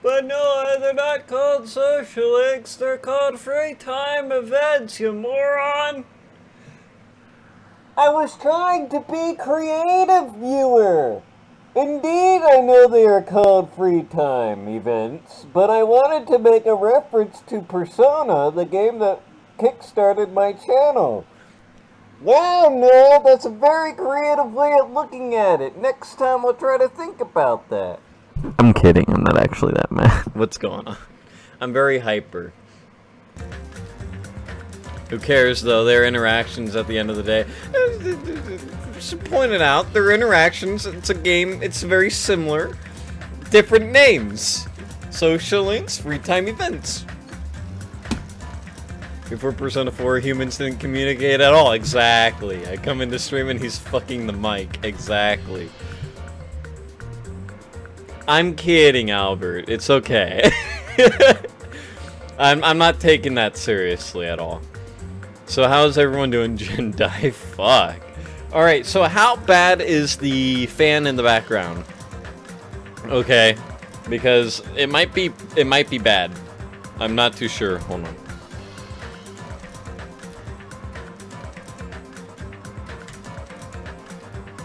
But no, they're not called social links, they're called free time events, you moron! I was trying to be creative, viewer! Indeed, I know they are called free time events, but I wanted to make a reference to Persona, the game that kickstarted my channel. Wow, Noel, that's a very creative way of looking at it. Next time I'll try to think about that. I'm kidding, I'm not actually that mad. What's going on? I'm very hyper. Who cares, though? Their interactions at the end of the day. Just pointing out, their interactions, it's a game, it's very similar. Different names. Social links, free time events. Before Persona 4, humans didn't communicate at all. Exactly. I come into stream and he's fucking the mic. Exactly. I'm kidding, Albert. It's okay. I'm not taking that seriously at all. So how's everyone doing, Jendai? Fuck. Alright, so how bad is the fan in the background? Okay. Because it might be bad. I'm not too sure. Hold on.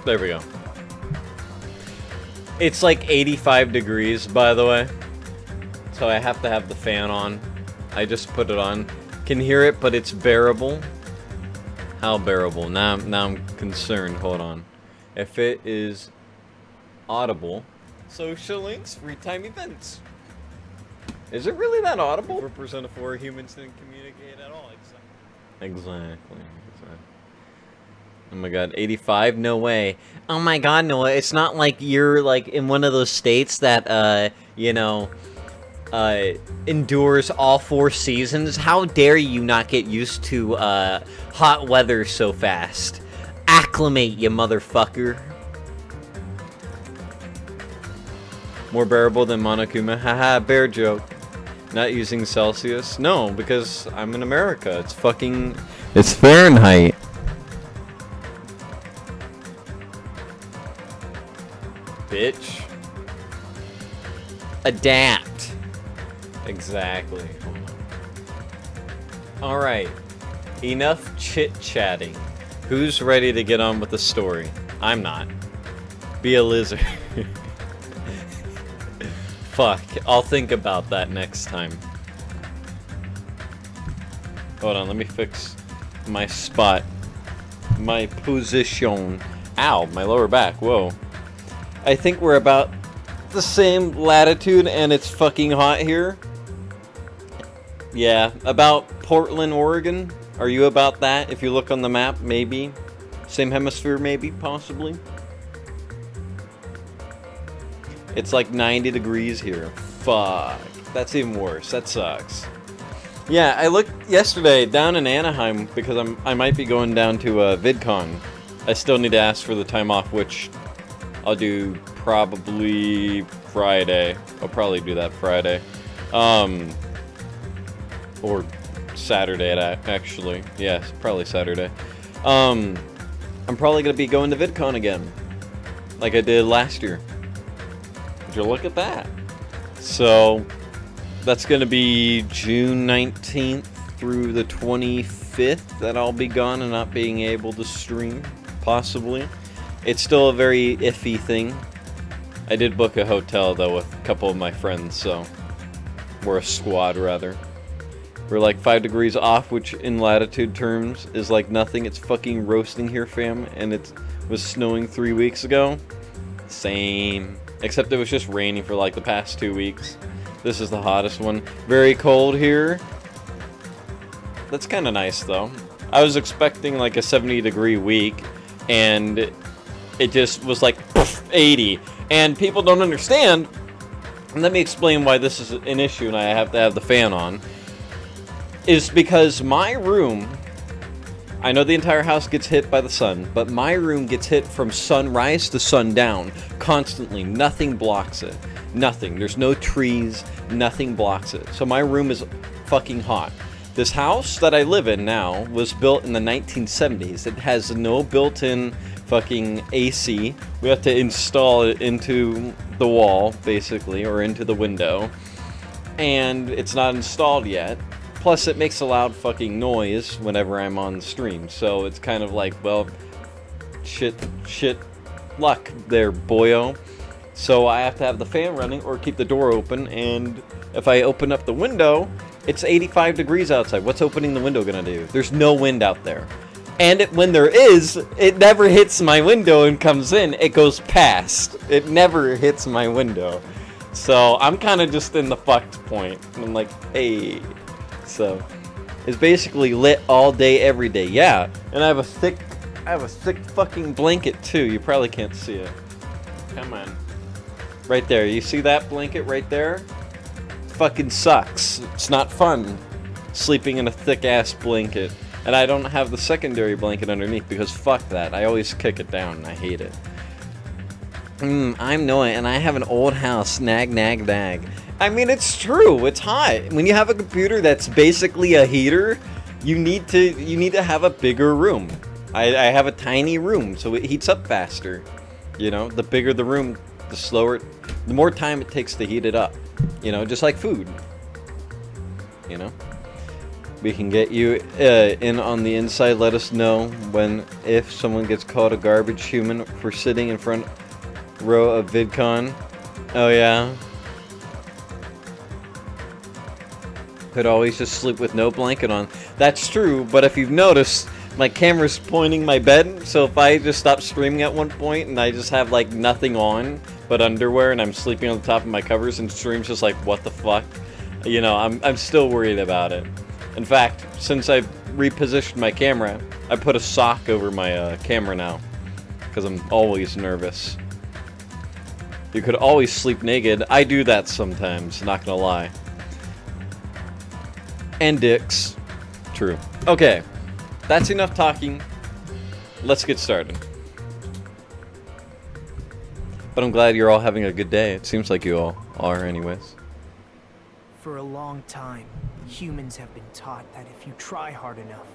There we go. It's like 85 degrees, by the way. So I have to have the fan on. I just put it on. Can hear it, but it's bearable. How bearable? Now I'm concerned. Hold on. If it is audible. Social links, free time events. Is it really that audible? 4% of 4 humans didn't communicate at all. Exactly. Oh my god, 85? No way. Oh my god, Noah, it's not like you're like in one of those states that, you know, endures all 4 seasons. How dare you not get used to, hot weather so fast? Acclimate, you motherfucker. More bearable than Monokuma? Haha, bear joke. Not using Celsius? No, because I'm in America. It's fucking... It's Fahrenheit. Bitch. Adapt. Exactly. Alright. Enough chit-chatting. Who's ready to get on with the story? I'm not. Be a lizard. Fuck. I'll think about that next time. Hold on, let me fix my spot. My position. Ow, my lower back. Whoa. I think we're about the same latitude and it's fucking hot here. Yeah, about Portland, Oregon. Are you about that? If you look on the map, maybe. Same hemisphere, maybe, possibly. It's like 90 degrees here. Fuck. That's even worse. That sucks. Yeah, I looked yesterday down in Anaheim because I might be going down to VidCon. I still need to ask for the time off, which I'll do probably Friday. I'll probably do that Friday. Or Saturday, actually. Yeah, probably Saturday. I'm probably going to be going to VidCon again. Like I did last year. Would you look at that? So, that's going to be June 19th through the 25th that I'll be gone and not being able to stream, possibly. It's still a very iffy thing. I did book a hotel, though, with a couple of my friends, so... We're a squad, rather. We're like 5 degrees off, which in latitude terms is like nothing. It's fucking roasting here, fam, and it was snowing 3 weeks ago. Same. Except it was just raining for like the past 2 weeks. This is the hottest one. Very cold here. That's kind of nice, though. I was expecting like a 70-degree week, and it just was like poof, 80. And people don't understand. And let me explain why this is an issue and I have to have the fan on. Is because my room, I know the entire house gets hit by the sun, but my room gets hit from sunrise to sundown constantly. Nothing blocks it. Nothing. There's no trees. Nothing blocks it. So my room is fucking hot. This house that I live in now was built in the 1970s. It has no built-in fucking AC. We have to install it into the wall, basically, or into the window. And it's not installed yet. Plus, it makes a loud fucking noise whenever I'm on stream. So it's kind of like, well, shit luck there, boyo. So I have to have the fan running or keep the door open. And if I open up the window, it's 85 degrees outside. What's opening the window gonna do? There's no wind out there. And when there is, it never hits my window and comes in. It goes past. It never hits my window. So I'm kind of just in the fucked point. I'm like, hey. So it's basically lit all day, every day. Yeah, and I have a thick fucking blanket too. You probably can't see it. Come on, right there. You see that blanket right there? Fucking sucks. It's not fun sleeping in a thick ass blanket. And I don't have the secondary blanket underneath because fuck that. I always kick it down and I hate it. I'm Noah, and I have an old house. Nag, nag, nag. I mean, it's true. It's hot. When you have a computer that's basically a heater, you need to have a bigger room. I have a tiny room, so it heats up faster. You know, the bigger the room, the slower, the more time it takes to heat it up. You know, just like food. You know, we can get you in on the inside. Let us know if someone gets called a garbage human for sitting in front row of VidCon. Oh yeah. Could always just sleep with no blanket on. That's true, but if you've noticed, my camera's pointing my bed, so if I just stop streaming at one point and I just have like nothing on but underwear and I'm sleeping on the top of my covers and stream's just like, what the fuck? You know, I'm still worried about it. In fact, since I've repositioned my camera, I put a sock over my camera now, because I'm always nervous. You could always sleep naked. I do that sometimes, not gonna lie. And dicks. True. Okay. That's enough talking. Let's get started. But I'm glad you're all having a good day. It seems like you all are anyways. For a long time, humans have been taught that if you try hard enough,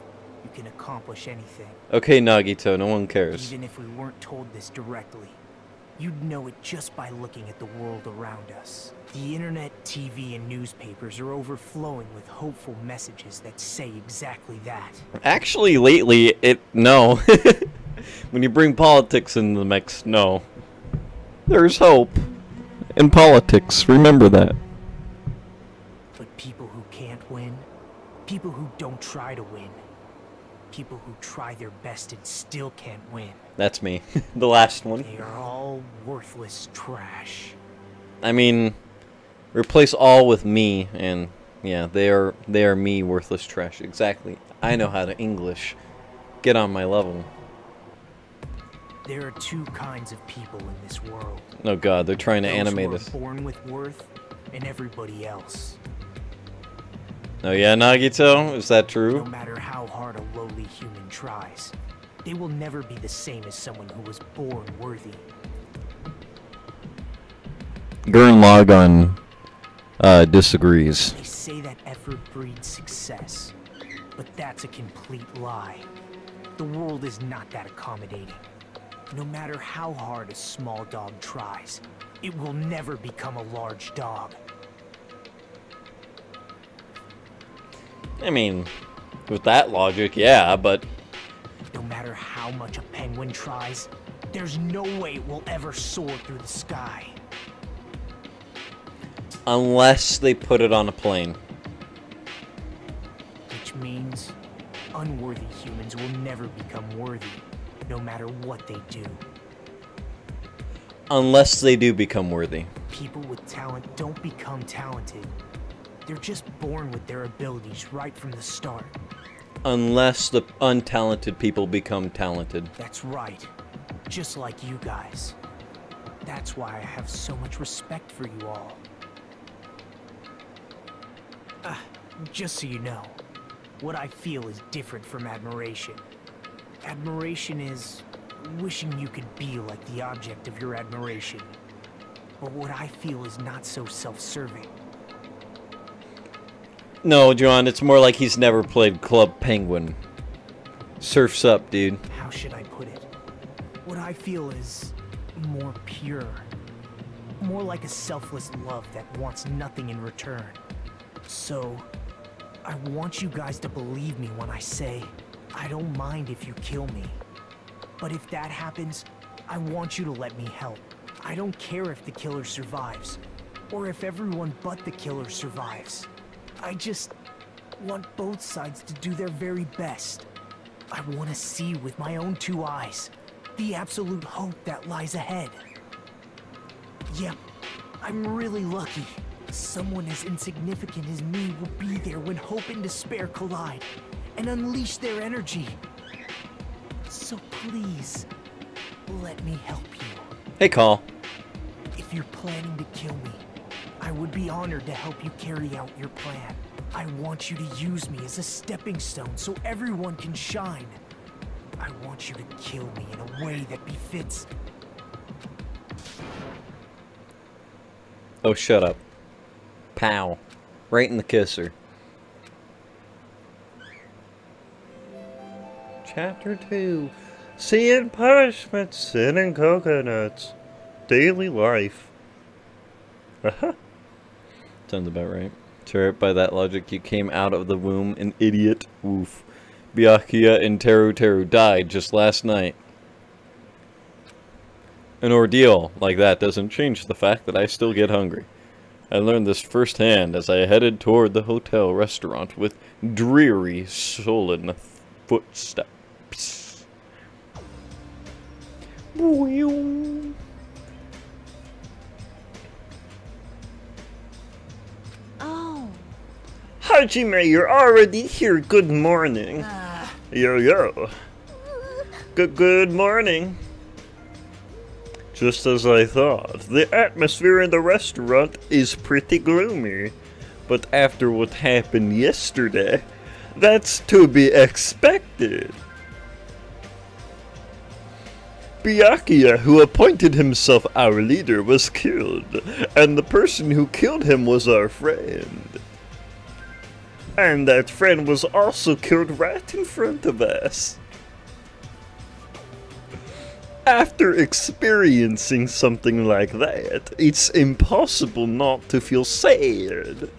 you can accomplish anything. Okay, Nagito, no one cares. Even if we weren't told this directly, you'd know it just by looking at the world around us. The internet, TV, and newspapers are overflowing with hopeful messages that say exactly that. Actually, lately, no. When you bring politics into the mix, no. There's hope in politics, remember that. But people who can't win, people who don't try to win, people who try their best and still can't win. That's me. The last one. They are all worthless trash. I mean, replace all with me, and yeah, they are me, worthless trash. Exactly. I know how to English. Get on my level. There are two kinds of people in this world. Oh god, they're trying to animate Those this. who are born with worth, and everybody else. Oh yeah, Nagito? Is that true? No matter how hard a lowly human tries, they will never be the same as someone who was born worthy. Gurren Lagann disagrees. They say that effort breeds success, but that's a complete lie. The world is not that accommodating. No matter how hard a small dog tries, it will never become a large dog. I mean, with that logic, yeah, but... No matter how much a penguin tries, there's no way it will ever soar through the sky. Unless they put it on a plane. Which means unworthy humans will never become worthy, no matter what they do. Unless they do become worthy. People with talent don't become talented. They're just born with their abilities right from the start. Unless the untalented people become talented. That's right. Just like you guys. That's why I have so much respect for you all. Just so you know, what I feel is different from admiration. Admiration is wishing you could be like the object of your admiration. But what I feel is not so self-serving. No, John, it's more like he's never played Club Penguin. Surf's up, dude. How should I put it? What I feel is more pure. More like a selfless love that wants nothing in return. So, I want you guys to believe me when I say, I don't mind if you kill me. But if that happens, I want you to let me help. I don't care if the killer survives, or if everyone but the killer survives. I just want both sides to do their very best. I want to see with my own two eyes the absolute hope that lies ahead. Yep, I'm really lucky. Someone as insignificant as me will be there when hope and despair collide and unleash their energy. So please, let me help you. Hey, Call. If you're planning to kill me, I would be honored to help you carry out your plan. I want you to use me as a stepping stone so everyone can shine. I want you to kill me in a way that befits Oh, shut up. Pow. Right in the kisser. Chapter 2. Sin and punishment, sin and coconuts. Daily life. Sounds about right. Sure, by that logic, you came out of the womb an idiot. Oof. Byakuya and Teru died just last night. An ordeal like that doesn't change the fact that I still get hungry. I learned this firsthand as I headed toward the hotel restaurant with dreary, sullen footsteps. Oh. Hajime, you're already here. Good morning. Yo. Good morning. Just as I thought, the atmosphere in the restaurant is pretty gloomy. But after what happened yesterday, that's to be expected. Byakuya, who appointed himself our leader, was killed, and the person who killed him was our friend. And that friend was also killed right in front of us. After experiencing something like that, it's impossible not to feel sad.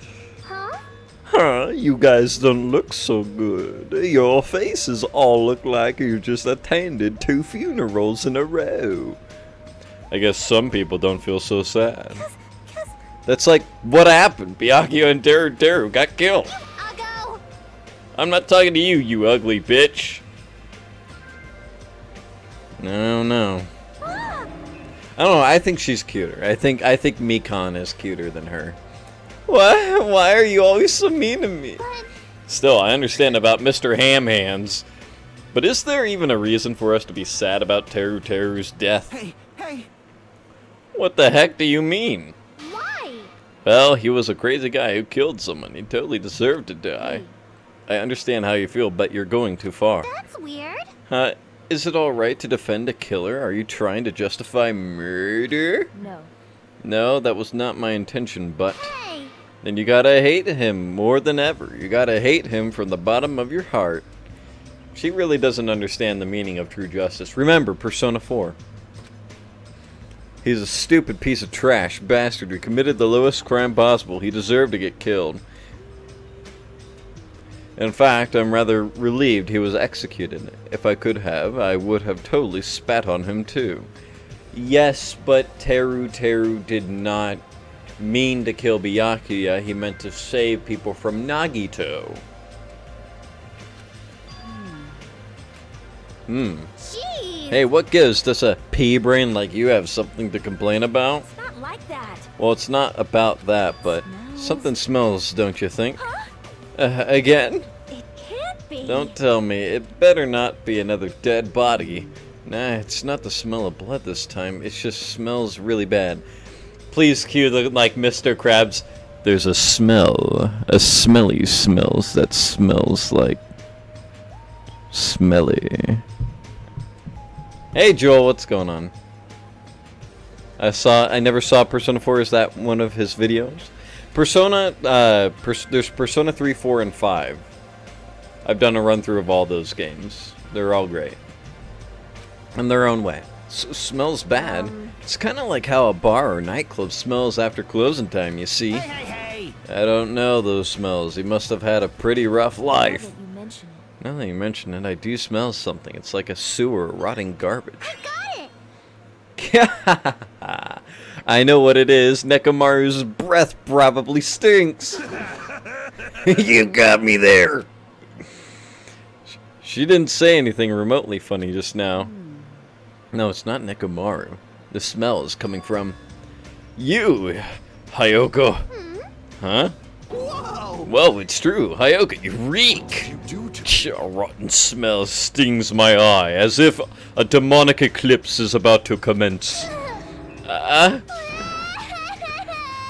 Huh? You guys don't look so good. Your faces all look like you just attended 2 funerals in a row. I guess some people don't feel so sad. That's like, what happened? Byakuya and Teru got killed. I'll go. I'm not talking to you, you ugly bitch. No. I don't know, I think she's cuter. I think Mikan is cuter than her. What? Why are you always so mean to me? Still, I understand about Mr. Ham Hands. But is there even a reason for us to be sad about Teru's death? Hey! What the heck do you mean? Why? Well, he was a crazy guy who killed someone. He totally deserved to die. I understand how you feel, but you're going too far. That's weird. Is it alright to defend a killer? Are you trying to justify murder? No. No, that was not my intention, but... Hey! Then you gotta hate him more than ever. You gotta hate him from the bottom of your heart. She really doesn't understand the meaning of true justice. Remember, Persona 4. He's a stupid piece of trash bastard who committed the lowest crime possible. He deserved to get killed. In fact, I'm rather relieved he was executed. If I could have, I would have totally spat on him too. Yes, but Teru did not mean to kill Byakuya. He meant to save people from Nagito. Jeez. Hey, what gives? Does a pea brain like you have something to complain about? It's not like that. Well, it's not about that, but something smells, don't you think? Again? It can't be. Don't tell me. It better not be another dead body. Nah, it's not the smell of blood this time. It just smells really bad. Please cue the, like, Mr. Krabs. There's a smell. A smelly smells that smells like... smelly. Hey, Joel, what's going on? I never saw Persona 4. Is that one of his videos? Persona, there's Persona 3, 4, and 5. I've done a run-through of all those games. They're all great. In their own way. Smells bad. It's kind of like how a bar or nightclub smells after closing time, you see? Hey! I don't know those smells. He must have had a pretty rough life. Now that you mention it. Now that you mention it, I do smell something. It's like a sewer rotting garbage. I got it. I know what it is. Nekomaru's breath probably stinks. You got me there. She didn't say anything remotely funny just now. No, it's not Nekomaru. The smell is coming from you, Hayoko. Huh? Whoa! Well, it's true. Hayoko, you reek. Your rotten smell stings my eye, as if a demonic eclipse is about to commence.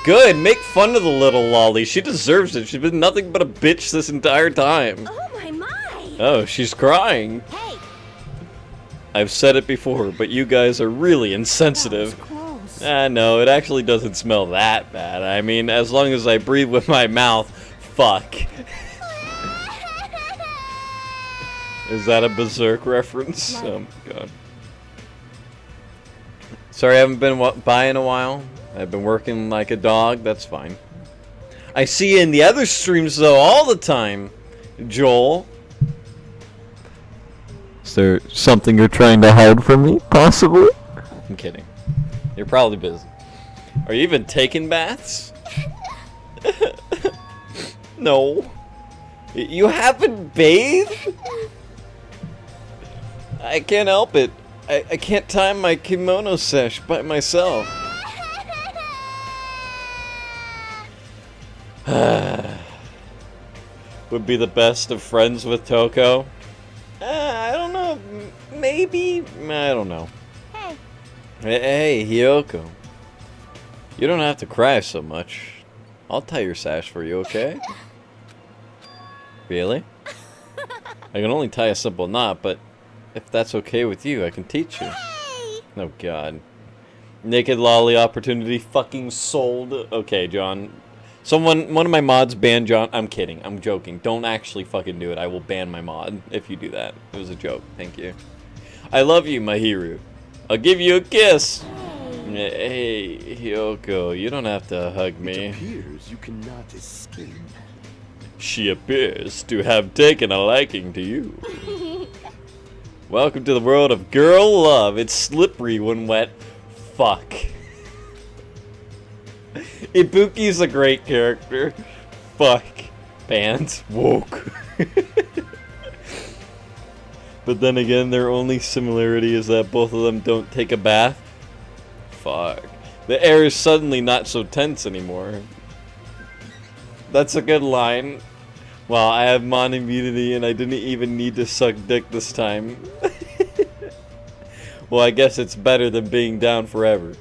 Good, make fun of the little lolly. She deserves it. She's been nothing but a bitch this entire time. Oh my. Oh, she's crying. Hey. I've said it before, but you guys are really insensitive. No, it actually doesn't smell that bad. I mean, as long as I breathe with my mouth, fuck. Is that a Berserk reference? Oh my god. Sorry, I haven't been by in a while. I've been working like a dog. That's fine. I see you in the other streams, though, all the time, Joel. Is there something you're trying to hide from me, possibly? I'm kidding. You're probably busy. Are you even taking baths? No. You haven't bathed? I can't help it. I can't tie my kimono sesh by myself. Would be the best of friends with Toko? I don't know. Maybe? I don't know. Hey, Hiyoko. You don't have to cry so much. I'll tie your sash for you, okay? Really? I can only tie a simple knot, but if that's okay with you, I can teach you. Oh god. Naked lolly opportunity fucking sold. Okay, John. One of my mods banned John. I'm kidding. I'm joking. Don't actually fucking do it. I will ban my mod if you do that. It was a joke. Thank you. I love you, Mahiru. I'll give you a kiss. Hey, Hiyoko, you don't have to hug me. It appears you cannot escape. She appears to have taken a liking to you. Welcome to the world of girl love. It's slippery when wet. Fuck. Ibuki's a great character. Fuck. Pants. Woke. But then again, their only similarity is that both of them don't take a bath. Fuck. The air is suddenly not so tense anymore. That's a good line. Wow, I have mon immunity and I didn't even need to suck dick this time. Well, I guess it's better than being down forever.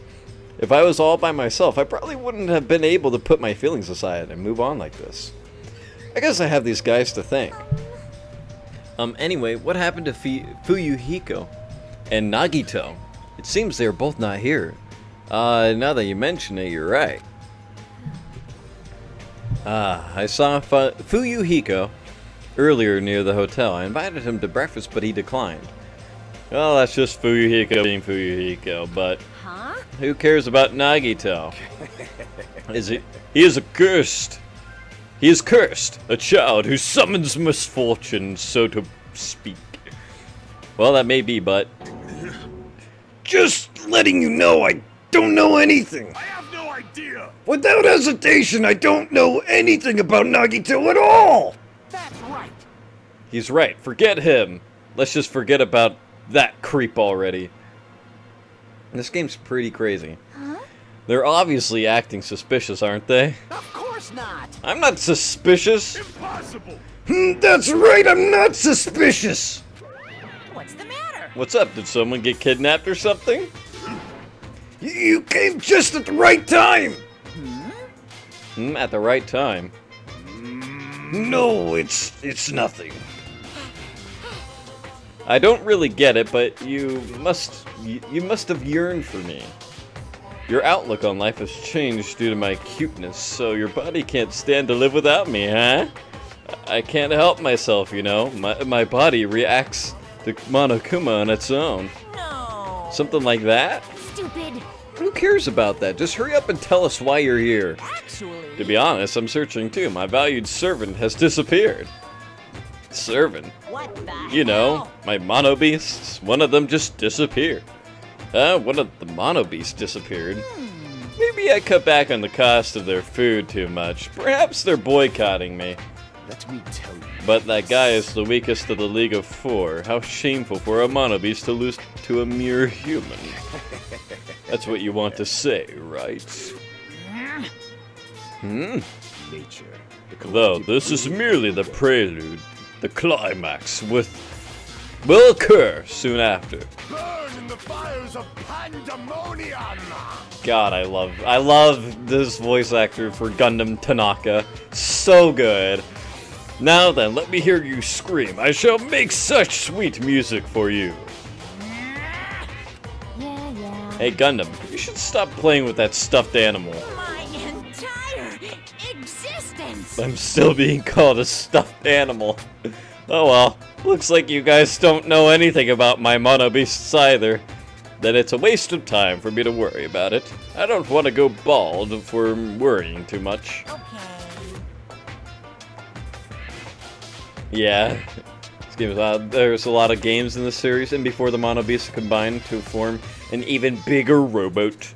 If I was all by myself, I probably wouldn't have been able to put my feelings aside and move on like this. I guess I have these guys to thank. Anyway, what happened to Fuyuhiko and Nagito? It seems they're both not here. Now that you mention it, you're right. I saw Fuyuhiko earlier near the hotel. I invited him to breakfast, but he declined. Well, that's just Fuyuhiko being Fuyuhiko, but who cares about Nagito? He is cursed. He is cursed, a child who summons misfortune, so to speak. Well, that may be, but just letting you know, I don't know anything. I have no idea. Without hesitation, I don't know anything about Nagito at all. That's right. He's right. Forget him. Let's just forget about that creep already. This game's pretty crazy. They're obviously acting suspicious, aren't they? Of course not. I'm not suspicious. Impossible. That's right, I'm not suspicious. What's the matter? What's up? Did someone get kidnapped or something? You came just at the right time. At the right time? No, it's nothing. I don't really get it, but you must have yearned for me. Your outlook on life has changed due to my cuteness, so your body can't stand to live without me, huh? I can't help myself, you know. My body reacts to Monokuma on its own. No. Something like that? Stupid. Who cares about that? Just hurry up and tell us why you're here. Actually. To be honest, I'm searching too. My valued servant has disappeared. Servant? What the You know, hell? my mono beasts. One of them just disappeared. One of the mono beasts disappeared. Maybe I cut back on the cost of their food too much. Perhaps they're boycotting me. Let me tell you. But that guy is the weakest of the League of Four. How shameful for a mono beast to lose to a mere human. That's what you want to say, right? Nature. Though this is merely the prelude. The climax will occur soon after. Burn in the fires of pandemonium. God, I love this voice actor for Gundam Tanaka. So good. Now then, let me hear you scream. I shall make such sweet music for you. Yeah. Yeah. Hey, Gundam, you should stop playing with that stuffed animal. My entire existence. I'm still being called a stuffed animal. Oh well, looks like you guys don't know anything about my mono beasts either. Then it's a waste of time for me to worry about it. I don't want to go bald for worrying too much. Okay. Yeah. There's a lot of games in this series, and before the mono beasts combined to form an even bigger rowboat.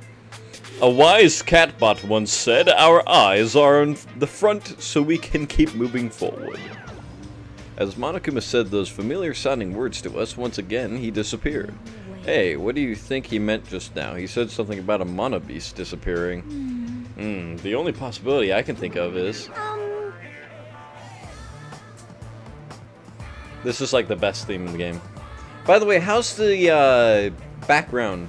A wise catbot once said, "Our eyes are on the front so we can keep moving forward." As Monokuma said those familiar-sounding words to us, once again, he disappeared. Hey, what do you think he meant just now? He said something about a mono beast disappearing. The only possibility I can think of is... This is like the best theme in the game. By the way, how's the background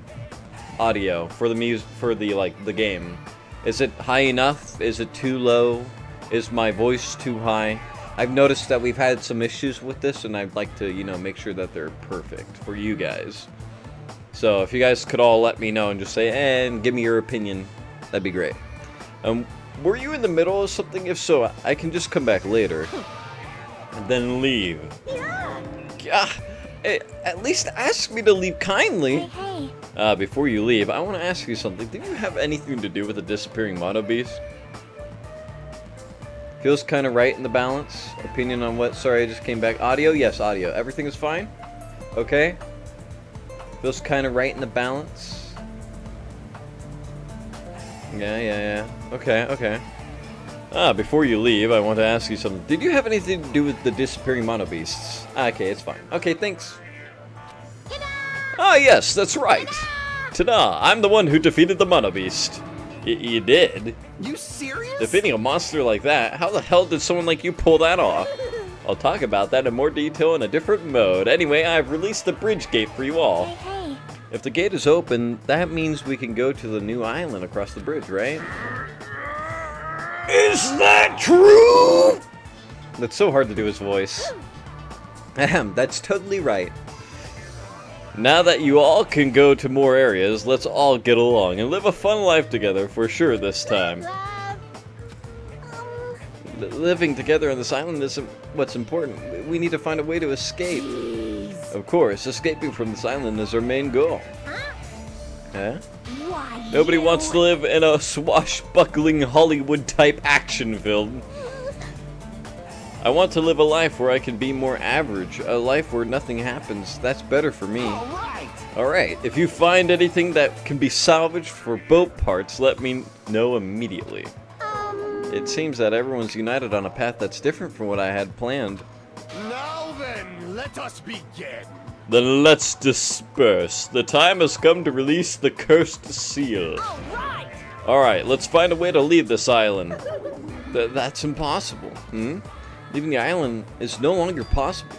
audio for the the game? Is it high enough? Is it too low? Is my voice too high? I've noticed that we've had some issues with this, and I'd like to, you know, make sure that they're perfect for you guys. So if you guys could all let me know and just say, and give me your opinion, that'd be great. Were you in the middle of something? If so, I can just come back later. And then leave. Yeah. At least ask me to leave kindly. Hey. Before you leave, I want to ask you something. Do you have anything to do with the disappearing mono beast? Feels kind of right in the balance. Opinion on what? Sorry, I just came back. Audio? Yes, audio. Everything is fine? Okay. Feels kind of right in the balance. Yeah. Okay. Before you leave, I want to ask you something. Did you have anything to do with the disappearing mono beasts? Okay, it's fine. Okay, thanks. Ah, yes, that's right. Ta-da! I'm the one who defeated the mono beast. You did? You serious? Defeating a monster like that? How the hell did someone like you pull that off? I'll talk about that in more detail in a different mode. Anyway, I've released the bridge gate for you all. Hey. If the gate is open, that means we can go to the new island across the bridge, right? Is that true? That's so hard to do his voice. Ahem, that's totally right. Now that you all can go to more areas, let's all get along and live a fun life together for sure this time. Living together on this island isn't what's important. We need to find a way to escape. Of course, escaping from this island is our main goal. Huh? Why? Nobody wants to live in a swashbuckling Hollywood-type action film. I want to live a life where I can be more average, a life where nothing happens. That's better for me. Alright, if you find anything that can be salvaged for boat parts, let me know immediately. It seems that everyone's united on a path that's different from what I had planned. Now then, let us begin. Then let's disperse. The time has come to release the cursed seal. Alright, let's find a way to leave this island. That's impossible. Leaving the island is no longer possible.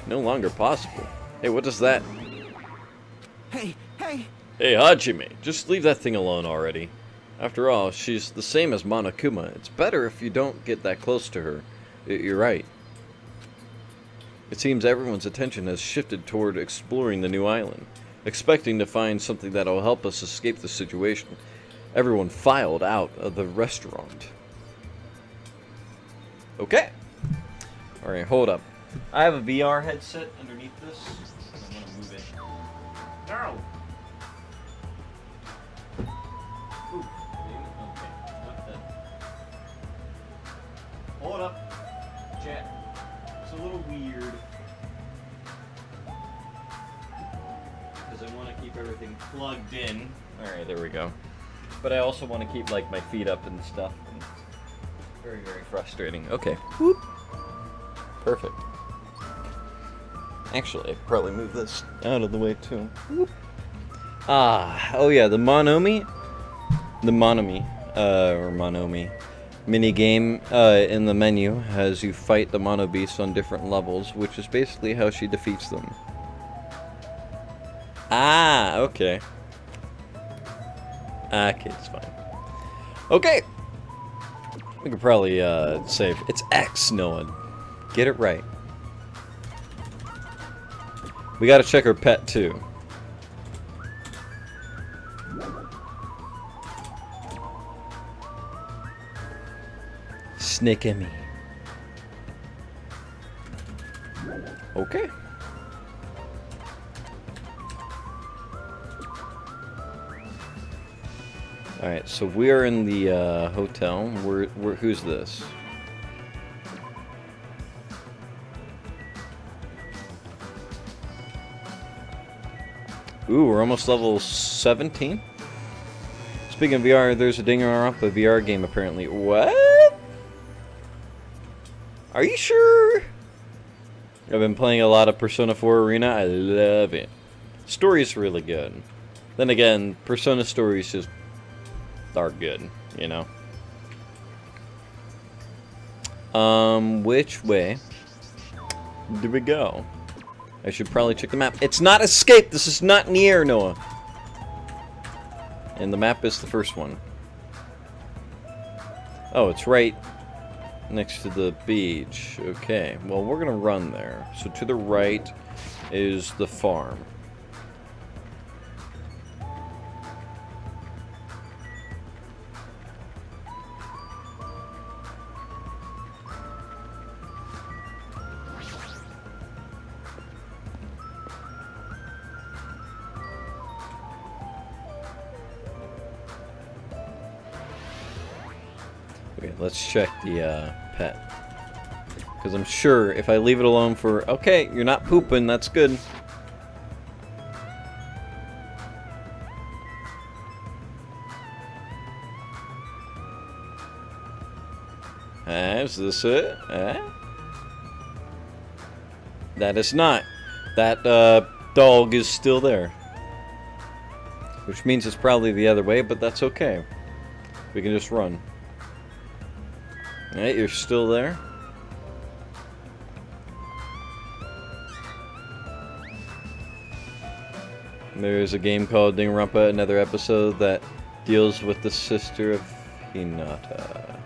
No longer possible. Hey, what is that? Hey. Hey, Hajime, just leave that thing alone already. After all, she's the same as Monokuma. It's better if you don't get that close to her. You're right. It seems everyone's attention has shifted toward exploring the new island, expecting to find something that'll help us escape the situation. Everyone filed out of the restaurant. Okay. Alright, hold up. I have a VR headset underneath this. I'm gonna move it. No! Ooh, okay, not that. Hold up. Chat. It's a little weird. Because I want to keep everything plugged in. Alright, there we go. But I also want to keep, like, my feet up and stuff. And very, very frustrating. Okay. Whoop. Perfect. Actually, I could probably move this out of the way, too. Whoop. Oh yeah, the Monomi mini game in the menu has you fight the Mono Beasts on different levels, which is basically how she defeats them. Ah, okay. Okay, it's fine. Okay! We could probably save. It's X, Noah. Get it right. We gotta check her pet, too. Snick at me. Okay. Alright, so we are in the hotel. Who's this? Ooh, we're almost level 17. Speaking of VR, there's a Danganronpa VR game apparently. What? Are you sure? I've been playing a lot of Persona 4 Arena. I love it. Story's really good. Then again, Persona stories just are good, you know. Which way do we go? I should probably check the map. It's not escape. This is not near, Noah. And the map is the first one. Oh, it's right next to the beach. Okay, well, we're gonna run there. So to the right is the farm. Okay, let's check the pet. Because I'm sure if I leave it alone for... Okay, you're not pooping, that's good. Is this it? That is not. That dog is still there. Which means it's probably the other way, but that's okay. We can just run. Alright, you're still there. There's a game called Danganronpa, another episode that deals with the sister of Hinata.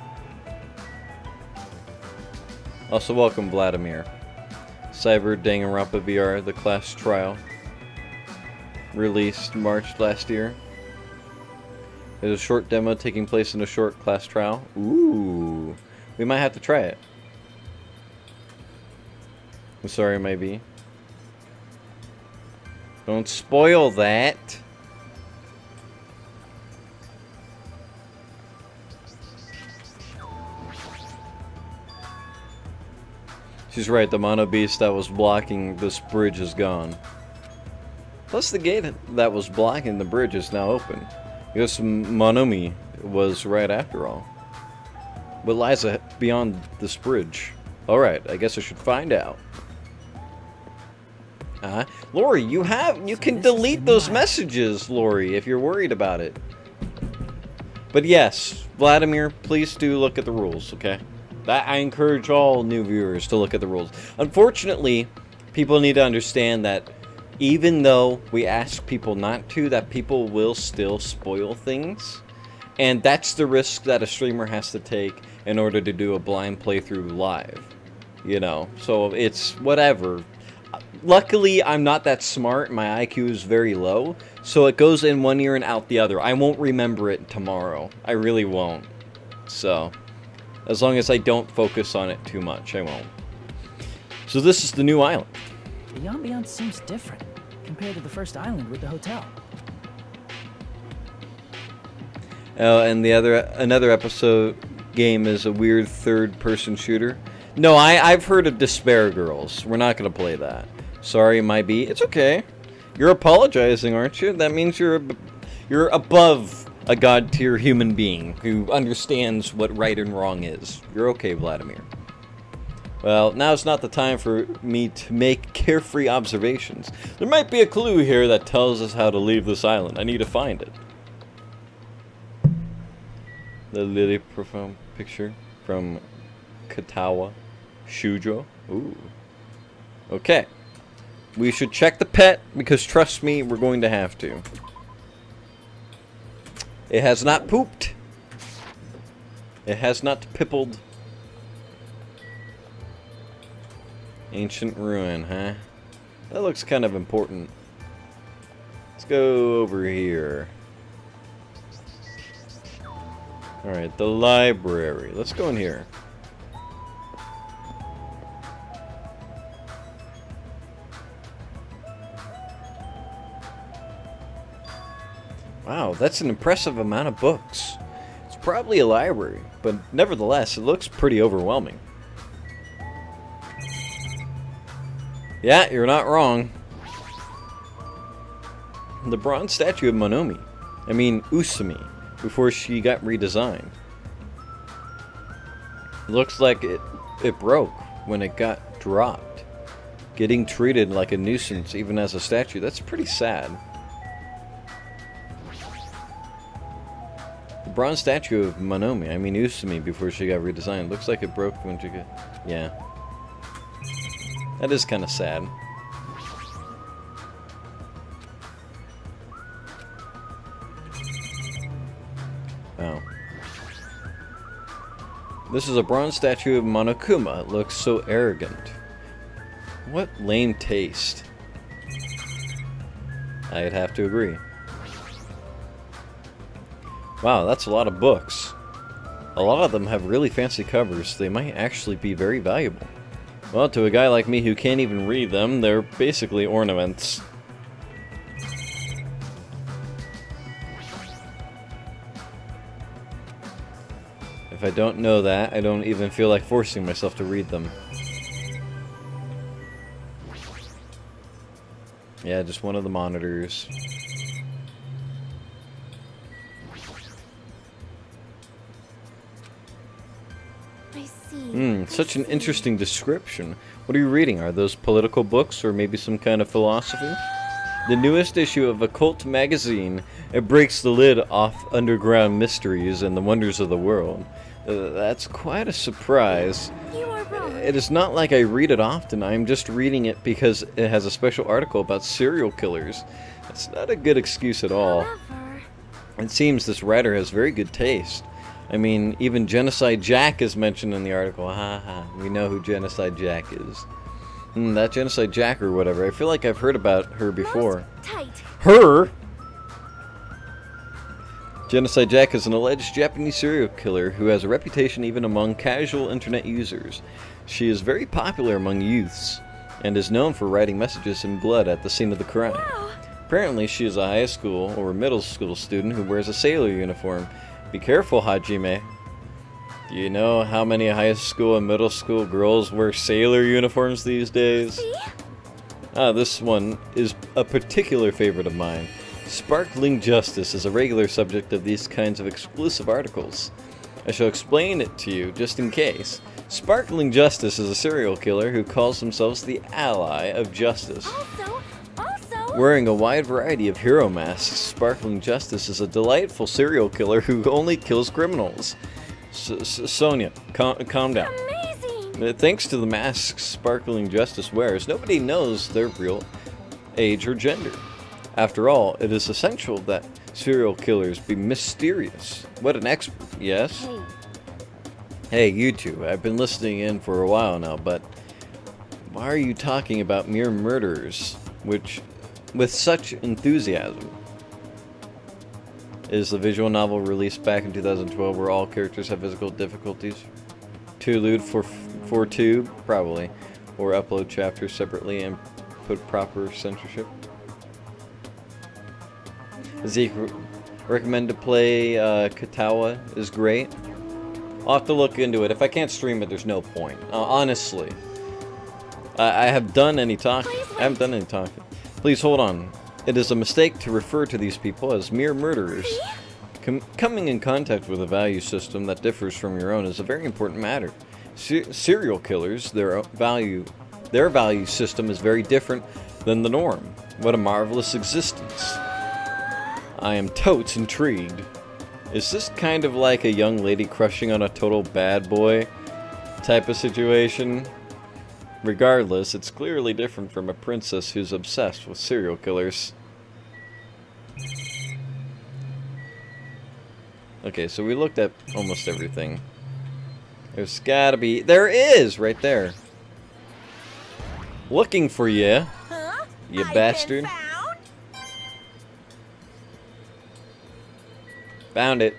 Also, welcome Vladimir. Cyber Danganronpa VR, the class trial. Released March last year. There's a short demo taking place in a short class trial. Ooh. We might have to try it. I'm sorry, maybe. Don't spoil that. She's right, the mono beast that was blocking this bridge is gone. Plus the gate that was blocking the bridge is now open. Because Monomi was right after all. What lies beyond this bridge? Alright, I guess I should find out. Lori, you can delete those messages, Lori, if you're worried about it. But yes, Vladimir, please do look at the rules, okay? I encourage all new viewers to look at the rules. Unfortunately, people need to understand that even though we ask people not to, that people will still spoil things. And that's the risk that a streamer has to take in order to do a blind playthrough live. You know, so it's whatever. Luckily, I'm not that smart. My IQ is very low. So it goes in one ear and out the other. I won't remember it tomorrow. I really won't. So, as long as I don't focus on it too much, I won't. So this is the new island. The ambiance seems different compared to the first island with the hotel. And another episode game is a weird third-person shooter. No, I've heard of Despair Girls. We're not gonna play that. Sorry, might be. It's okay. You're apologizing, aren't you? That means you're above a god-tier human being who understands what right and wrong is. You're okay, Vladimir. Well, now's not the time for me to make carefree observations. There might be a clue here that tells us how to leave this island. I need to find it. The lily profile picture from Katawa Shujo. Ooh. Okay. We should check the pet, because trust me, we're going to have to. It has not pooped. It has not pippled. Ancient ruin, huh? That looks kind of important. Let's go over here. Alright, the library. Let's go in here. Wow, that's an impressive amount of books. It's probably a library, but nevertheless, it looks pretty overwhelming. Yeah, you're not wrong. The bronze statue of Usumi, before she got redesigned. Looks like it broke when it got dropped. Getting treated like a nuisance even as a statue, that's pretty sad. The bronze statue of Usumi, before she got redesigned. Looks like it broke when she got... Yeah. That is kind of sad. Wow. This is a bronze statue of Monokuma. It looks so arrogant. What lame taste. I'd have to agree. Wow, that's a lot of books. A lot of them have really fancy covers. They might actually be very valuable. Well, to a guy like me who can't even read them, they're basically ornaments. If I don't know that, I don't even feel like forcing myself to read them. Yeah, just one of the monitors. Such an interesting description. What are you reading? Are those political books or maybe some kind of philosophy? The newest issue of Occult magazine. It breaks the lid off underground mysteries and the wonders of the world. That's quite a surprise. You are wrong. It is not like I read it often. I am just reading it because it has a special article about serial killers. It's not a good excuse at all. However, It seems this writer has very good taste. I mean, even Genocide Jack is mentioned in the article. Haha, we know who Genocide Jack is. That Genocide Jack or whatever. I feel like I've heard about her before. tight. Her? Genocide Jack is an alleged Japanese serial killer who has a reputation even among casual internet users. She is very popular among youths and is known for writing messages in blood at the scene of the crime. Wow. Apparently, she is a high school or middle school student who wears a sailor uniform. Be careful, Hajime. Do you know how many high school and middle school girls wear sailor uniforms these days? See? This one is a particular favorite of mine. Sparkling Justice is a regular subject of these kinds of exclusive articles. I shall explain it to you just in case. Sparkling Justice is a serial killer who calls themselves the ally of justice. Also, Wearing a wide variety of hero masks, Sparkling Justice is a delightful serial killer who only kills criminals. Sonia, calm down. amazing. Thanks to the masks Sparkling Justice wears, nobody knows their real age or gender. After all, it is essential that serial killers be mysterious. What an expert, yes? Hey, Hey, you two, I've been listening in for a while now, but why are you talking about mere murderers with such enthusiasm? Is the visual novel released back in 2012 where all characters have physical difficulties? Tulude for tube? Probably. Or upload chapters separately and put proper censorship? Zeke, recommend to play Katawa is great. I'll have to look into it. If I can't stream it, there's no point. Honestly. I haven't done any talking. Please hold on. It is a mistake to refer to these people as mere murderers. Coming in contact with a value system that differs from your own is a very important matter. Serial killers, their value system is very different than the norm. What a marvelous existence. I am totes intrigued. Is this kind of like a young lady crushing on a total bad boy type of situation? Regardless, it's clearly different from a princess who's obsessed with serial killers. Okay, so we looked at almost everything. There's gotta be... There is! Right there. Looking for you, huh? you I've bastard. been found? Found it.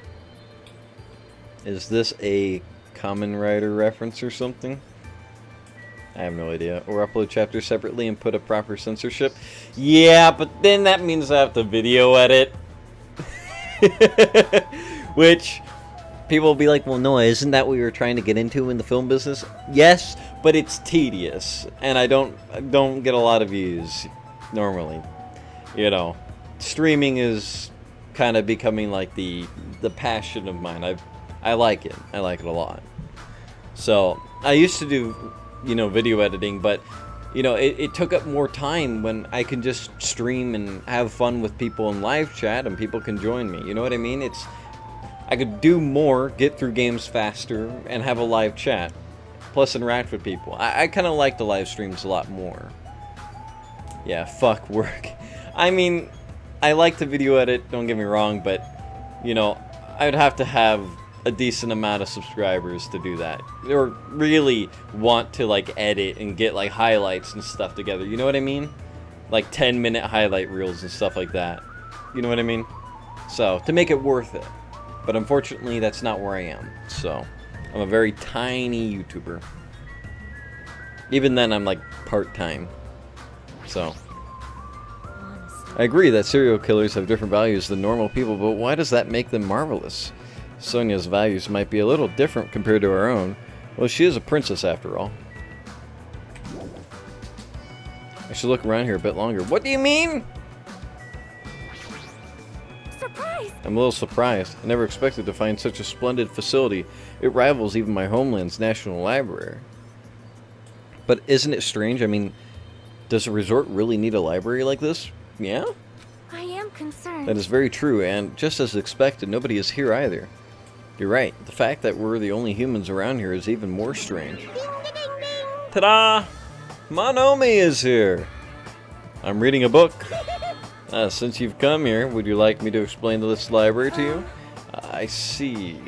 Is this a Kamen Rider reference or something? I have no idea. Or upload chapters separately and put a proper censorship? Yeah, but then that means I have to video edit. Which, people will be like, well, Noah, isn't that what you were trying to get into in the film business? Yes, but it's tedious. And I don't get a lot of views, normally. You know, streaming is kind of becoming like the passion of mine. I like it. I like it a lot. So, I used to do, you know, video editing, but, you know, it took up more time when I can just stream and have fun with people in live chat and people can join me. You know what I mean? I could do more, get through games faster, and have a live chat. Plus interact with people. I kind of like the live streams a lot more. Yeah, fuck work. I mean, I like to video edit, don't get me wrong, but, you know, I'd have to have a decent amount of subscribers to do that. Or really want to, like, edit and get, like, highlights and stuff together. You know what I mean? Like 10-minute highlight reels and stuff like that. You know what I mean? So, to make it worth it. But unfortunately, that's not where I am. So, I'm a very tiny YouTuber. Even then, I'm like part-time. So, I agree that serial killers have different values than normal people, but why does that make them marvelous? Sonia's values might be a little different compared to our own. Well, she is a princess after all. I should look around here a bit longer. What do you mean? Surprise! I'm a little surprised. I never expected to find such a splendid facility. It rivals even my homeland's National Library. But isn't it strange? I mean, does a resort really need a library like this? Yeah? I am concerned. That is very true, and just as expected, nobody is here either. You're right. The fact that we're the only humans around here is even more strange. Ding, ding, ding. Ta-da! Monomi is here! I'm reading a book. Since you've come here, would you like me to explain this library to you? I see.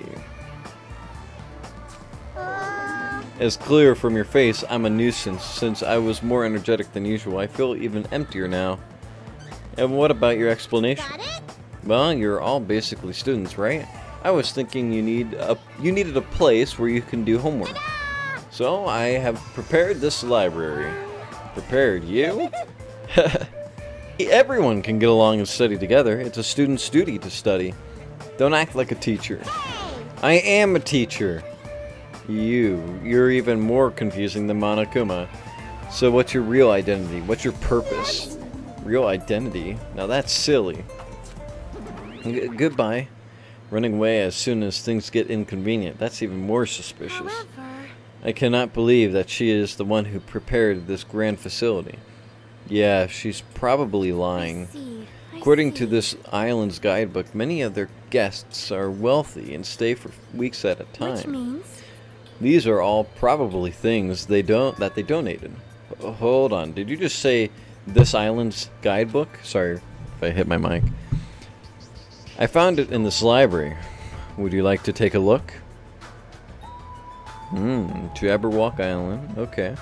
As clear from your face, I'm a nuisance. Since I was more energetic than usual, I feel even emptier now. And what about your explanation? Got it? Well, you're all basically students, right? I was thinking you needed a place where you can do homework. So I have prepared this library. Prepared you? Everyone can get along and study together. It's a student's duty to study. Don't act like a teacher. I am a teacher. You're even more confusing than Monokuma. So what's your real identity? What's your purpose? Real identity? Now that's silly. Goodbye. Running away as soon as things get inconvenient. That's even more suspicious. However, I cannot believe that she is the one who prepared this grand facility. Yeah, she's probably lying. According to this island's guidebook, many of their guests are wealthy and stay for weeks at a time. which means These are all probably things that they donated. Hold on, did you just say this island's guidebook? Sorry if I hit my mic. I found it in this library. Would you like to take a look? Jabberwock Island. Okay.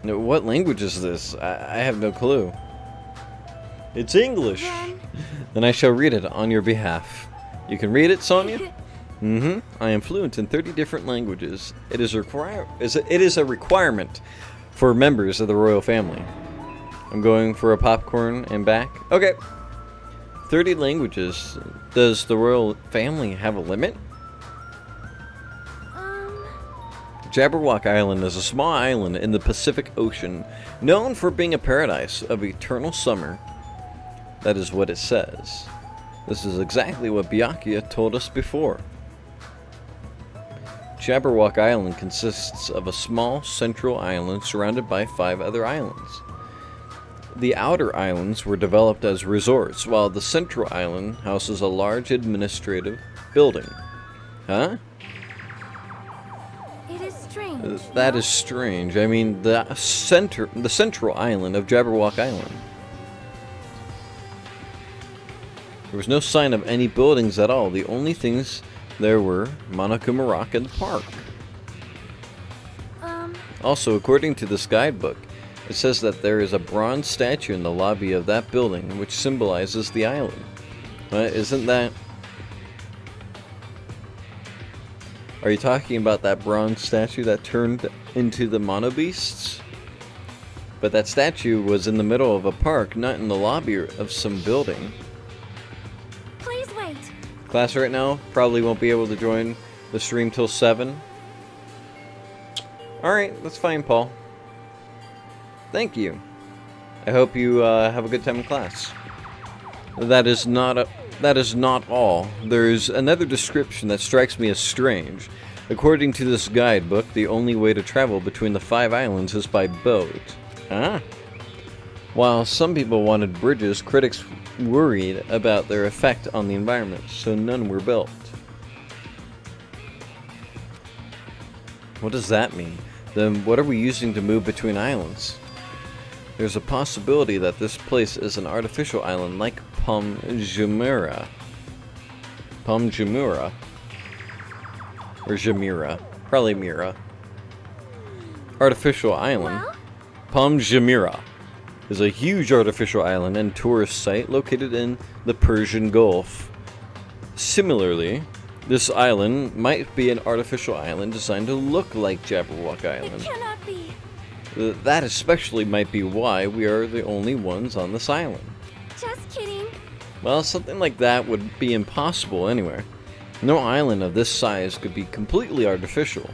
Now, what language is this? I have no clue. It's English. Then I shall read it on your behalf. You can read it, Sonia? I am fluent in 30 different languages. It is a requirement for members of the royal family. I'm going for a popcorn and back. Okay. 30 languages. Does the royal family have a limit? Jabberwock Island is a small island in the Pacific Ocean, known for being a paradise of eternal summer. That is what it says. This is exactly what Byakuya told us before. Jabberwock Island consists of a small central island surrounded by 5 other islands. The outer islands were developed as resorts, while the central island houses a large administrative building. Huh? it is strange. That is strange. I mean, the central island of Jabberwock Island. There was no sign of any buildings at all. The only things there were Monokuma Rock and the park. Also, according to this guidebook, it says that there is a bronze statue in the lobby of that building, which symbolizes the island. Isn't that... Are you talking about that bronze statue that turned into the Mono Beasts? But that statue was in the middle of a park, not in the lobby of some building. Please wait. Class right now probably won't be able to join the stream till 7. Alright, that's fine, Paul. Thank you. I hope you have a good time in class. That is not all. There's another description that strikes me as strange. According to this guidebook, the only way to travel between the 5 islands is by boat. Huh? While some people wanted bridges, critics worried about their effect on the environment, so none were built. What does that mean? Then what are we using to move between islands? There's a possibility that this place is an artificial island like Palm Jumeirah. Palm Jumeirah. Or Jumeirah. Probably Mira. Artificial island. Well? Palm Jumeirah is a huge artificial island and tourist site located in the Persian Gulf. Similarly, this island might be an artificial island designed to look like Jabberwock It Island. cannot be. That especially might be why we are the only ones on this island. Just kidding. Well, something like that would be impossible anywhere. No island of this size could be completely artificial.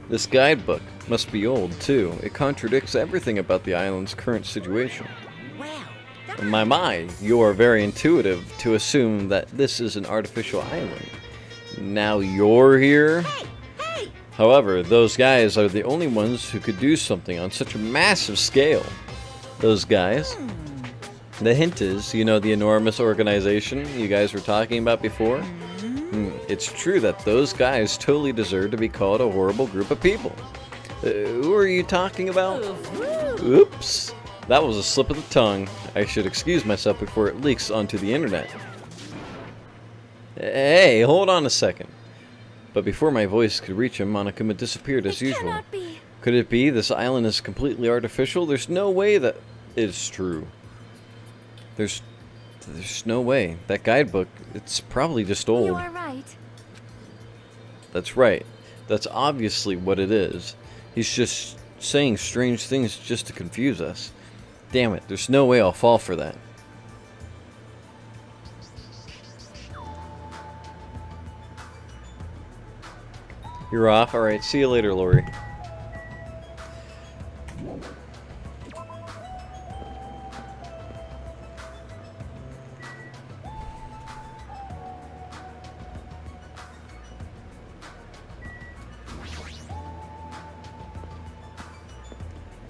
This guidebook must be old, too. It contradicts everything about the island's current situation. My, you are very intuitive to assume that this is an artificial island. Now you're here? However, those guys are the only ones who could do something on such a massive scale. Those guys? The hint is, you know, the enormous organization you guys were talking about before? It's true that those guys totally deserve to be called a horrible group of people. Who are you talking about? Oops. That was a slip of the tongue. I should excuse myself before it leaks onto the internet. Hey, hold on a second. But before my voice could reach him, Monokuma disappeared as usual. Cannot be. Could it be this island is completely artificial? There's no way that it's true. There's no way. That guidebook, it's probably just old. You are right. That's right. That's obviously what it is. He's just saying strange things just to confuse us. Damn it, there's no way I'll fall for that. You're off? Alright, see you later, Lori.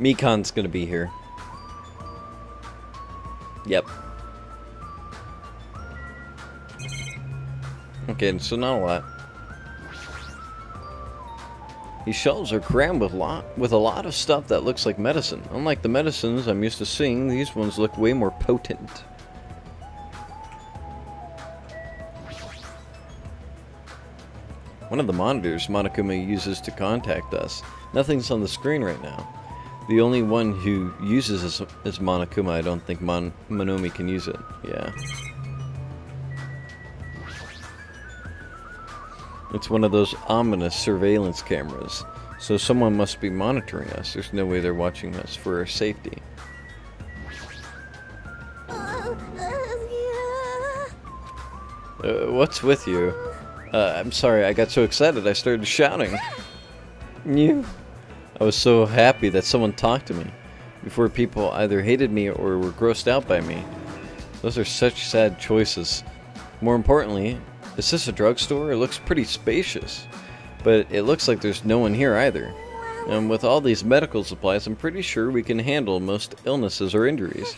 Mikan's gonna be here. Yep. Okay, so not a lot. These shelves are crammed with a lot of stuff that looks like medicine. Unlike the medicines I'm used to seeing, these ones look way more potent. One of the monitors Monokuma uses to contact us. Nothing's on the screen right now. The only one who uses is Monokuma. I don't think Monomi can use it. Yeah. It's one of those ominous surveillance cameras. So someone must be monitoring us. There's no way they're watching us for our safety. What's with you? I'm sorry, I got so excited I started shouting. I was so happy that someone talked to me before people either hated me or were grossed out by me. Those are such sad choices. More importantly, is this a drugstore? It looks pretty spacious, but it looks like there's no one here either. And with all these medical supplies, I'm pretty sure we can handle most illnesses or injuries.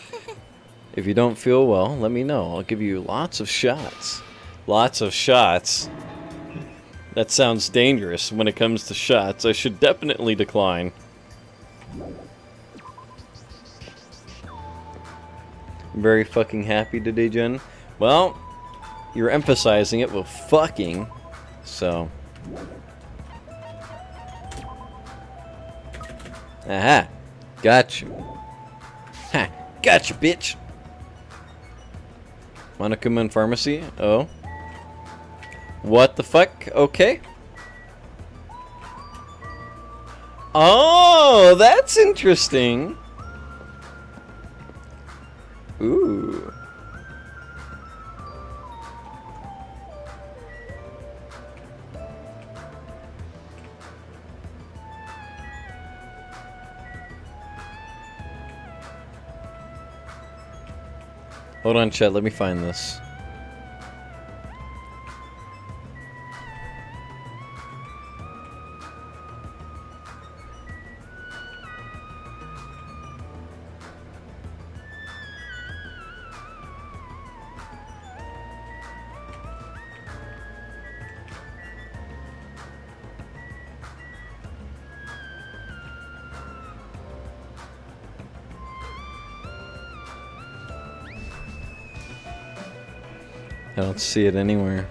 If you don't feel well, let me know. I'll give you lots of shots. Lots of shots. That sounds dangerous when it comes to shots. I should definitely decline. I'm very fucking happy today, Jen. Well, you're emphasizing it with fucking, so. Aha. Gotcha. Ha. Gotcha, bitch. Monokuma Pharmacy? Oh. What the fuck? Okay. Oh, that's interesting. Ooh. Hold on, chat. Let me find this. I don't see it anywhere.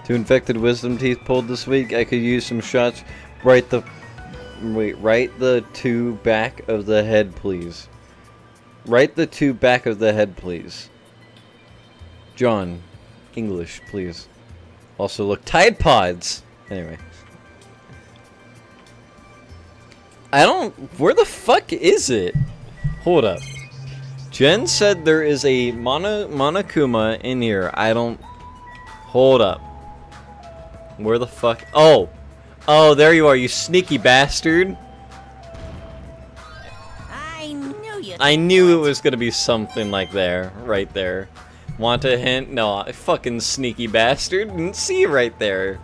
Two infected wisdom teeth pulled this week. I could use some shots. Right the two back of the head, please. Right the two back of the head, please. John, English, please. Also, look, Tide Pods. Anyway. I don't... Where the fuck is it? Hold up. Jen said there is a Monokuma in here. I don't... Hold up. Where the fuck... Oh! Oh, there you are, you sneaky bastard. I knew it was gonna be something like there. Right there. Want a hint? No, fucking sneaky bastard. Didn't see you right there.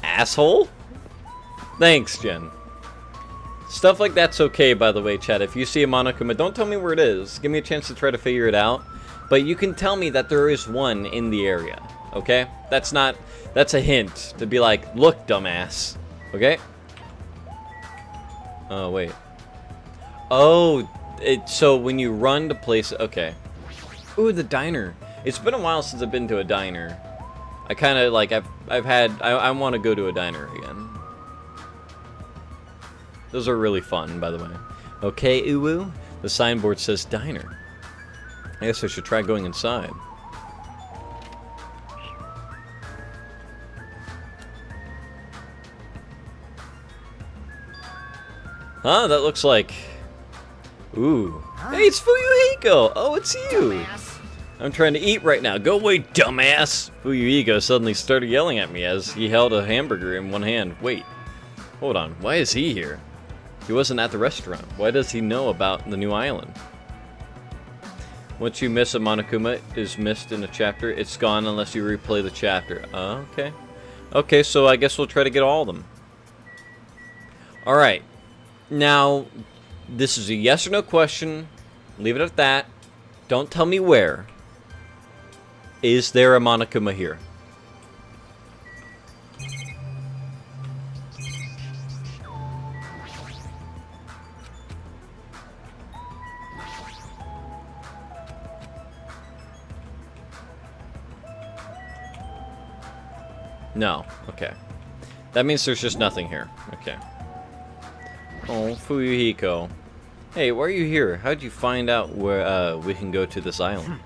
Asshole? Thanks, Jen. Stuff like that's okay, by the way, chat. If you see a Monokuma, don't tell me where it is. Give me a chance to try to figure it out. But you can tell me that there is one in the area, okay? That's not... That's a hint to be like, look, dumbass. Okay? Oh, wait. Oh, so when you run to place... Okay. Ooh, the diner. It's been a while since I've been to a diner. I kind of, like, I want to go to a diner again. Those are really fun, by the way. Okay, Uwu. The signboard says diner. I guess I should try going inside. Huh? That looks like... Ooh. Hey, it's Fuyuhiko! Oh, it's you! Dumbass. I'm trying to eat right now. Go away, dumbass! Fuyuhiko suddenly started yelling at me as he held a hamburger in one hand. Wait. Hold on. Why is he here? He wasn't at the restaurant. Why does he know about the new island? Once you miss a Monokuma is missed in a chapter, it's gone unless you replay the chapter. Okay. Okay, so I guess we'll try to get all of them. Alright. Now, this is a yes or no question. Leave it at that. Don't tell me where. Is there a Monokuma here? No. Okay. That means there's just nothing here. Okay. Oh, Fuyuhiko. Hey, why are you here? How'd you find out where we can go to this island?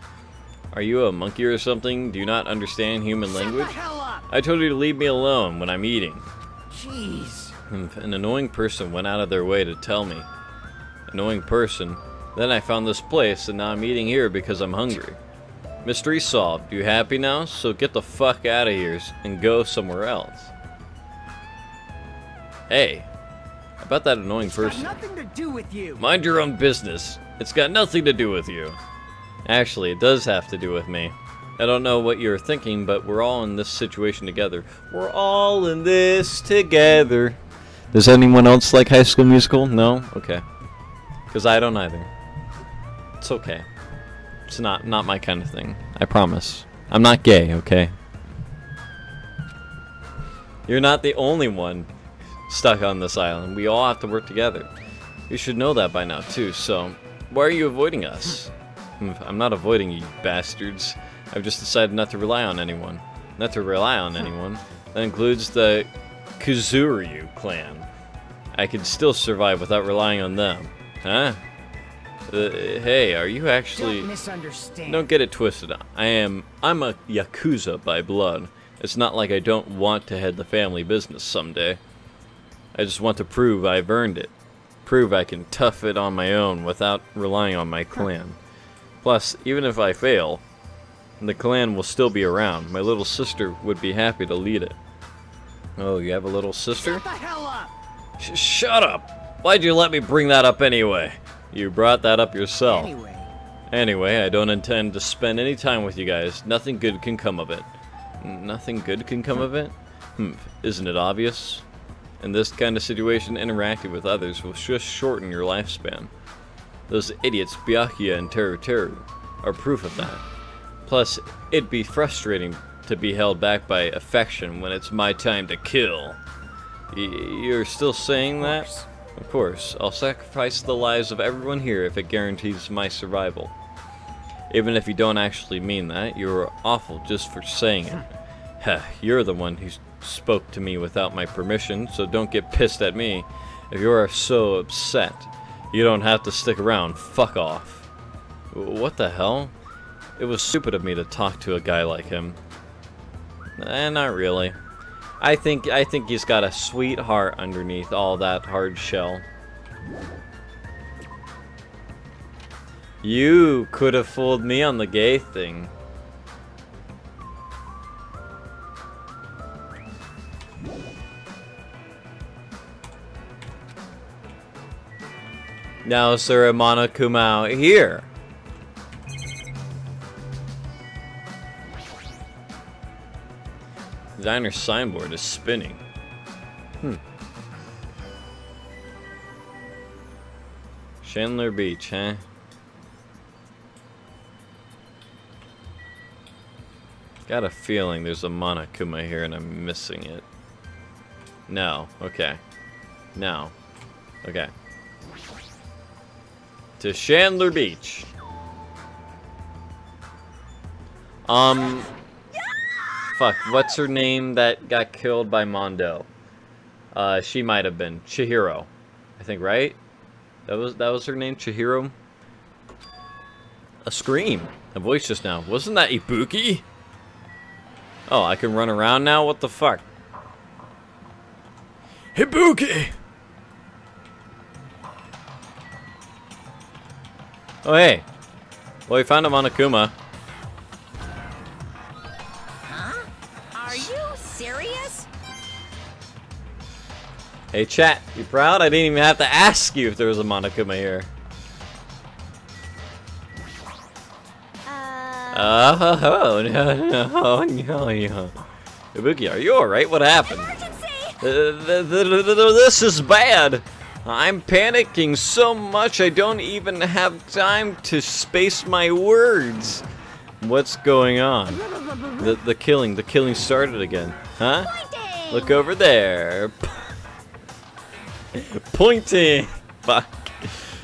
Are you a monkey or something? Do you not understand human language? I told you to leave me alone when I'm eating. Jeez. An annoying person went out of their way to tell me. Annoying person. Then I found this place and now I'm eating here because I'm hungry. Mystery solved. You happy now? So get the fuck out of here and go somewhere else. Hey, about that annoying person. It's got nothing to do with you. Mind your own business. It's got nothing to do with you. Actually, it does have to do with me. I don't know what you're thinking, but we're all in this situation together. We're all in this together. Does anyone else like High School Musical? No? Okay. Because I don't either. It's okay. It's not my kind of thing. I promise. I'm not gay, okay? You're not the only one stuck on this island. We all have to work together. You should know that by now, too, so... Why are you avoiding us? I'm not avoiding you, bastards. I've just decided not to rely on anyone. Not to rely on anyone. That includes the Kuzuryu clan. I could still survive without relying on them. Huh? Hey, are you actually... Don't misunderstand. Don't get it twisted. I'm a Yakuza by blood. It's not like I don't want to head the family business someday. I just want to prove I've earned it. Prove I can tough it on my own without relying on my clan. Plus, even if I fail, the clan will still be around. My little sister would be happy to lead it. Oh, you have a little sister? Shut the hell up! Shut up! Why'd you let me bring that up anyway? You brought that up yourself. Anyway, I don't intend to spend any time with you guys. Nothing good can come of it. Nothing good can come of it? Isn't it obvious? In this kind of situation, interacting with others will just shorten your lifespan. Those idiots, Byakuya and Teru, are proof of that. Plus, it'd be frustrating to be held back by affection when it's my time to kill. You're still saying that? Of course. I'll sacrifice the lives of everyone here if it guarantees my survival. Even if you don't actually mean that, you're awful just for saying it. Heh, you're the one who spoke to me without my permission, so don't get pissed at me. If you are so upset, you don't have to stick around. Fuck off. What the hell? It was stupid of me to talk to a guy like him. Not really. I think he's got a sweet heart underneath all that hard shell. You could have fooled me on the gay thing. Now is there a Monokuma out here? Designer's signboard is spinning. Chandler Beach, huh? Got a feeling there's a Monokuma here and I'm missing it. No. Okay. No. Okay. To Chandler Beach. Fuck, what's her name that got killed by Mondo? She might have been Chihiro, I think, right? That was her name, Chihiro. A scream, a voice just now. Wasn't that Ibuki? Oh, I can run around now. What the fuck? Ibuki. Oh hey. Well, we found a Monokuma. Are you serious? Hey chat, you proud? I didn't even have to ask you if there was a Monokuma here. Oh no. Ibuki, are you alright? What happened? This is bad. I'm panicking so much I don't even have time to space my words. What's going on? The killing started again. Huh? Pointing! Look over there. Pointing! Fuck.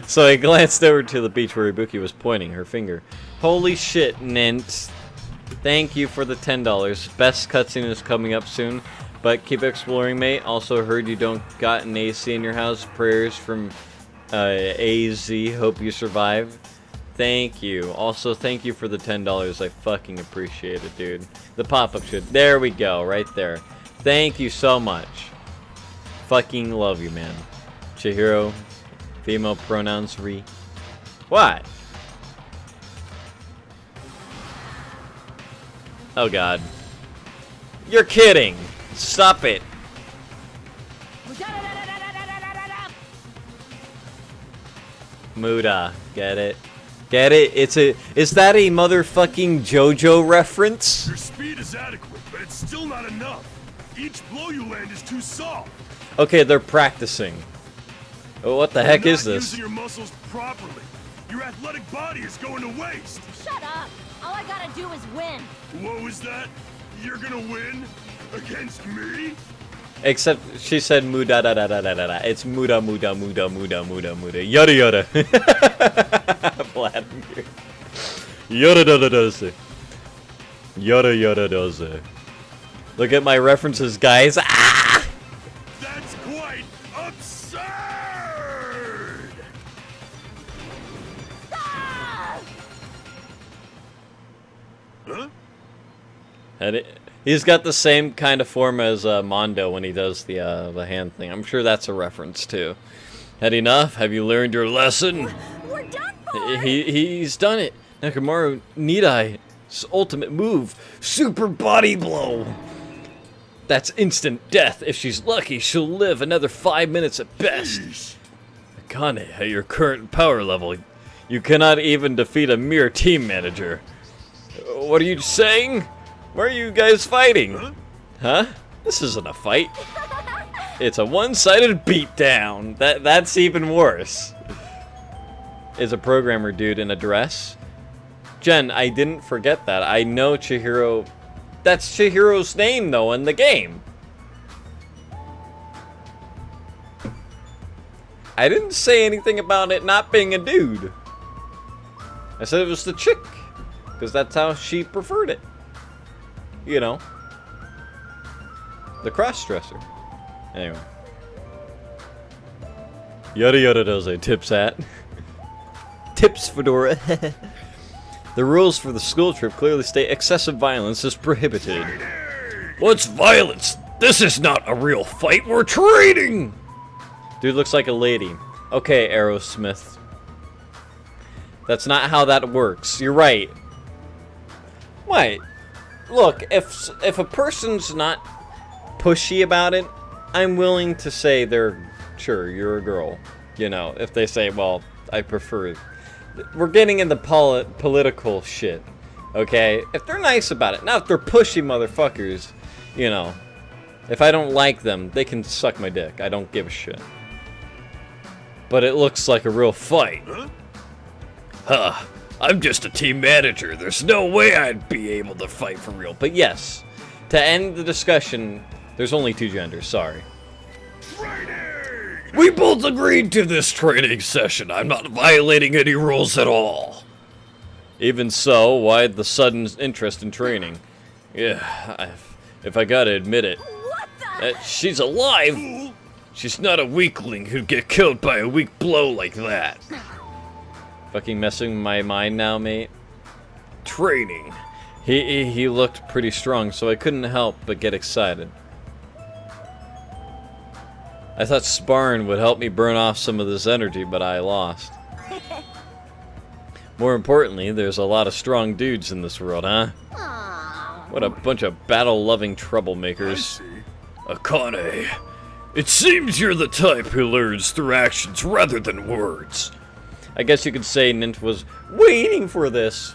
So I glanced over to the beach where Ibuki was pointing her finger. Holy shit, Nint. Thank you for the $10. Best cutscene is coming up soon. But keep exploring, mate. Also heard you don't got an AC in your house. Prayers from AZ. Hope you survive. Thank you. Also, thank you for the $10. I fucking appreciate it, dude. The pop-up should. There we go, right there. Thank you so much. Fucking love you, man. Chihiro. Female pronouns re. What? Oh god. You're kidding. Stop it. Muda. Get it? Get it? Is that a motherfucking JoJo reference? Your speed is adequate, but it's still not enough. Each blow you land is too soft. Okay, they're practicing. Oh, what the heck is this? Using your muscles properly. Your athletic body is going to waste. Shut up! All I gotta do is win. What was that? You're gonna win? Against me? Except she said muda da da da da da da. It's muda muda muda muda muda muda yada yada. Vladimir. Yada da da da. Yada yada does. Look at my references, guys. Ah! That's quite absurd. Huh? And he's got the same kind of form as Mondo when he does the hand thing. I'm sure that's a reference too. Had enough? Have you learned your lesson? We're done for. He's done it. Nakamaru Nidai's ultimate move, super body blow. That's instant death. If she's lucky, she'll live another 5 minutes at best. Jeez. Akane, at your current power level, you cannot even defeat a mere team manager. What are you saying? Why are you guys fighting? Huh? This isn't a fight. It's a one-sided beatdown. That's even worse. Is a programmer dude in a dress? Jen, I didn't forget that. I know Chihiro. That's Chihiro's name, though, in the game. I didn't say anything about it not being a dude. I said it was the chick, because that's how she preferred it. You know. The cross-dresser. Anyway. Yada yada does a tips at. Tips, Fedora. The rules for the school trip clearly state excessive violence is prohibited. What's violence? This is not a real fight, we're trading! Dude looks like a lady. Okay, Aerosmith. That's not how that works. You're right. Wait. Look, if a person's not pushy about it, I'm willing to say sure, you're a girl. You know, if they say, well, I prefer it. We're getting into political shit, okay? If they're nice about it, now if they're pushy motherfuckers, you know, if I don't like them, they can suck my dick. I don't give a shit. But it looks like a real fight. Huh. I'm just a team manager. There's no way I'd be able to fight for real. But yes, to end the discussion, there's only two genders, sorry. We both agreed to this training session. I'm not violating any rules at all. Even so, why the sudden interest in training? Yeah, if I gotta admit it. What the? She's alive! She's not a weakling who'd get killed by a weak blow like that. Fucking messing with my mind now, mate. Training. He looked pretty strong, so I couldn't help but get excited. I thought sparring would help me burn off some of this energy, but I lost. More importantly, there's a lot of strong dudes in this world, huh? Aww. What a bunch of battle-loving troublemakers. Akane, it seems you're the type who learns through actions rather than words. I guess you could say Nint was waiting for this.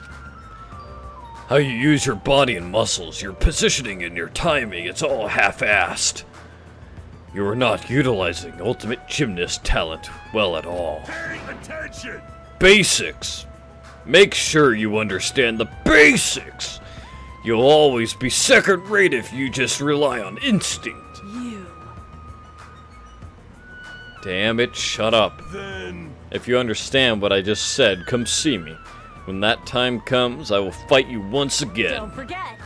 How you use your body and muscles, your positioning and your timing, it's all half-assed. You are not utilizing ultimate gymnast talent well at all. Pay attention! Basics. Make sure you understand the basics. You'll always be second-rate if you just rely on instinct. You. Damn it, shut up. Then... If you understand what I just said, come see me. When that time comes, I will fight you once again. Don't forget.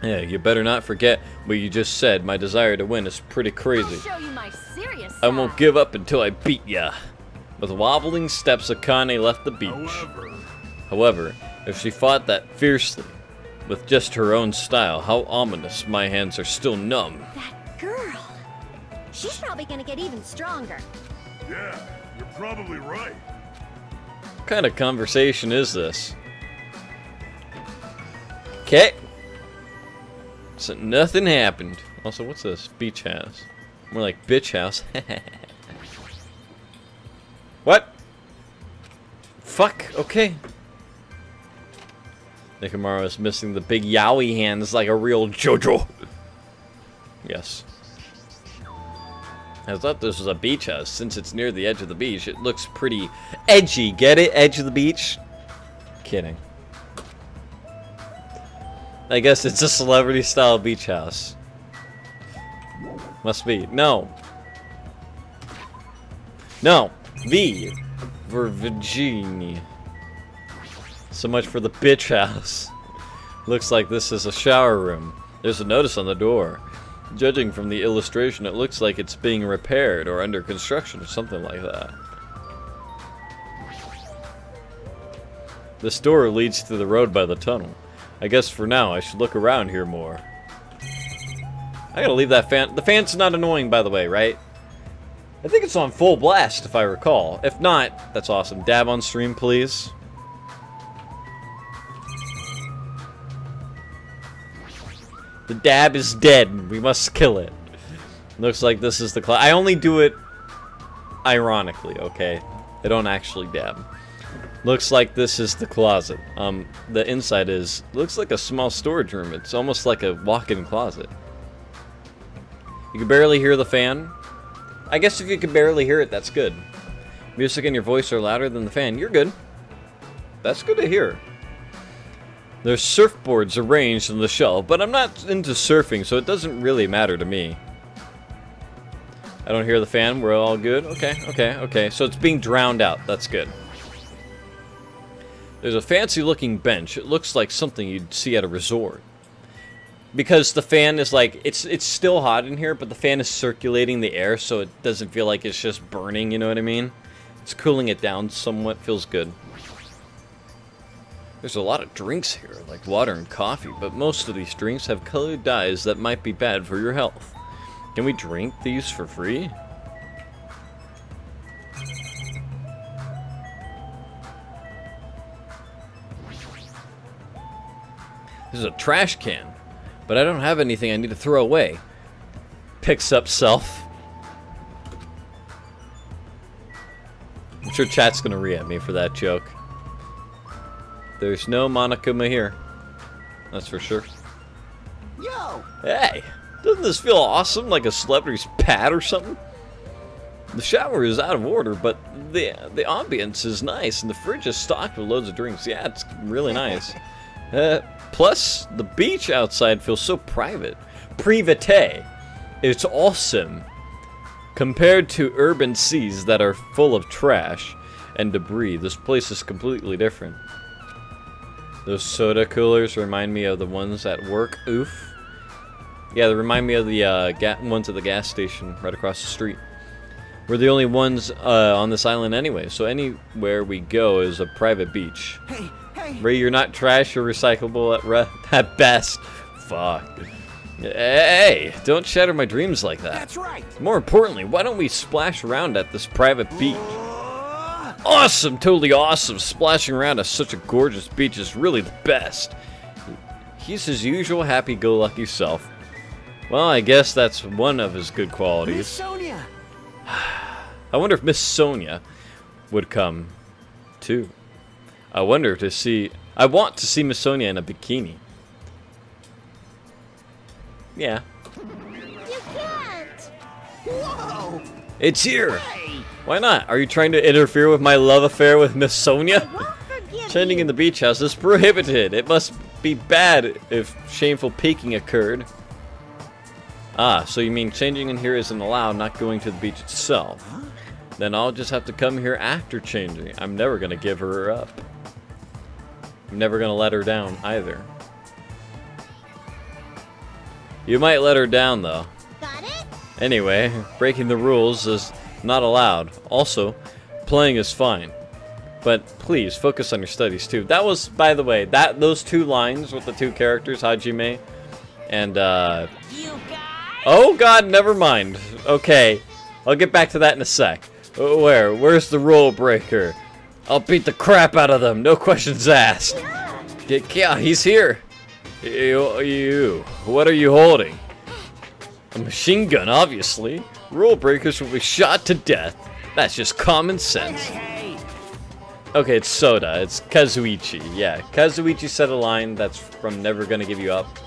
Yeah, you better not forget what you just said. My desire to win is pretty I'll crazy. show you my serious side. I won't give up until I beat ya. With wobbling steps, Akane left the beach. However, if she fought that fiercely, with just her own style, how ominous, my hands are still numb. That girl. She's probably gonna get even stronger. Yeah, you're probably right. What kind of conversation is this? Okay. So nothing happened. Also, what's this? Beach house. More like bitch house. What? Fuck, okay. Nikamaru is missing the big yaoi hands like a real JoJo. Yes. I thought this was a beach house. Since it's near the edge of the beach, it looks pretty edgy. Get it? Edge of the beach? Kidding. I guess it's a celebrity-style beach house. Must be. No. No. V. For Virginie. So much for the bitch house. Looks like this is a shower room. There's a notice on the door. Judging from the illustration, it looks like it's being repaired or under construction or something like that. This door leads to the road by the tunnel. I guess for now I should look around here more. I gotta leave that fan. The fan's not annoying, by the way, right? I think it's on full blast, if I recall. If not, that's awesome. Dab on stream, please. The dab is dead. We must kill it. Looks like this is the class. I only do it ironically, okay? I don't actually dab. Looks like this is the closet. The inside looks like a small storage room. It's almost like a walk-in closet. You can barely hear the fan. I guess if you can barely hear it, that's good. Music and your voice are louder than the fan. You're good. That's good to hear. There's surfboards arranged on the shelf, but I'm not into surfing, so it doesn't really matter to me. I don't hear the fan. We're all good. Okay. So it's being drowned out. That's good. There's a fancy-looking bench. It looks like something you'd see at a resort. Because the fan is like, it's still hot in here, but the fan is circulating the air, so it doesn't feel like it's just burning, you know what I mean? It's cooling it down somewhat. Feels good. There's a lot of drinks here, like water and coffee, but most of these drinks have colored dyes that might be bad for your health. Can we drink these for free? This is a trash can, but I don't have anything I need to throw away. Picks up self. I'm sure chat's gonna re-at me for that joke. There's no Monokuma here. That's for sure. Yo! Hey! Doesn't this feel awesome, like a celebrity's pad or something? The shower is out of order, but the ambience is nice, and the fridge is stocked with loads of drinks. Yeah, it's really nice. Plus, the beach outside feels so private. Private. It's awesome. Compared to urban seas that are full of trash and debris, this place is completely different. Those soda coolers remind me of the ones at work. Oof. Yeah, they remind me of the ones at the gas station right across the street. We're the only ones on this island anyway, so anywhere we go is a private beach. Hey! Ray, you're not trash or recyclable at best. Fuck. Hey, don't shatter my dreams like that. That's right! More importantly, why don't we splash around at this private beach? Awesome! Totally awesome! Splashing around at such a gorgeous beach is really the best. He's his usual happy-go-lucky self. Well, I guess that's one of his good qualities. Miss Sonia! I wonder if Miss Sonia would come, too. I want to see Miss Sonia in a bikini. Yeah. You can't! Whoa! It's here! Hey! Why not? Are you trying to interfere with my love affair with Miss Sonia? I won't forgive Changing you. in the beach house is prohibited. It must be bad if shameful peeking occurred. Ah, so you mean changing in here isn't allowed, not going to the beach itself. Then I'll just have to come here after changing. I'm never gonna give her up. I'm never gonna let her down either. You might let her down though. Got it? Anyway, breaking the rules is not allowed. Also, playing is fine. But please focus on your studies too. That was, by the way, those two lines with the two characters, Hajime and You guys? oh god, never mind. Okay, I'll get back to that in a sec. Where's the rule breaker? I'll beat the crap out of them, no questions asked. Yeah, he's here. You, what are you holding? A machine gun, obviously. Rule breakers will be shot to death. That's just common sense. Hey! Okay, it's Soda. It's Kazuichi. Yeah, Kazuichi said a line that's from Never Gonna Give You Up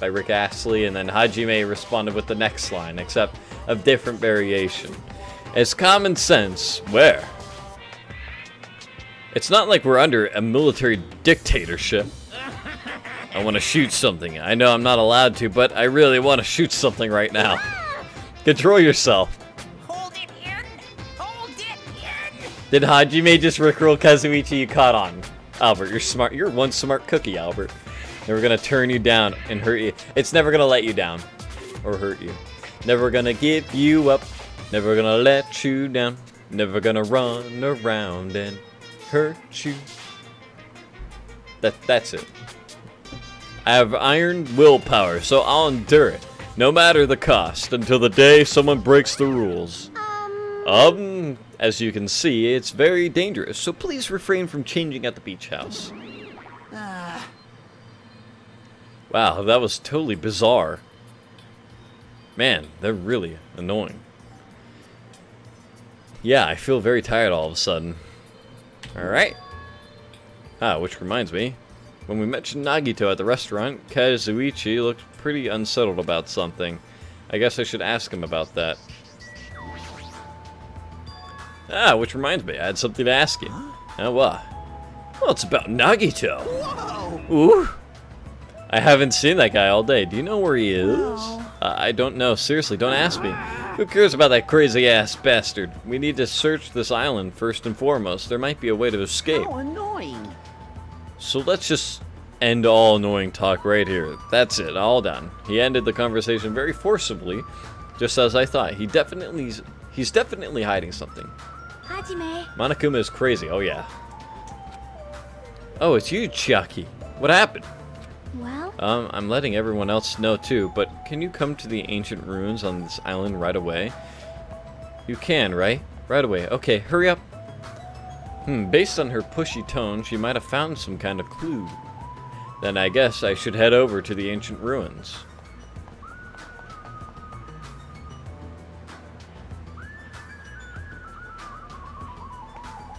by Rick Astley, and then Hajime responded with the next line, except a different variation. It's common sense. Where? It's not like we're under a military dictatorship. I want to shoot something. I know I'm not allowed to, but I really want to shoot something right now. Control yourself. Hold it in! Hold it in! Did Hajime just rickroll Kazuichi? You caught on. Albert, you're smart. You're one smart cookie, Albert. Never gonna turn you down and hurt you. It's never gonna let you down. Or hurt you. Never gonna give you up. Never gonna let you down. Never gonna run around and hurt you. That's it. I have iron willpower, so I'll endure it, no matter the cost, until the day someone breaks the rules. As you can see, it's very dangerous, so please refrain from changing at the beach house. Wow, that was totally bizarre. Man, they're really annoying. Yeah, I feel very tired all of a sudden. Alright. Which reminds me, when we met Nagito at the restaurant, Kazuichi looked pretty unsettled about something. I guess I should ask him about that. Which reminds me, I had something to ask you. What? Well, it's about Nagito. Whoa! Ooh. I haven't seen that guy all day. Do you know where he is? No. I don't know. Seriously, don't ask me. Who cares about that crazy-ass bastard? We need to search this island first and foremost. There might be a way to escape. How annoying. So let's just end all annoying talk right here. That's it. All done. He ended the conversation very forcibly, just as I thought. He's definitely hiding something. Hajime. Monokuma is crazy. Oh, yeah. Oh, it's you, Chiaki. What happened? Well? I'm letting everyone else know too, but can you come to the ancient ruins on this island right away? You can, right? Right away. Okay, hurry up. Based on her pushy tone, she might have found some kind of clue. Then I guess I should head over to the ancient ruins.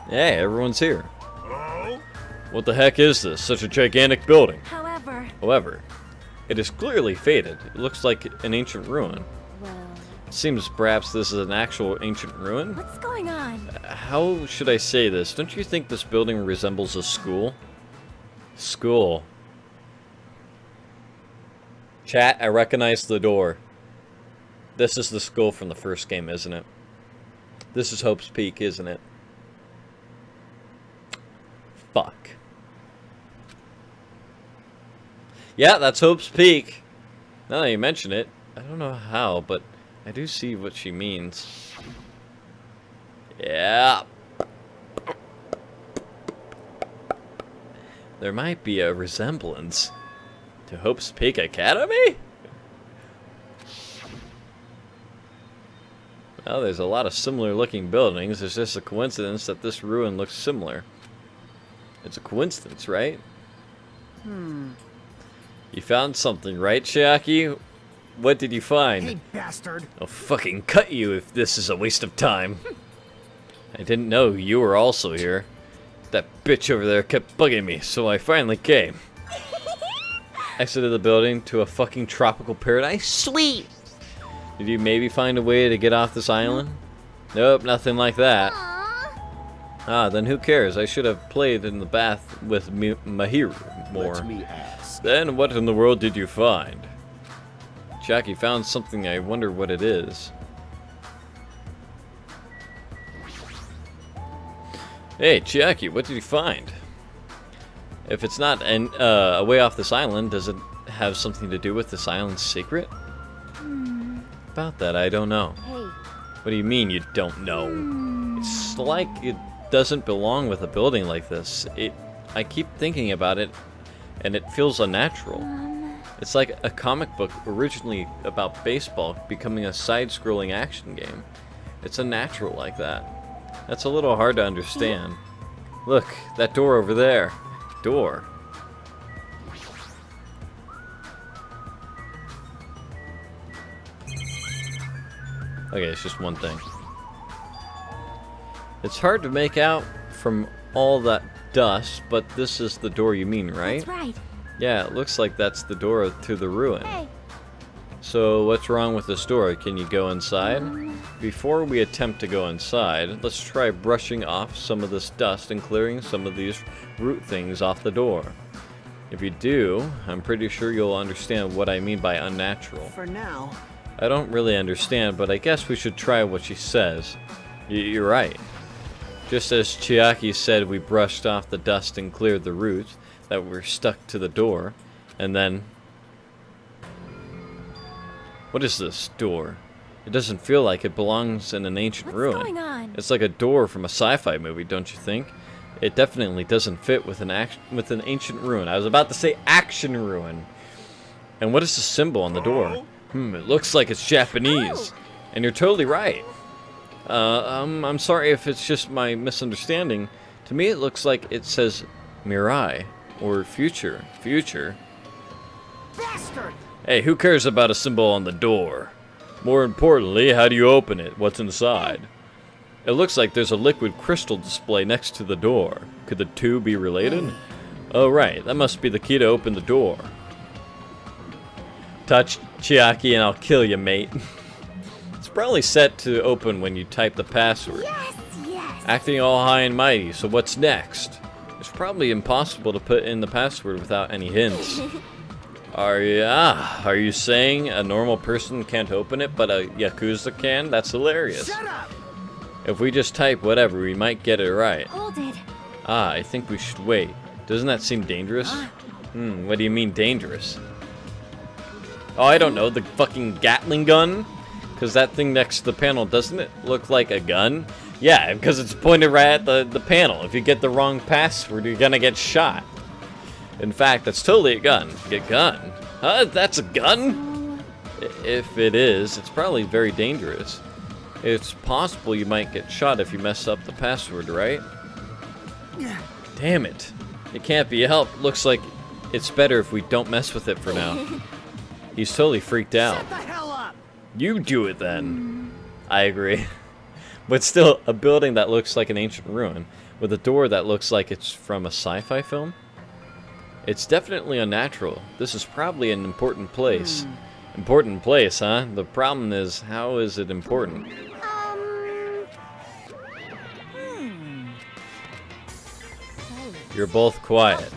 Hey, everyone's here. Oh? What the heck is this? Such a gigantic building. However, it is clearly faded. It looks like an ancient ruin. well, It seems perhaps this is an actual ancient ruin. what's going on? How should I say this? Don't you think this building resembles a school? School. Chat, I recognize the door. This is the school from the first game, isn't it? This is Hope's Peak, isn't it? Fuck. Yeah, that's Hope's Peak. Now that you mention it, I don't know how, but I do see what she means. Yeah. There might be a resemblance to Hope's Peak Academy? Well, there's a lot of similar looking buildings. It's just a coincidence that this ruin looks similar. It's a coincidence, right? You found something, right, Chiaki? What did you find? Hey, bastard. I'll fucking cut you if this is a waste of time. I didn't know you were also here. That bitch over there kept bugging me, so I finally came. Exited the building to a fucking tropical paradise? Sweet! Did you maybe find a way to get off this island? Nope, nothing like that. Then who cares? I should have played in the bath with Mahiru more. Let me ask. Then what in the world did you find? Jackie found something. I wonder what it is. Hey, Chiaki, what did you find? If it's not a way off this island, does it have something to do with this island's secret? About that, I don't know. Hey. What do you mean you don't know? It's like it doesn't belong with a building like this. I keep thinking about it, and it feels unnatural. It's like a comic book originally about baseball becoming a side-scrolling action game. It's unnatural like that. That's a little hard to understand. Look, that door over there. Door. Okay, it's just one thing. It's hard to make out from all that dust, but this is the door you mean, right? That's right. Yeah, it looks like that's the door to the ruin. Hey. So what's wrong with this door? Can you go inside? Before we attempt to go inside, let's try brushing off some of this dust and clearing some of these root things off the door. If you do, I'm pretty sure you'll understand what I mean by unnatural. For now. I don't really understand, but I guess we should try what she says. You're right. Just as Chiaki said, we brushed off the dust and cleared the roots that were stuck to the door, and then... What is this door? It doesn't feel like it belongs in an ancient ruin. What's going on? It's like a door from a sci-fi movie, don't you think? It definitely doesn't fit with an ancient ruin. I was about to say action ruin. And what is the symbol on the door? It looks like it's Japanese. And you're totally right. I'm sorry if it's just my misunderstanding. To me, it looks like it says Mirai, or future. Future. Bastard! Hey, who cares about a symbol on the door? More importantly, how do you open it? What's inside? It looks like there's a liquid crystal display next to the door. Could the two be related? Oh, right. That must be the key to open the door. Touch Chiaki and I'll kill you, mate. It's probably set to open when you type the password. Yes, yes. Acting all high and mighty, so what's next? It's probably impossible to put in the password without any hints. Are you saying a normal person can't open it, but a Yakuza can? That's hilarious. Shut up! If we just type whatever, we might get it right. Hold it. I think we should wait. Doesn't that seem dangerous? What do you mean dangerous? Oh, I don't know, the fucking Gatling gun? Because that thing next to the panel, doesn't it look like a gun? Yeah, because it's pointed right at the panel. If you get the wrong password, you're gonna get shot. In fact, that's totally a gun. A gun? Huh? That's a gun? If it is, it's probably very dangerous. It's possible you might get shot if you mess up the password, right? Damn it. It can't be helped. Looks like it's better if we don't mess with it for now. He's totally freaked out. Shut the hell up! You do it then. I agree. But still, a building that looks like an ancient ruin, with a door that looks like it's from a sci-fi film? It's definitely unnatural. This is probably an important place. Important place, huh? The problem is, how is it important? You're both quiet.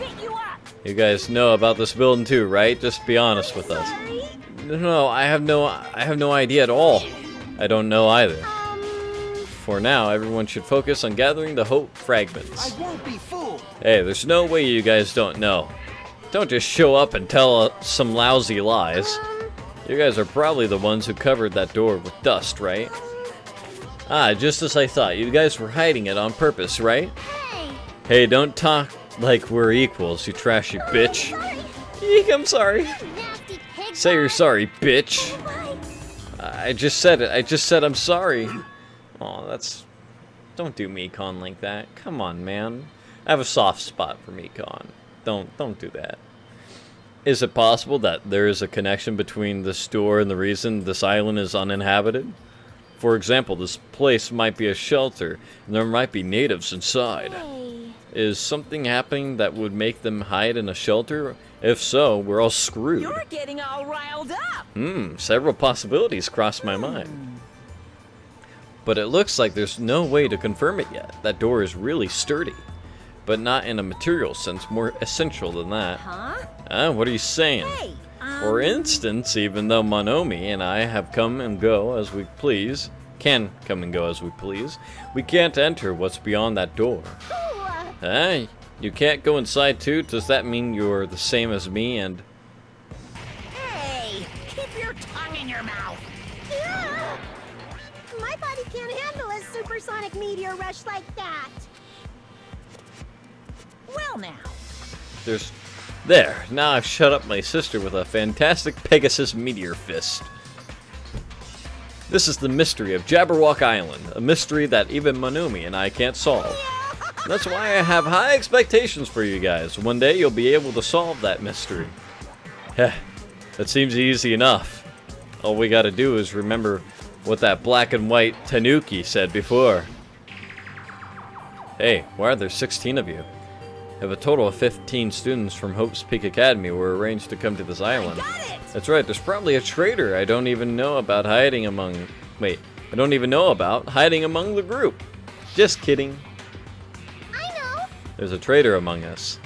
You guys know about this building too, right? Just be honest with us. No, I have no idea at all. I don't know either. For now, everyone should focus on gathering the hope fragments. I won't be fooled. Hey, there's no way you guys don't know. Don't just show up and tell some lousy lies. You guys are probably the ones who covered that door with dust, right? Just as I thought. You guys were hiding it on purpose, right? Hey, don't talk like we're equals, you trashy bitch. Eek, I'm sorry. Say you're sorry, bitch. I just said it. I just said I'm sorry. Oh, that's... Don't do Mekon like that. Come on, man. I have a soft spot for Mekon. Don't do that. Is it possible that there is a connection between this door and the reason this island is uninhabited? For example, this place might be a shelter, and there might be natives inside. Is something happening that would make them hide in a shelter? If so, we're all screwed. You're getting all riled up. Several possibilities crossed my mind. But it looks like there's no way to confirm it yet. That door is really sturdy. But not in a material sense, more essential than that. Huh? What are you saying? Hey, For instance, even though Monomi and I have come and go as we please, can come and go as we please, we can't enter what's beyond that door. Hey, you can't go inside too? Does that mean you're the same as me and... Hey, keep your tongue in your mouth. My body can't handle a supersonic meteor rush like that. Well now. There, now I've shut up my sister with a fantastic Pegasus meteor fist. This is the mystery of Jabberwock Island, a mystery that even Monomi and I can't solve. That's why I have high expectations for you guys. One day you'll be able to solve that mystery. Heh, that seems easy enough. All we gotta do is remember what that black and white Tanuki said before. Hey, why are there 16 of you? Have a total of 15 students from Hope's Peak Academy were arranged to come to this island. That's right, there's probably a traitor I don't even know about hiding among... Wait, I don't even know about hiding among the group. Just kidding. I know. There's a traitor among us.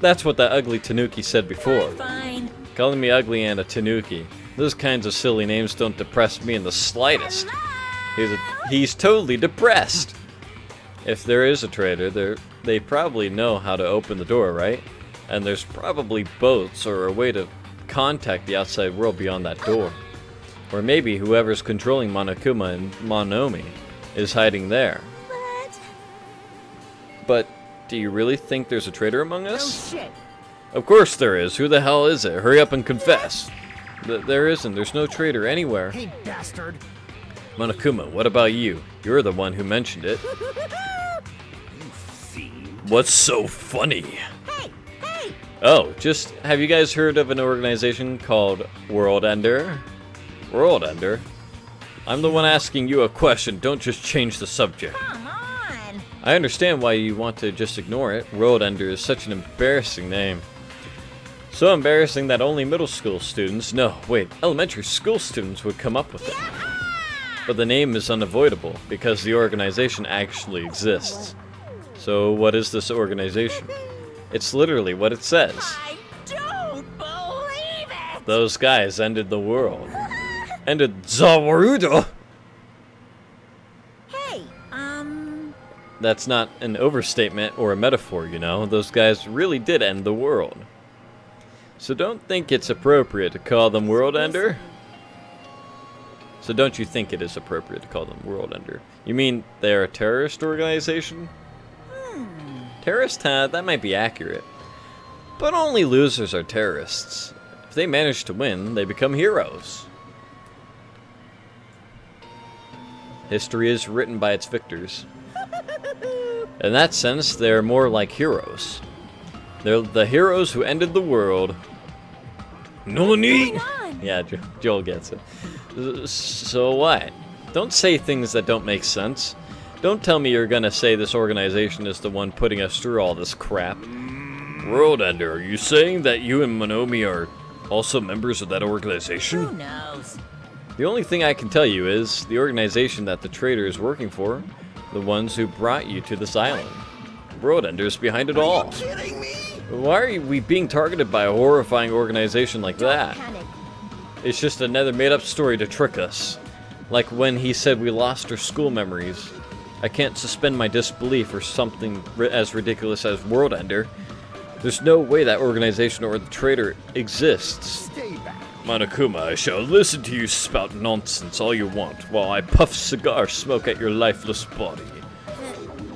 That's what that ugly Tanuki said before. Fine. Calling me ugly and a Tanuki. Those kinds of silly names don't depress me in the slightest. He's totally depressed. If there is a traitor, they probably know how to open the door, right? And there's probably boats or a way to contact the outside world beyond that door. Or maybe whoever's controlling Monokuma and Monomi is hiding there. But do you really think there's a traitor among us? No shit. Of course there is. Who the hell is it? Hurry up and confess. There isn't. There's no traitor anywhere. Hey, bastard. Monokuma, what about you? You're the one who mentioned it. What's so funny? Hey, hey! Oh, just have you guys heard of an organization called World Ender? World Ender? I'm the one asking you a question. Don't just change the subject. Come on! I understand why you want to just ignore it. World Ender is such an embarrassing name. So embarrassing that only middle school students, no, wait, elementary school students would come up with it. But the name is unavoidable because the organization actually exists. So what is this organization? It's literally what it says. I don't believe it! Those guys ended the world. Ended the world. Hey, That's not an overstatement or a metaphor, you know. Those guys really did end the world. So don't think it's appropriate to call them World Ender? So don't you think it is appropriate to call them World Ender? You mean they're a terrorist organization? Terrorist? That might be accurate. But only losers are terrorists. If they manage to win, they become heroes. History is written by its victors. In that sense, they're more like heroes. They're the heroes who ended the world. Nani? Yeah, Joel gets it. So what? Don't say things that don't make sense. Don't tell me you're gonna say this organization is the one putting us through all this crap. World Ender, are you saying that you and Monomi are also members of that organization? who knows? The only thing I can tell you is the organization that the traitor is working for, the ones who brought you to this island. World Ender is behind it all. Kidding me? Why are we being targeted by a horrifying organization like that? Panic. It's just another made-up story to trick us. Like when he said we lost our school memories. I can't suspend my disbelief for something as ridiculous as World Ender. There's no way that organization or the traitor exists. Stay back. Monokuma, I shall listen to you spout nonsense all you want while I puff cigar smoke at your lifeless body.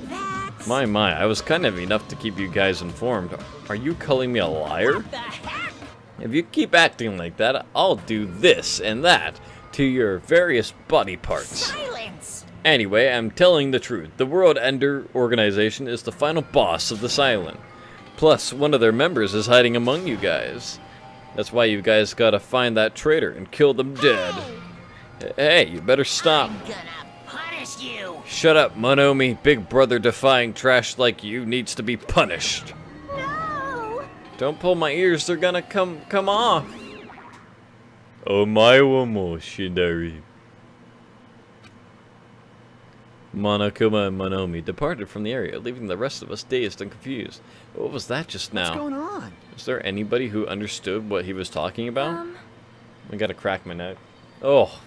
That's... My, I was kind of enough to keep you guys informed. Are you calling me a liar? What the heck? If you keep acting like that, I'll do this and that to your various body parts. Silence! Anyway, I'm telling the truth. The World Ender organization is the final boss of this island. Plus, one of their members is hiding among you guys. That's why you guys gotta find that traitor and kill them dead. Hey, you better stop. I'm gonna punish you! Shut up, Monomi. Big brother defying trash like you needs to be punished. No! Don't pull my ears, they're gonna come off. Omae wa mo shinari. Monokuma and Monomi departed from the area, leaving the rest of us dazed and confused. What was that just now? What's going on? Is there anybody who understood what he was talking about? I gotta crack my neck. Oh,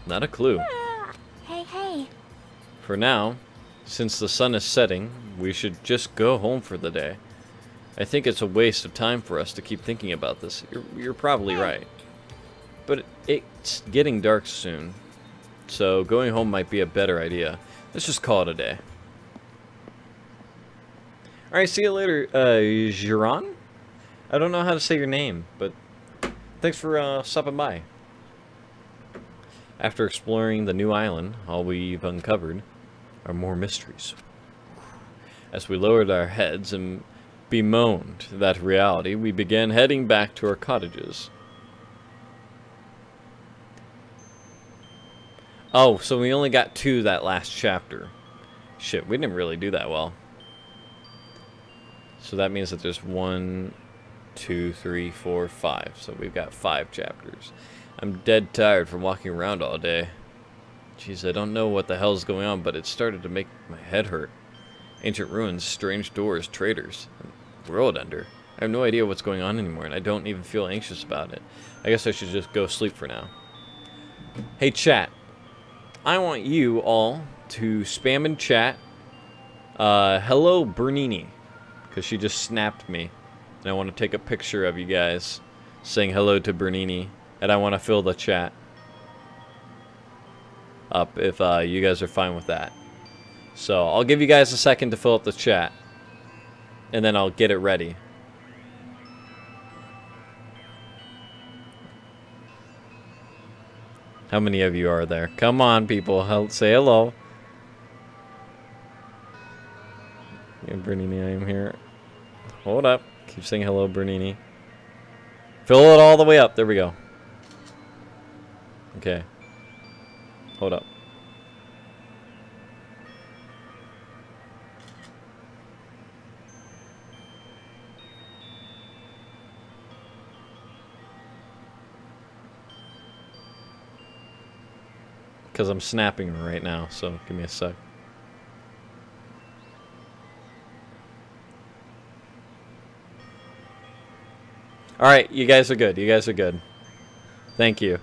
not a clue. Hey. For now, since the sun is setting, we should just go home for the day. I think it's a waste of time for us to keep thinking about this. You're probably right. But it's getting dark soon, so going home might be a better idea. Let's just call it a day. Alright, see you later, Jiran? I don't know how to say your name, but thanks for stopping by. After exploring the new island, all we've uncovered are more mysteries. As we lowered our heads and bemoaned that reality, we began heading back to our cottages. Oh, so we only got 2 that last chapter. Shit, we didn't really do that well. So that means that there's 1, 2, 3, 4, 5. So we've got 5 chapters. I'm dead tired from walking around all day. Jeez, I don't know what the hell's going on, but it started to make my head hurt. Ancient ruins, strange doors, traitors, World Ender. I have no idea what's going on anymore, and I don't even feel anxious about it. I guess I should just go sleep for now. Hey, chat. I want you all to spam in chat, hello Bernini, because she just snapped me, and I want to take a picture of you guys saying hello to Bernini, and I want to fill the chat up if you guys are fine with that. So I'll give you guys a second to fill up the chat, and then I'll get it ready. How many of you are there? Come on, people. Say hello. Yeah, Bernini, I am here. Hold up. Keep saying hello, Bernini. Fill it all the way up. There we go. Okay. Hold up. Because I'm snapping her right now, so give me a sec. Alright, you guys are good. You guys are good. Thank you.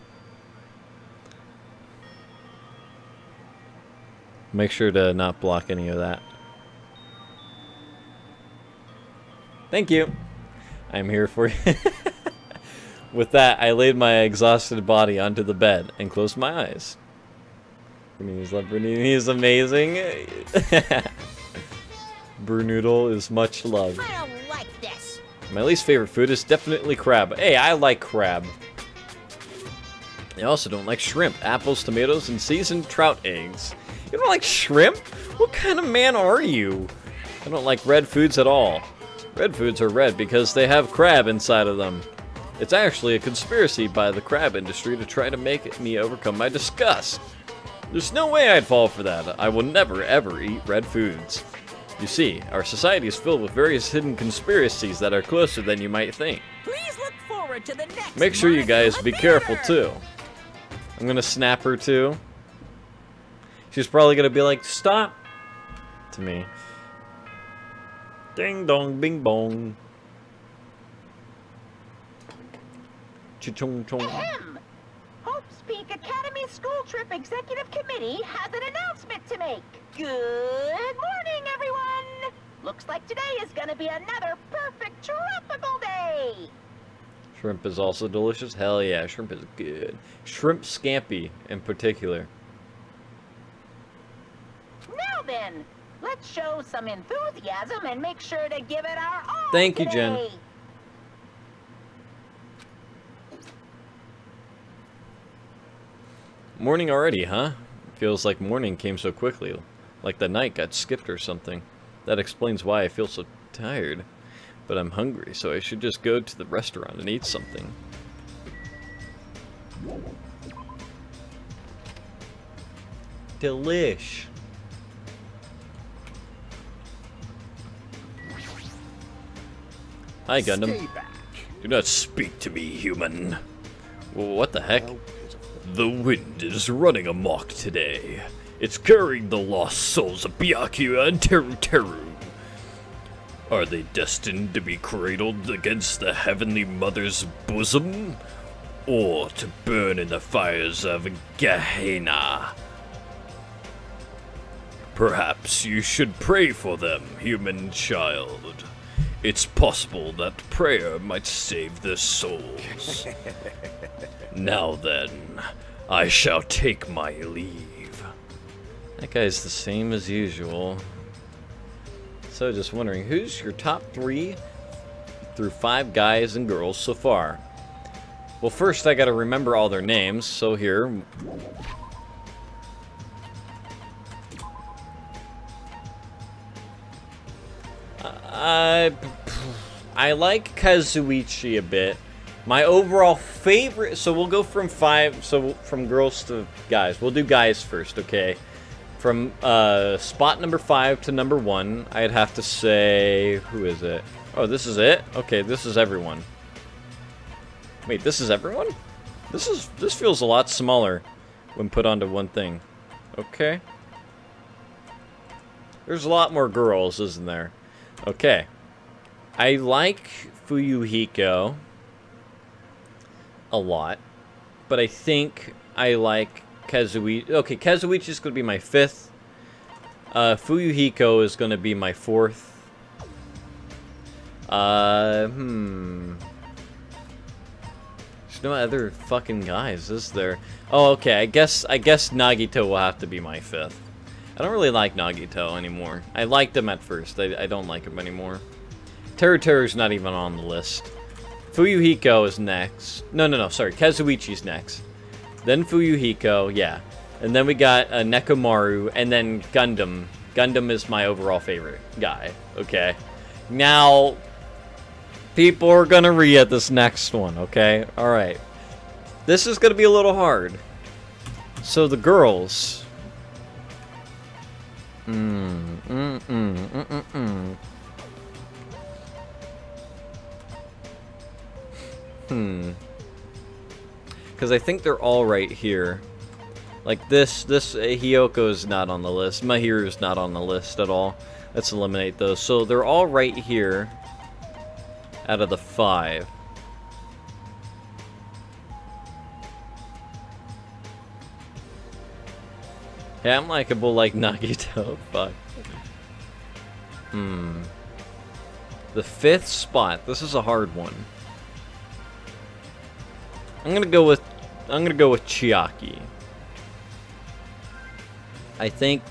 Make sure to not block any of that. Thank you. I'm here for you. With that, I laid my exhausted body onto the bed and closed my eyes. Bernini's love Bernini is amazing. Bernoodle is much loved. I don't like this. My least favorite food is definitely crab. Hey, I like crab. I also don't like shrimp, apples, tomatoes, and seasoned trout eggs. You don't like shrimp? What kind of man are you? I don't like red foods at all. Red foods are red because they have crab inside of them. It's actually a conspiracy by the crab industry to try to make me overcome my disgust. There's no way I'd fall for that. I will never, ever eat red foods. You see, our society is filled with various hidden conspiracies that are closer than you might think. Please look forward to the next. Make sure you guys be Monocular careful Theater. too. I'm gonna snap her too. She's probably gonna be like, stop to me. Ding dong, bing bong. Chi-chung chung. Ahem. Hope's Peak Academy School Trip Executive Committee has an announcement to make. Good morning, everyone. Looks like today is gonna be another perfect tropical day. Shrimp is also delicious. Hell yeah, shrimp is good. Shrimp scampi in particular. Now then, let's show some enthusiasm and make sure to give it our all. Thank you, today. Jen. Morning already, huh? Feels like morning came so quickly. Like the night got skipped or something. That explains why I feel so tired. But I'm hungry, so I should just go to the restaurant and eat something. Delish. Hi, Gundam. Do not speak to me, human. What the heck? The wind is running amok today. It's carrying the lost souls of Byakuya and Teru Teru. Are they destined to be cradled against the Heavenly Mother's bosom? Or to burn in the fires of Gehenna? Perhaps you should pray for them, human child. It's possible that prayer might save their souls. Now then, I shall take my leave. That guy's the same as usual. So just wondering, who's your top 3 through 5 guys and girls so far? Well, first I gotta remember all their names, so here. I like Kazuichi a bit. My overall favorite, so we'll go from 5, so from girls to guys. We'll do guys first, okay? From spot number 5 to number 1, I'd have to say, who is it? Oh, this is it? Okay, this is everyone. Wait, this is everyone? This feels a lot smaller when put onto one thing. Okay. There's a lot more girls, isn't there? Okay. I like Fuyuhiko a lot, but I think I like Kazuichi. Okay, Kazuichi's going to be my 5th. Fuyuhiko is going to be my 4th. There's no other fucking guys, is there? Oh, okay. I guess Nagito will have to be my 5th. I don't really like Nagito anymore. I liked him at first. I don't like him anymore. Teru Teru's not even on the list. Fuyuhiko is next. No, sorry. Kazuichi's next. Then Fuyuhiko, yeah. And then we got Nekomaru, and then Gundam. Gundam is my overall favorite guy, okay? Now, people are gonna re-at this next one, okay? Alright. This is gonna be a little hard. So the girls... Because I think they're all right here. Like this Hiyoko is not on the list. Mahiru is not on the list at all. Let's eliminate those. So they're all right here out of the 5. Yeah, I'm likable like Nagito. Fuck. The 5th spot. This is a hard one. I'm gonna go with Chiaki. I think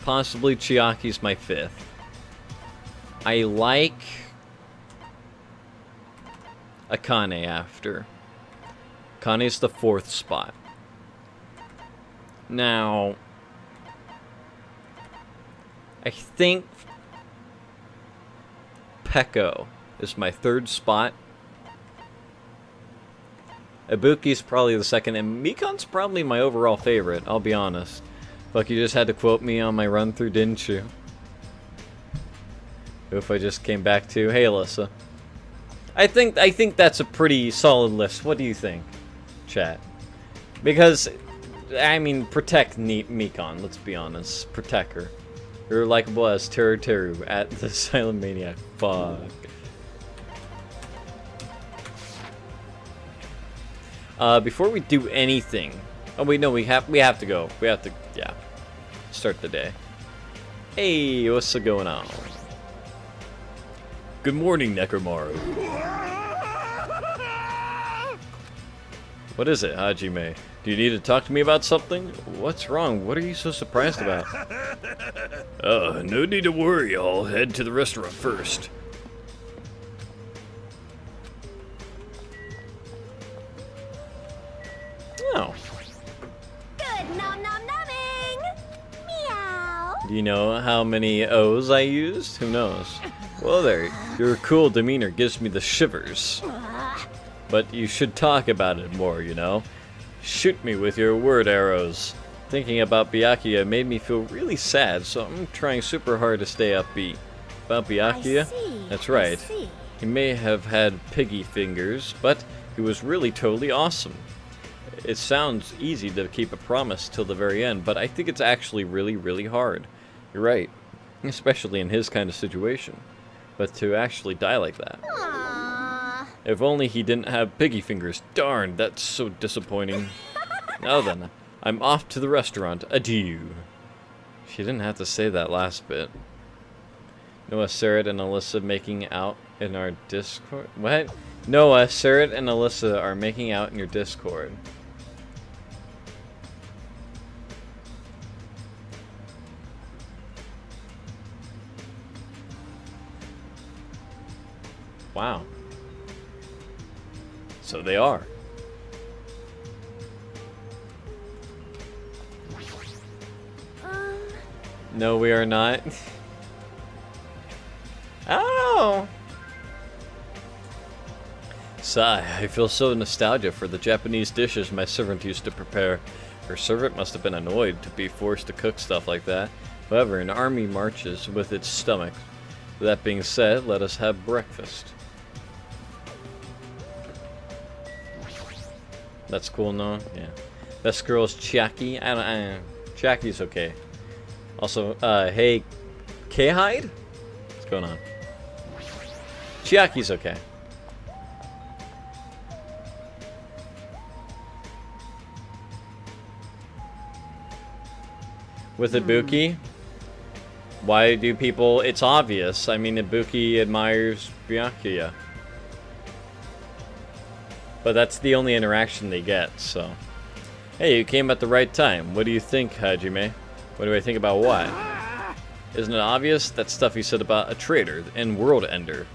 possibly Chiaki's my 5th. I like Akane after. Akane's the 4th spot. Now, I think Peko is my 3rd spot. Ibuki's probably the 2nd, and Mikon's probably my overall favorite, I'll be honest. Fuck, you just had to quote me on my run-through, didn't you? If I just came back to, hey Alyssa. I think that's a pretty solid list. What do you think, chat? Because, I mean, protect Mikon, let's be honest. Protect her. You're likable as Teru at the Silent Maniac. Fuck. Before we do anything... Oh wait, no, we have to go. We have to, yeah. Start the day. Hey, what's going on? Good morning, Nekomaru. What is it, Hajime? Do you need to talk to me about something? What's wrong? What are you so surprised about? No need to worry. I'll head to the restaurant first. Oh. Good nom-nom-nomming! Meow! Do you know how many O's I used? Who knows? Well there, your cool demeanor gives me the shivers. But you should talk about it more, you know? Shoot me with your word arrows. Thinking about Byakuya made me feel really sad, so I'm trying super hard to stay upbeat. About Byakuya? That's right. He may have had piggy fingers, but he was really totally awesome. It sounds easy to keep a promise till the very end, but I think it's actually really, really hard. You're right. Especially in his kind of situation. But to actually die like that. Aww. If only he didn't have piggy fingers. Darn, that's so disappointing. Now then, I'm off to the restaurant. Adieu. She didn't have to say that last bit. Noah, Sarah, and Alyssa making out in our Discord? What? Noah, Sarah, and Alyssa are making out in your Discord. Wow. So they are. No, we are not. I don't know. Sigh, I feel so nostalgia for the Japanese dishes my servant used to prepare. Her servant must have been annoyed to be forced to cook stuff like that. However, an army marches with its stomach. With that being said, let us have breakfast. That's cool, no? Yeah. Best girl is Chiaki. Chiaki's okay. Also, hey, K-Hide? What's going on? Chiaki's okay. With Ibuki? Why do people... It's obvious. I mean, Ibuki admires Byakuya. But that's the only interaction they get, so... Hey, you came at the right time. What do you think, Hajime? What do I think about what? Isn't it obvious? That stuff you said about a traitor and world ender.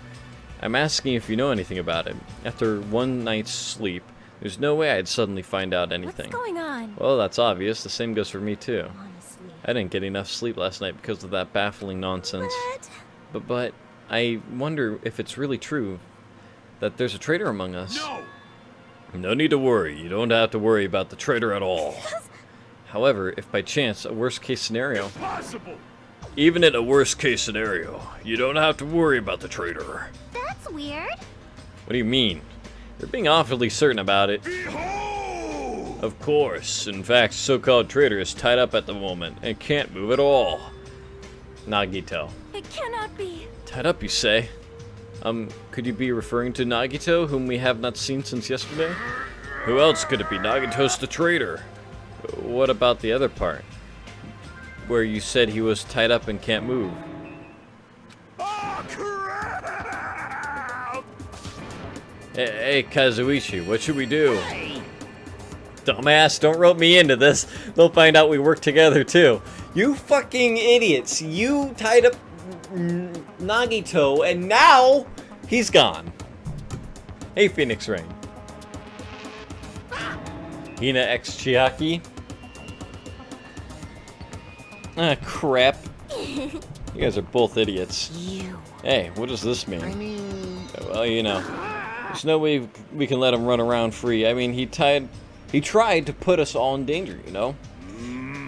I'm asking if you know anything about it. After one night's sleep, There's no way I'd suddenly find out anything. What's going on? Well, that's obvious. The same goes for me, too. Honestly. I didn't get enough sleep last night because of that baffling nonsense. What? But I wonder if it's really true that there's a traitor among us. No! No need to worry. You don't have to worry about the traitor at all. However, if by chance, a worst-case scenario... Impossible! Even in a worst-case scenario, you don't have to worry about the traitor. That's weird. What do you mean? You're being awfully certain about it. Behold! Of course. In fact, so-called traitor is tied up at the moment and can't move at all. Nagito. It cannot be. Tied up, you say? Could you be referring to Nagito, whom we have not seen since yesterday? Who else could it be? Nagito's the traitor. What about the other part? Where you said he was tied up and can't move. Oh, crap! Hey, Kazuichi, what should we do? Dumbass, don't rope me into this. They'll find out we work together, too. You fucking idiots. You tied up Nagito, and now he's gone. Hey, Phoenix Rain. Hina X Chiaki. Ah, crap. You guys are both idiots. Hey, what does this mean? Well, you know, there's no way we can let him run around free. I mean, he tried to put us all in danger, you know?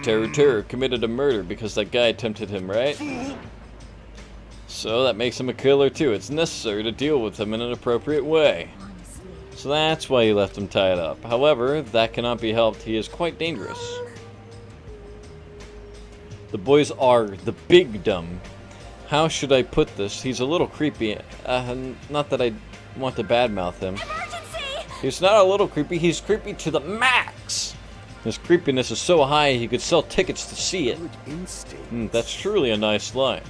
Terror committed a murder because that guy tempted him, right? So that makes him a killer too. It's necessary to deal with him in an appropriate way. So that's why you left him tied up. However, that cannot be helped. He is quite dangerous. The boys are the big dumb. How should I put this? He's a little creepy. Not that I want to badmouth him. Emergency! He's not a little creepy. He's creepy to the max. His creepiness is so high he could sell tickets to see it. That's truly a nice line.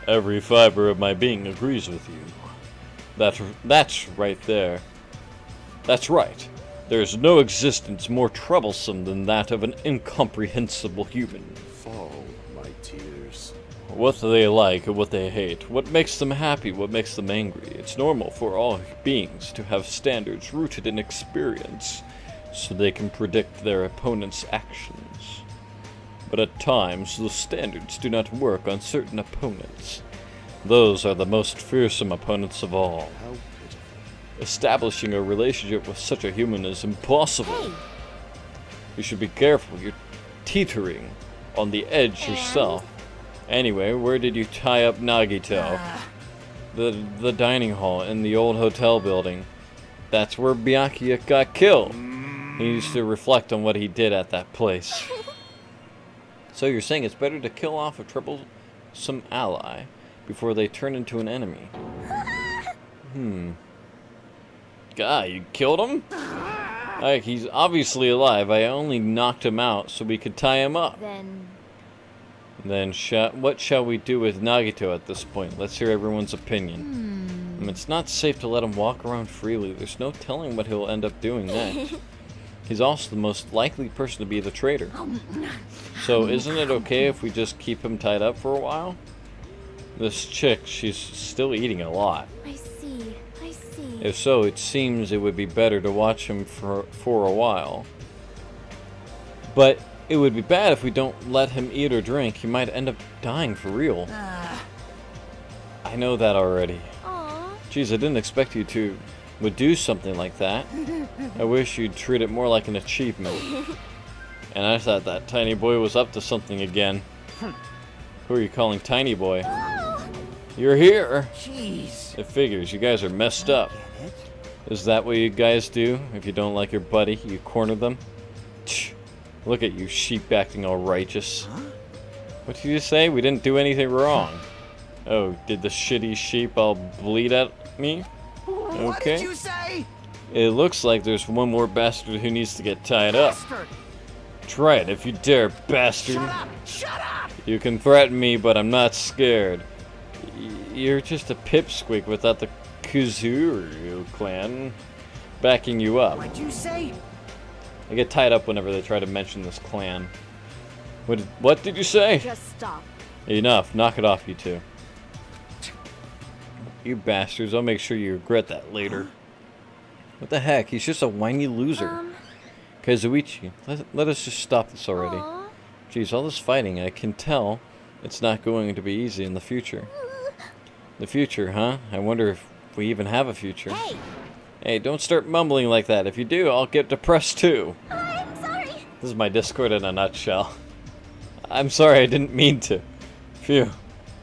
Every fiber of my being agrees with you. That's right there. That's right. There's no existence more troublesome than that of an incomprehensible human. Fall, my tears. What they like and what they hate, what makes them happy, what makes them angry. It's normal for all beings to have standards rooted in experience, so they can predict their opponent's actions. But at times, the standards do not work on certain opponents. Those are the most fearsome opponents of all. How pitiful. Establishing a relationship with such a human is impossible. You should be careful. You're teetering on the edge yourself. Anyway, where did you tie up Nagito? The dining hall in the old hotel building. That's where Byakuya got killed. He needs to reflect on what he did at that place. So you're saying it's better to kill off a troublesome ally before they turn into an enemy. Guy, you killed him? Like, he's obviously alive. I only knocked him out so we could tie him up. Then what shall we do with Nagito at this point? Let's hear everyone's opinion. It's not safe to let him walk around freely. There's no telling what he'll end up doing next. He's also the most likely person to be the traitor. So isn't it okay if we just keep him tied up for a while? This chick, she's still eating a lot. I see. If so, it seems it would be better to watch him for a while. But it would be bad if we don't let him eat or drink. He might end up dying for real. I know that already. Geez, I didn't expect you would do something like that. I wish you'd treat it more like an achievement. And I thought that tiny boy was up to something again. Who are you calling tiny boy? You're here. Jeez. It figures. You guys are messed up. Is that what you guys do? If you don't like your buddy, you corner them? Look at you sheep acting all righteous. What did you say? We didn't do anything wrong. Oh, did the shitty sheep all bleed at me? Okay. What did you say? It looks like there's one more bastard who needs to get tied up. Try it if you dare, bastard. Shut up! Shut up! You can threaten me, but I'm not scared. You're just a pipsqueak without the Kuzuru clan backing you up. What'd you say? I get tied up whenever they try to mention this clan. What did you say? Just stop. Enough. Knock it off, you two. You bastards. I'll make sure you regret that later. What the heck? He's just a whiny loser. Kazuichi, let us just stop this already. Geez, all this fighting, I can tell it's not going to be easy in the future. The future, huh? I wonder if we even have a future. Hey, don't start mumbling like that. If you do, I'll get depressed too. I'm sorry. This is my Discord in a nutshell. I'm sorry, I didn't mean to. Phew.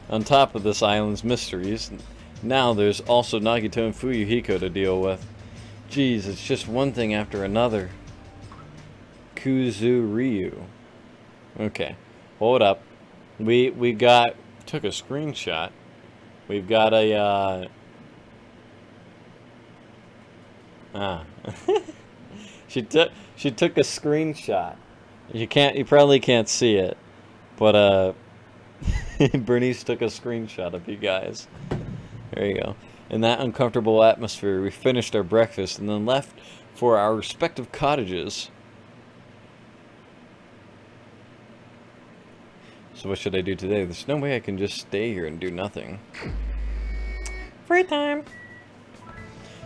On top of this island's mysteries, now there's also Nagito and Fuyuhiko to deal with. Geez, it's just one thing after another. Kuzuryu. Okay, hold up. We took a screenshot. We've got a she took a screenshot. You probably can't see it, but Bernice took a screenshot of you guys. There you go. In that uncomfortable atmosphere, we finished our breakfast and then left for our respective cottages. So what should I do today? There's no way I can just stay here and do nothing. Free time!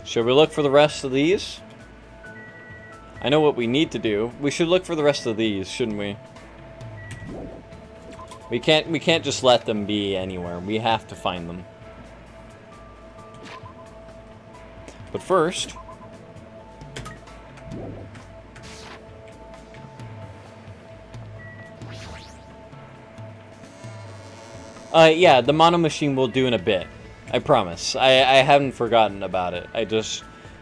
Should we look for the rest of these? I know what we need to do. We should look for the rest of these, shouldn't we? We can't just let them be anywhere. We have to find them. But first, yeah, the mono machine will do in a bit. I promise. I haven't forgotten about it.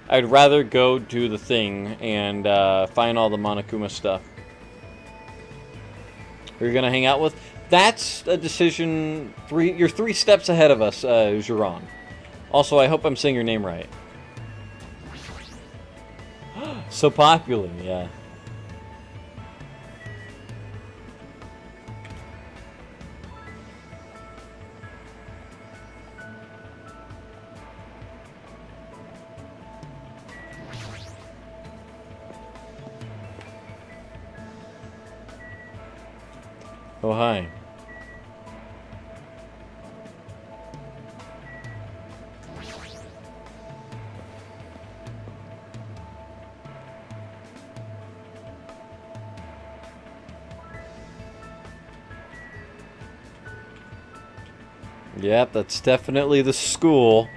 I'd rather go do the thing and find all the Monokuma stuff. Who you're gonna hang out with? That's a decision. You're 3 steps ahead of us, Juron. Also, I hope I'm saying your name right. So popular, yeah. Oh, hi. Yep, that's definitely the school.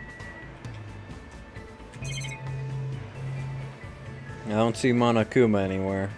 I don't see Monokuma anywhere.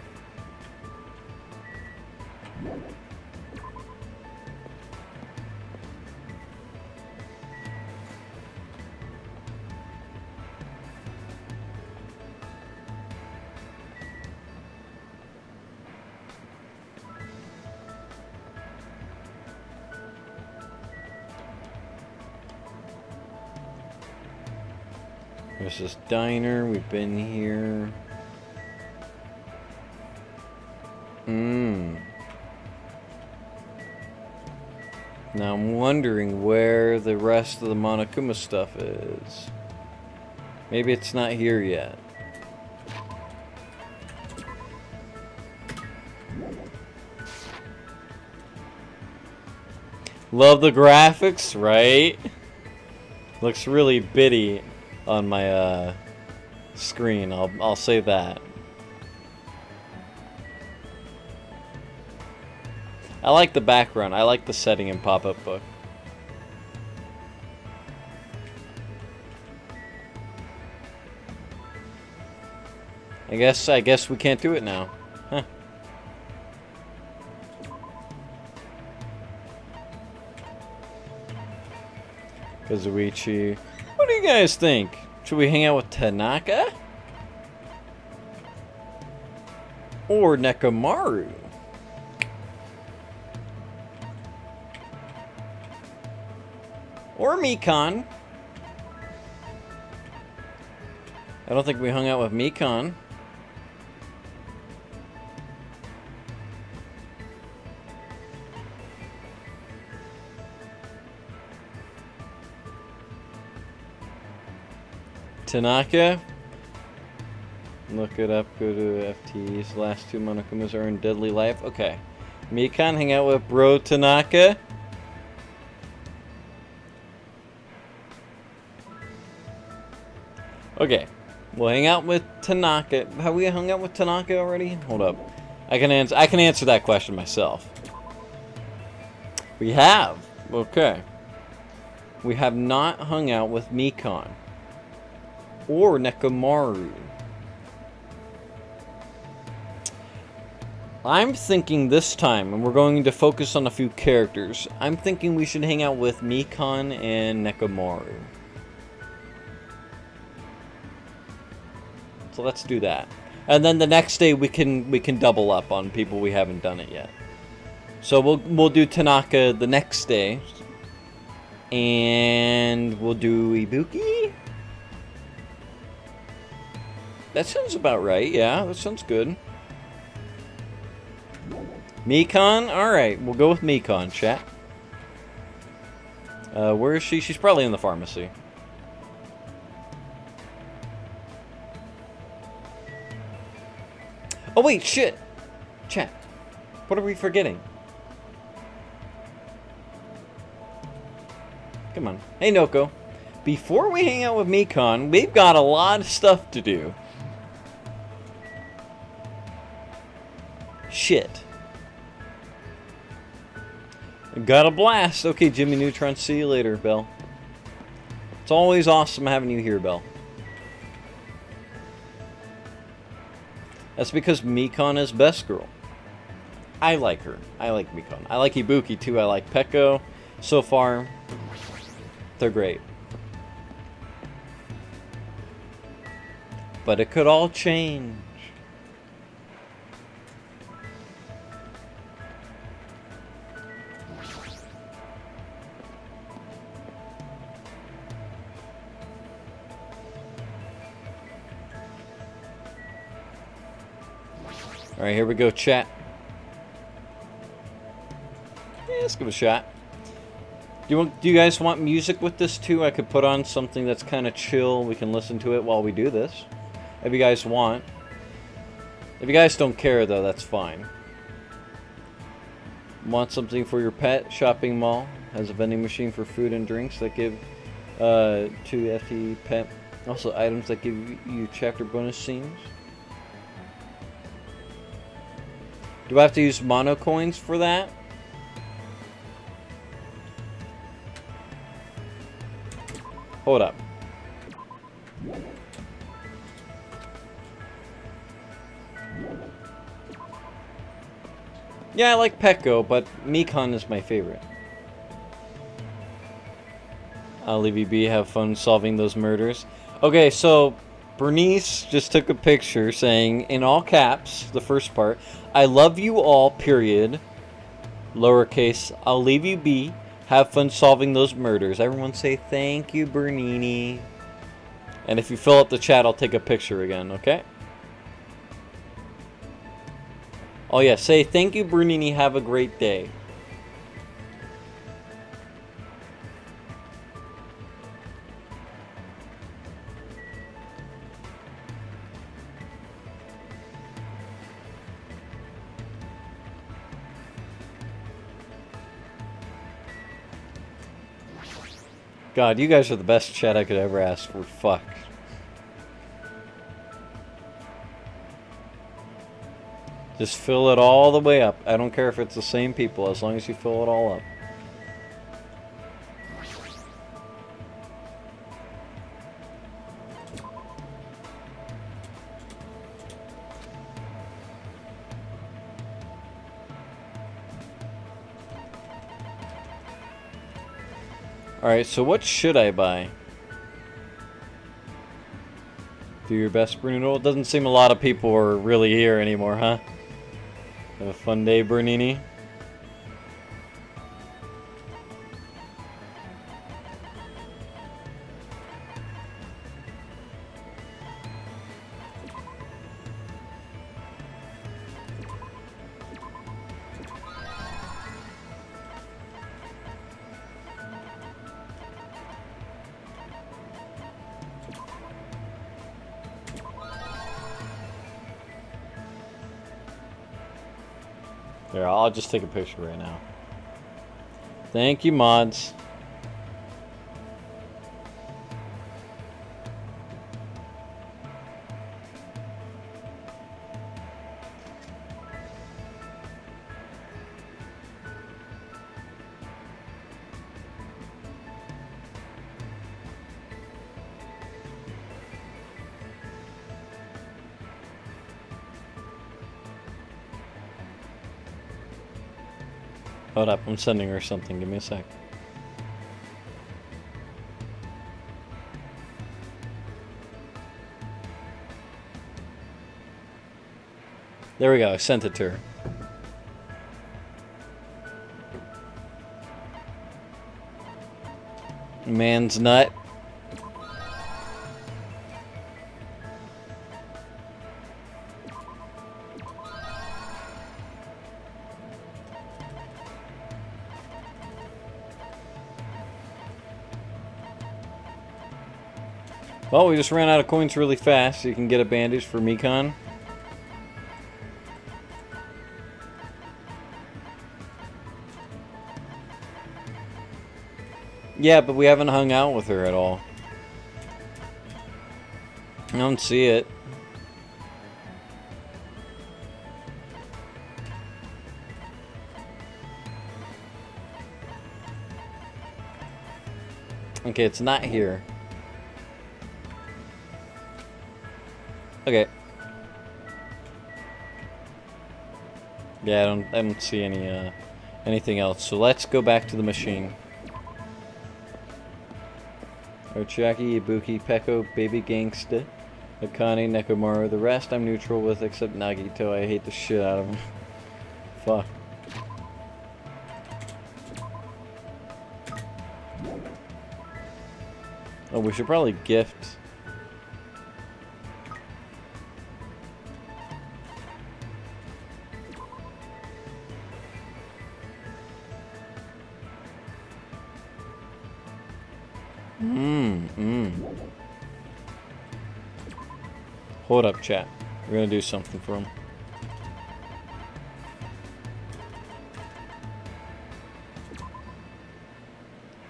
There's this diner, we've been here. Now I'm wondering where the rest of the Monokuma stuff is. Maybe it's not here yet. Love the graphics, right? Looks really bitty on my screen. I'll say that. I like the background. I like the setting in Pop-Up Book. I guess we can't do it now. Huh. Kazuichi. What do you guys think? Should we hang out with Tanaka? Or Nekomaru? Or Mikan? I don't think we hung out with Mikan. Tanaka? Look it up, go to FTs. Last 2 Monokumas are in Deadly Life. Okay. Mikan, hang out with Bro Tanaka. Okay. We'll hang out with Tanaka. Have we hung out with Tanaka already? Hold up. I can answer that question myself. We have. Okay. We have not hung out with Mikan or Nekomaru. I'm thinking this time, and we're going to focus on a few characters, I'm thinking we should hang out with Mikan and Nekomaru. So let's do that. And then the next day we can double up on people we haven't done it yet. So we'll do Tanaka the next day. And we'll do Ibuki? That sounds about right, yeah, that sounds good. Mikan? Alright, we'll go with Mikan, chat. Where is she? She's probably in the pharmacy. Oh wait, shit! Chat. What are we forgetting? Come on. Hey, Noko. Before we hang out with Mikan, we've got a lot of stuff to do. Shit. Got a blast. Okay, Jimmy Neutron. See you later, Belle. It's always awesome having you here, Belle. That's because Mikan is best girl. I like her. I like Mikan. I like Ibuki too. I like Peko. So far, they're great. But it could all change. Alright, here we go, chat. Yeah, let's give it a shot. Do you guys want music with this too? I could put on something that's kind of chill. We can listen to it while we do this. If you guys want. If you guys don't care though, that's fine. Want something for your pet? Shopping mall has a vending machine for food and drinks that give to FT pet. Also items that give you chapter bonus scenes. Do I have to use mono coins for that? Hold up. Yeah, I like Peko, but Mikan is my favorite. I'll leave you be. Have fun solving those murders. Okay, so Bernice just took a picture saying, in all caps, the first part, I love you all, period. Lowercase, I'll leave you be. Have fun solving those murders. Everyone say thank you, Bernini. And if you fill up the chat, I'll take a picture again, okay? Oh yeah, say thank you, Bernini. Have a great day. God, you guys are the best chat I could ever ask for. Fuck. Just fill it all the way up. I don't care if it's the same people, as long as you fill it all up. Alright, so what should I buy? Do your best, Bruno. It doesn't seem a lot of people are really here anymore, huh? Have a fun day, Bernini. There, I'll just take a picture right now. Thank you, mods. Hold up, I'm sending her something. Give me a sec. There we go, I sent it to her. Man's nut. Well, we just ran out of coins really fast, so you can get a bandage for Mekon. Yeah, but we haven't hung out with her at all. I don't see it. Okay, it's not here. Okay. Yeah, I don't see any anything else. So let's go back to the machine. Ochaki, Ibuki, Peko, Baby Gangsta, Akane, Nekomaru. The rest I'm neutral with except Nagito. I hate the shit out of him. Fuck. Oh, we should probably gift. Hold up, chat. We're gonna do something for him.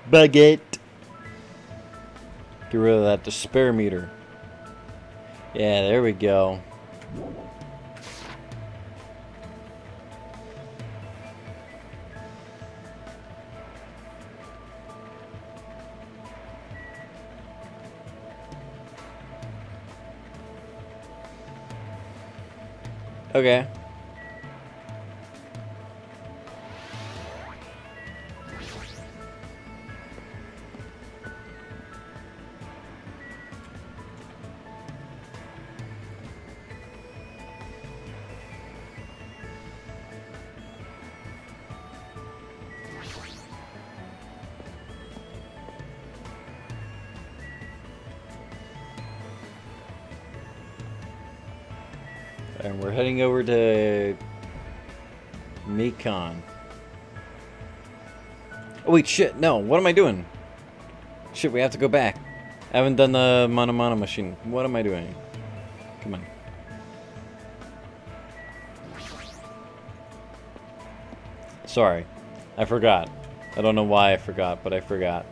Baguette. Get rid of that despair meter. Yeah, there we go. Okay. And we're heading over to Mekon. Oh wait, shit, no, what am I doing? Shit, we have to go back. I haven't done the Mana machine. What am I doing? Come on. Sorry, I forgot. I don't know why I forgot, but I forgot.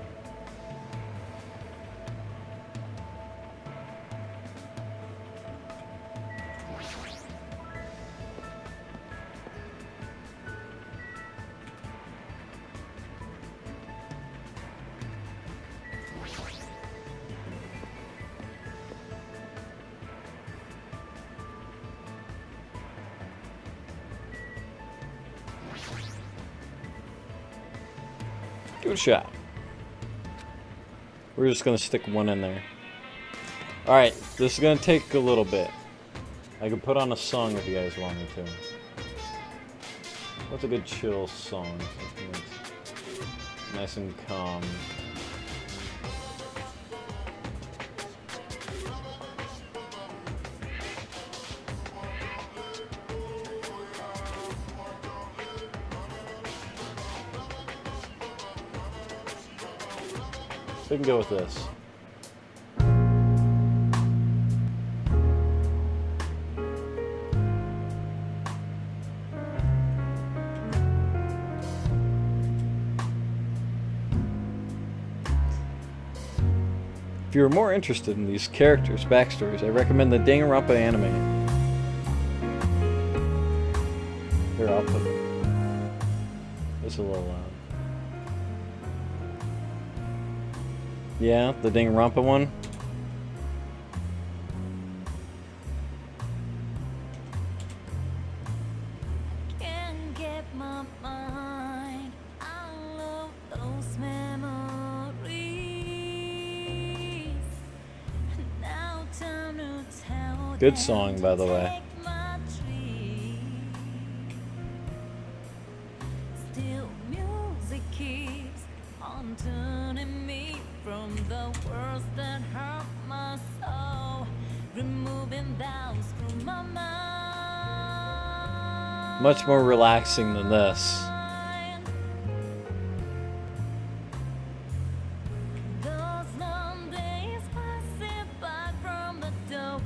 Give it a shot. We're just gonna stick one in there. Alright, this is gonna take a little bit. I can put on a song if you guys want me to. What's a good chill song? Something that's nice and calm. We can go with this. If you're more interested in these characters' backstories, I recommend the Danganronpa anime. Here, I'll put it. It's a little loud. Yeah, the Danganronpa one. Can't get my mind Good song, by the way. Still music keeps on turning me from the words that hurt my soul, removing doubts from my mind. Much more relaxing than this. Those long days passing by from the door,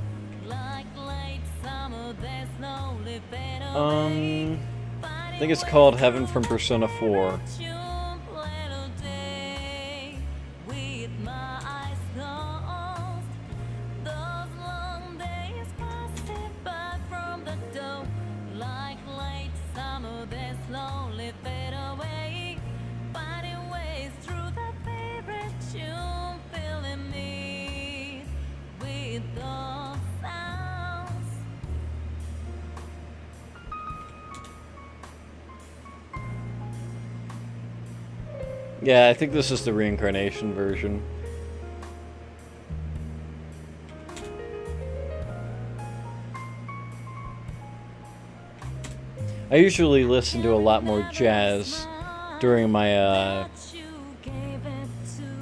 like late summer, they slowly fade away. I think it's called Heaven from Persona 4. Yeah, I think this is the reincarnation version. I usually listen to a lot more jazz during my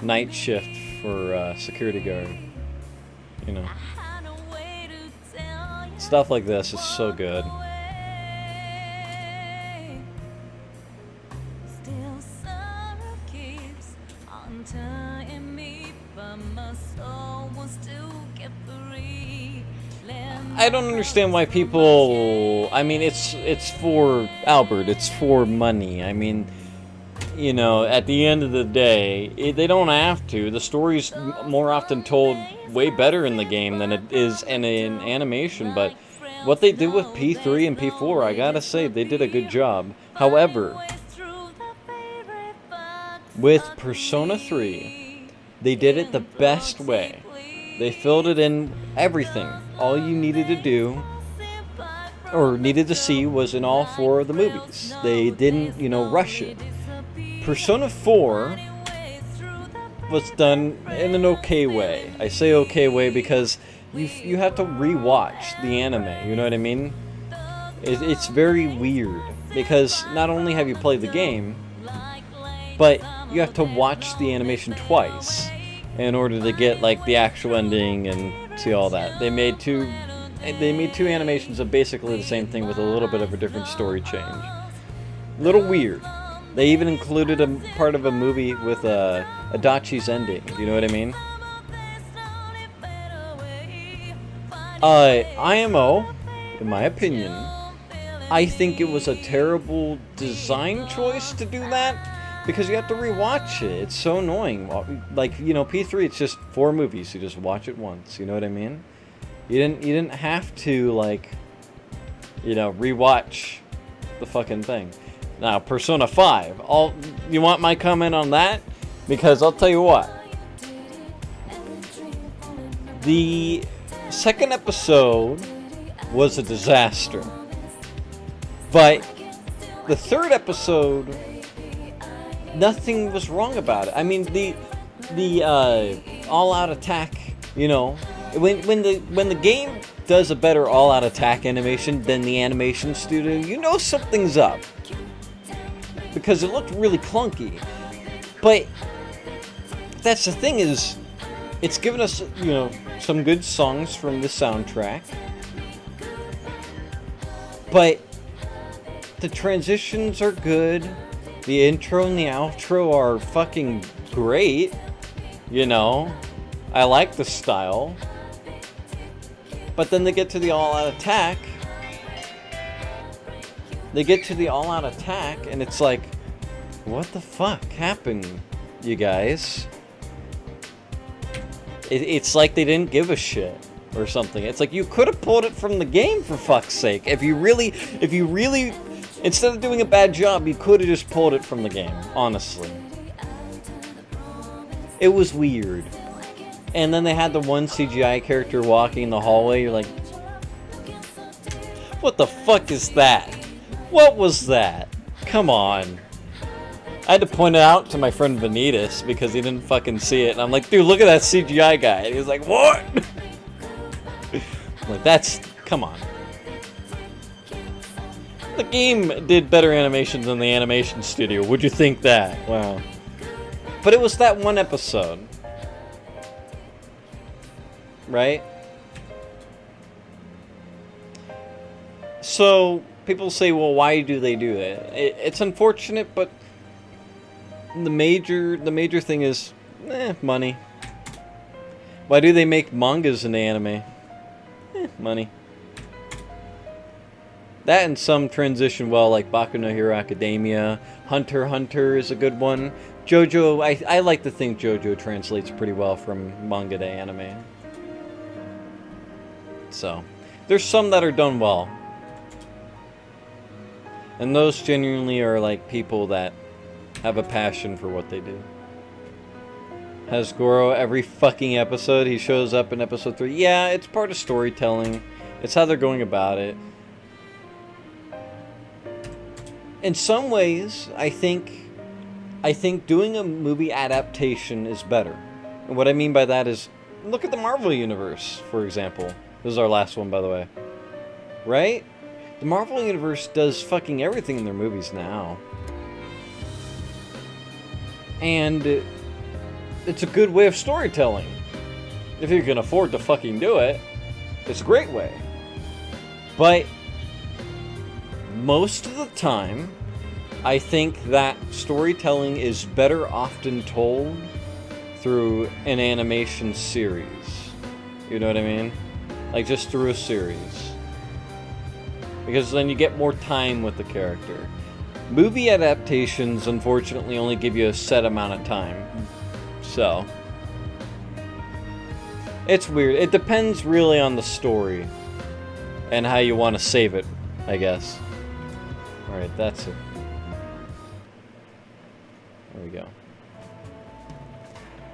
night shift for security guard. You know, stuff like this is so good. I don't understand why people, I mean, it's for Albert, it's for money. I mean, you know, at the end of the day, they don't have to. The story's more often told way better in the game than it is in an animation, but what they did with P3 and P4, I gotta say, they did a good job. However, with Persona 3, they did it the best way. They filled it in everything. All you needed to do, or needed to see, was in all 4 of the movies. They didn't, you know, rush it. Persona 4 was done in an okay way. I say okay way because you have to rewatch the anime, you know what I mean? It's very weird, because not only have you played the game, but you have to watch the animation twice in order to get like the actual ending and see all that. They made two animations of basically the same thing with a little bit of a different story change. Little weird. They even included a part of a movie with Adachi's ending. You know what I mean? IMO, in my opinion, I think it was a terrible design choice to do that. Because you have to rewatch it. It's so annoying. Like, you know, P3, it's just 4 movies. You just watch it once. You know what I mean? You didn't have to, like, you know, rewatch the fucking thing. Now, Persona 5. You want my comment on that? Because I'll tell you what. The second episode was a disaster. But the third episode, nothing was wrong about it. I mean, the all-out attack, you know, when the game does a better all-out attack animation than the animation studio, you know something's up, because it looked really clunky. But that's the thing, is it's given us, you know, some good songs from the soundtrack, but the transitions are good. The intro and the outro are fucking great, you know. I like the style. But then they get to the all-out attack. And it's like, what the fuck happened, you guys? It's like they didn't give a shit or something. It's like, you could have pulled it from the game, for fuck's sake. If you really, instead of doing a bad job, you could have just pulled it from the game, honestly. It was weird. And then they had the one CGI character walking in the hallway. You're like, what the fuck is that? What was that? Come on. I had to point it out to my friend Vanitas because he didn't fucking see it. And I'm like, dude, look at that CGI guy. And he was like, what? Like, that's... Come on. The game did better animations than the animation studio. Would you think that? Wow. But it was that one episode. Right? So, people say, well, why do they do that? It's unfortunate, but the major thing is, money. Why do they make mangas in anime? Money. That and some transition well, like Baku no Hero Academia. Hunter x Hunter is a good one. JoJo, I like to think JoJo translates pretty well from manga to anime. So, there's some that are done well. And those genuinely are like people that have a passion for what they do. Has Goro every fucking episode? He shows up in episode 3. Yeah, it's part of storytelling. It's how they're going about it. In some ways, I think doing a movie adaptation is better. And what I mean by that is, look at the Marvel Universe, for example. This is our last one, by the way. Right? The Marvel Universe does fucking everything in their movies now. And it's a good way of storytelling. If you can afford to fucking do it, it's a great way. But most of the time, I think that storytelling is better often told through an animation series. You know what I mean? Like, just through a series. Because then you get more time with the character. Movie adaptations, unfortunately, only give you a set amount of time. So, it's weird. It depends really on the story and how you want to save it, I guess. Alright, that's it. There we go.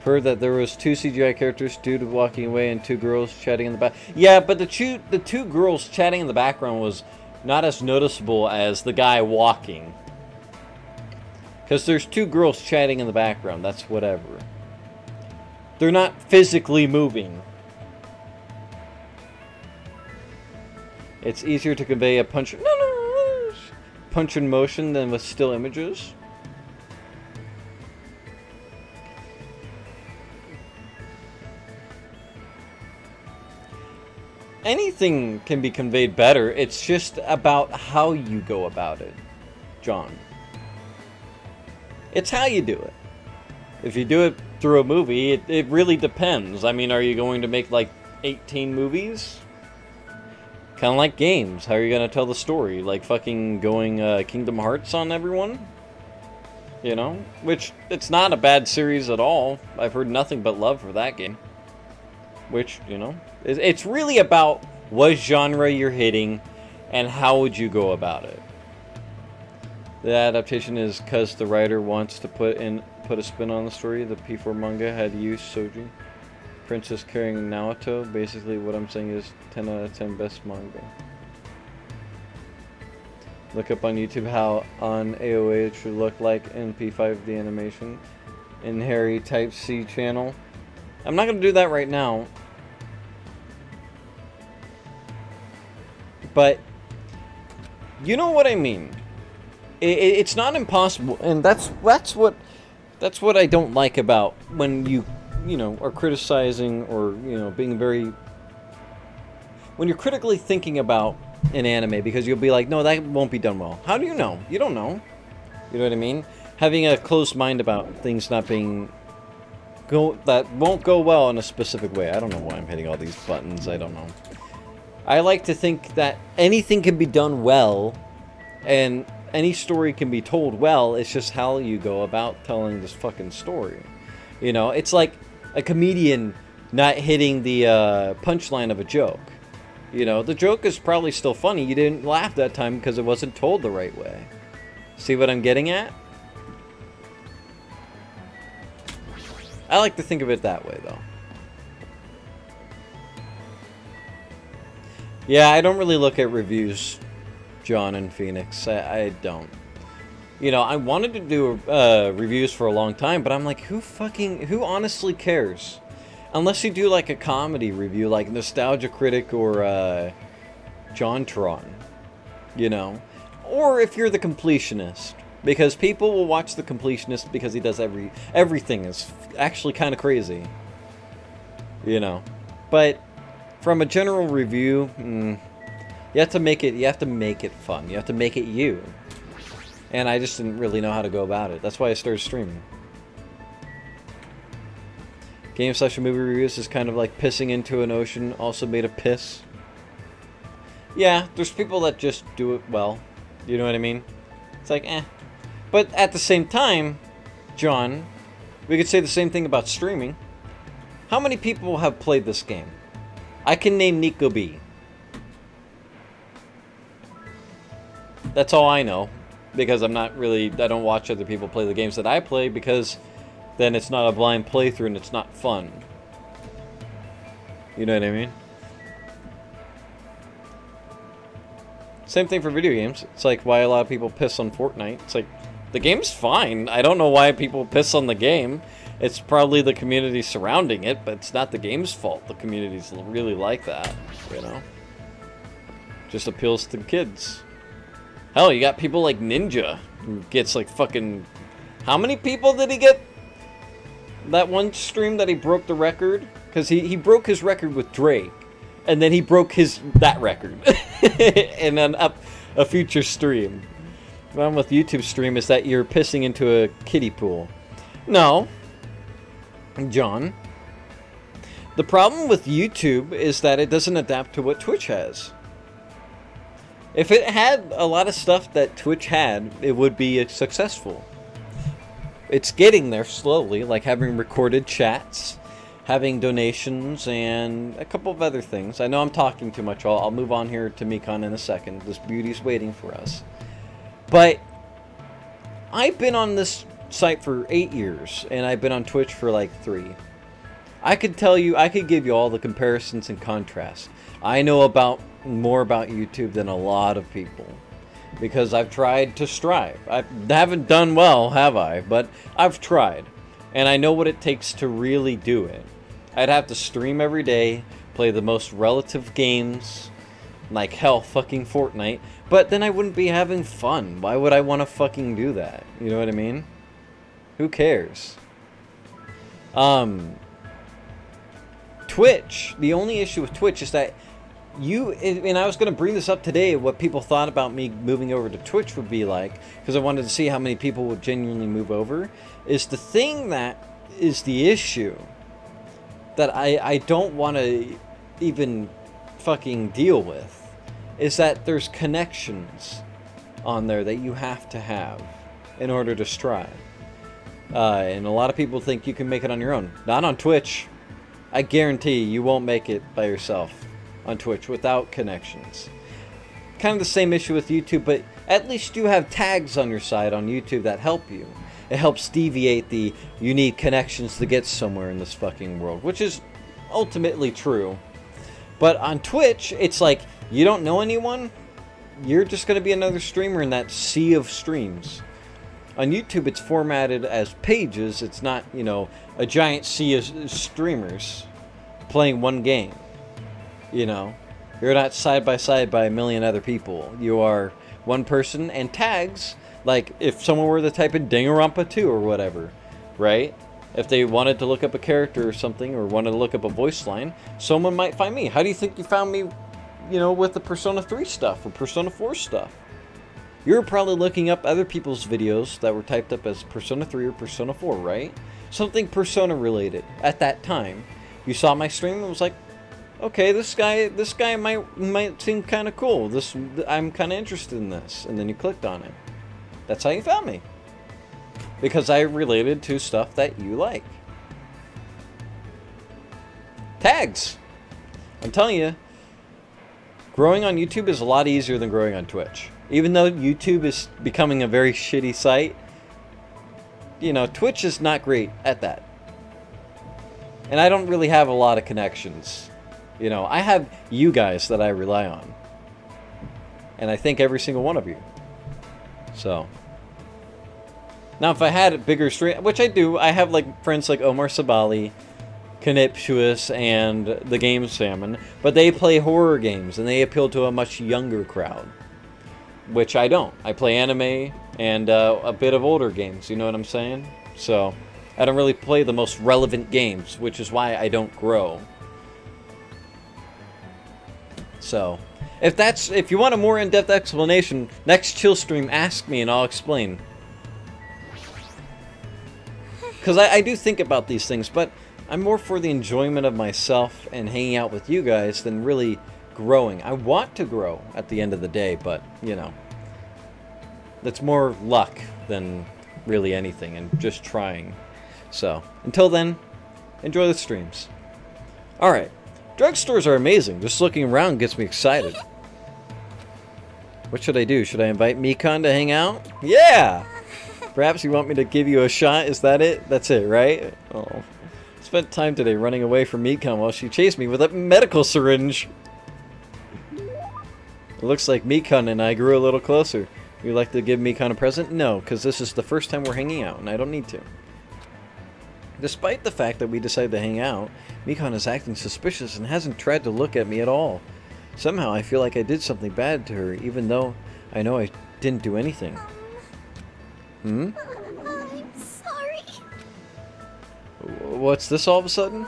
Heard that there was 2 CGI characters, dude walking away and 2 girls chatting in the back. Yeah, but the two girls chatting in the background was not as noticeable as the guy walking. Because there's 2 girls chatting in the background. That's whatever. They're not physically moving. It's easier to convey a punch in motion than with still images. Anything can be conveyed better. It's just about how you go about it, John. It's how you do it. If you do it through a movie, it really depends. I mean, are you going to make like 18 movies? Kind of like games. How are you going to tell the story? Like fucking going Kingdom Hearts on everyone? You know? Which, it's not a bad series at all. I've heard nothing but love for that game. Which, you know, it's really about what genre you're hitting and how would you go about it. The adaptation is because the writer wants to put a spin on the story. The P4 manga had used Soji. Princess carrying Naoto. Basically what I'm saying is 10 out of 10 best manga. Look up on YouTube how on AOA it should look like in P5 the animation. In Harry Type C channel. I'm not going to do that right now. But you know what I mean. It's not impossible, and that's what I don't like about when you know are criticizing or being very when you're critically thinking about an anime, because you'll be like, no, that won't be done well. How do you know? You don't know. You know what I mean? Having a closed mind about things not being that won't go well in a specific way. I don't know why I'm hitting all these buttons. I don't know. I like to think that anything can be done well, and any story can be told well. It's just how you go about telling this fucking story. You know, it's like a comedian not hitting the punchline of a joke. You know, the joke is probably still funny. You didn't laugh that time because it wasn't told the right way. See what I'm getting at? I like to think of it that way, though. Yeah, I don't really look at reviews, John and Phoenix. I don't. You know, I wanted to do reviews for a long time, but I'm like, who honestly cares? Unless you do like a comedy review, like Nostalgia Critic or JonTron, you know. Or if you're the completionist, because people will watch the completionist because he does everything is actually kind of crazy, you know. But from a general review, you have to make it fun. You have to make it you. And I just didn't really know how to go about it. That's why I started streaming. Game/movie reviews is kind of like pissing into an ocean, also made of piss. Yeah, there's people that just do it well. You know what I mean? It's like, eh. But at the same time, John, we could say the same thing about streaming. How many people have played this game? I can name Nico B. That's all I know. Because I don't watch other people play the games that I play, because then it's not a blind playthrough and it's not fun. You know what I mean? Same thing for video games. It's like why a lot of people piss on Fortnite. It's like, the game's fine. I don't know why people piss on the game. It's probably the community surrounding it, but it's not the game's fault. The community's really like that, you know? Just appeals to the kids. Hell, you got people like Ninja, who gets like fucking... How many people did he get? That one stream that he broke the record? Because he broke his record with Drake. And then he broke that record. And then up a future stream. The problem with YouTube stream is that you're pissing into a kiddie pool. No. John. The problem with YouTube is that it doesn't adapt to what Twitch has. If it had a lot of stuff that Twitch had, it would be successful. It's getting there slowly, like having recorded chats, having donations, and a couple of other things. I know I'm talking too much. I'll move on here to Mikon in a second. This beauty's waiting for us. But I've been on this site for 8 years, and I've been on Twitch for like 3. I could tell you, I could give you all the comparisons and contrasts. I know more about YouTube than a lot of people, because I've tried to strive. I haven't done well, have I? But I've tried, and I know what it takes to really do it. I'd have to stream every day, play the most relative games, like hell, fucking Fortnite, but then I wouldn't be having fun. Why would I want to fucking do that? You know what I mean? Who cares? Twitch, the only issue with Twitch is that and I was going to bring this up today, what people thought about me moving over to Twitch would be like, because I wanted to see how many people would genuinely move over, is the thing that is the issue that I don't want to even fucking deal with, is that there's connections on there that you have to have in order to strive. And a lot of people think you can make it on your own. Not on Twitch. I guarantee you won't make it by yourself on Twitch without connections. Kind of the same issue with YouTube, but at least you have tags on your side on YouTube that help you. It helps deviate the you need connections to get somewhere in this fucking world, which is ultimately true. But on Twitch, it's like, you don't know anyone, you're just going to be another streamer in that sea of streams. On YouTube, it's formatted as pages. It's not, you know, a giant sea of streamers playing one game. You know, you're not side by side by a million other people. You are one person, and tags, like if someone were to type in Danganronpa 2 or whatever, right? If they wanted to look up a character or something, or wanted to look up a voice line, someone might find me. How do you think you found me, you know, with the Persona 3 stuff or Persona 4 stuff? You're probably looking up other people's videos that were typed up as Persona 3 or Persona 4, right? Something Persona related at that time. You saw my stream and was like, okay, this guy might seem kind of cool. I'm kind of interested in this, and then you clicked on it. That's how you found me, because I related to stuff that you like. Tags. I'm telling you, growing on YouTube is a lot easier than growing on Twitch. Even though YouTube is becoming a very shitty site, you know, Twitch is not great at that. And I don't really have a lot of connections. You know, I have you guys that I rely on. And I thank every single one of you. So. Now, if I had a bigger stream, which I do, I have like friends like Omar Sabali, Caniptuous and the Game Salmon, but they play horror games and they appeal to a much younger crowd, which I don't. I play anime and a bit of older games, you know what I'm saying? So I don't really play the most relevant games, which is why I don't grow. So if you want a more in-depth explanation, next chill stream, ask me and I'll explain. Because I do think about these things, but I'm more for the enjoyment of myself and hanging out with you guys than really growing. I want to grow at the end of the day, but, you know, that's more luck than really anything and just trying. So, until then, enjoy the streams. Alright, drugstores are amazing. Just looking around gets me excited. What should I do? Should I invite Mikan to hang out? Yeah! Perhaps you want me to give you a shot? Is that it? That's it, right? Oh. Spent time today running away from Mikan while she chased me with a medical syringe. It looks like Mikan and I grew a little closer. Would you like to give Mikan a present? No, because this is the first time we're hanging out, and I don't need to. Despite the fact that we decided to hang out, Mikan is acting suspicious and hasn't tried to look at me at all. Somehow I feel like I did something bad to her, even though I know I didn't do anything. Hmm? I'm sorry. What's this all of a sudden?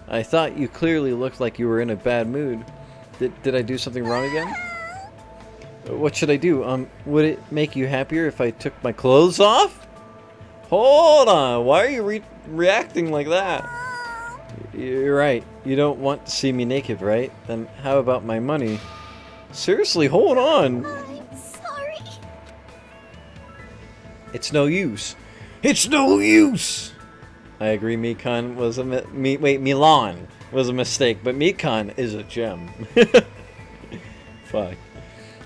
I thought you clearly looked like you were in a bad mood. Did I do something wrong again? What should I do? Would it make you happier if I took my clothes off? Hold on, why are you reacting like that? You're right, you don't want to see me naked, right? Then how about my money? Seriously, hold on! I'm sorry. It's no use. It's no use! I agree, Mikan was a Milan was a mistake, but Mikan is a gem. Fuck.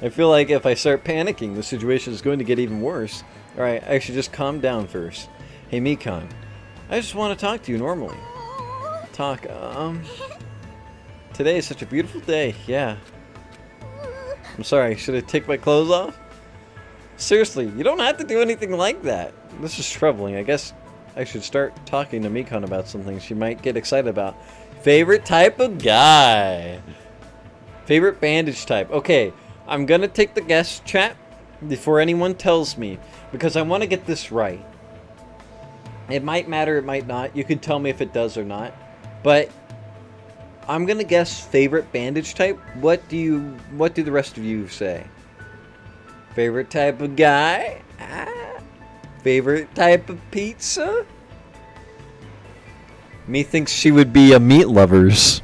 I feel like if I start panicking, the situation is going to get even worse. Alright, I should just calm down first. Hey, Mikan. I just want to talk to you normally. Talk, Today is such a beautiful day, yeah. I'm sorry, should I take my clothes off? Seriously, you don't have to do anything like that. This is troubling. I guess I should start talking to Mikan about something she might get excited about. Favorite type of guy. Favorite bandage type. Okay, I'm gonna take the guess, chat, before anyone tells me, because I want to get this right. It might matter, it might not. You can tell me if it does or not. But I'm gonna guess favorite bandage type. What do the rest of you say? Favorite type of guy? Favorite type of pizza? Me thinks she would be a meat lovers.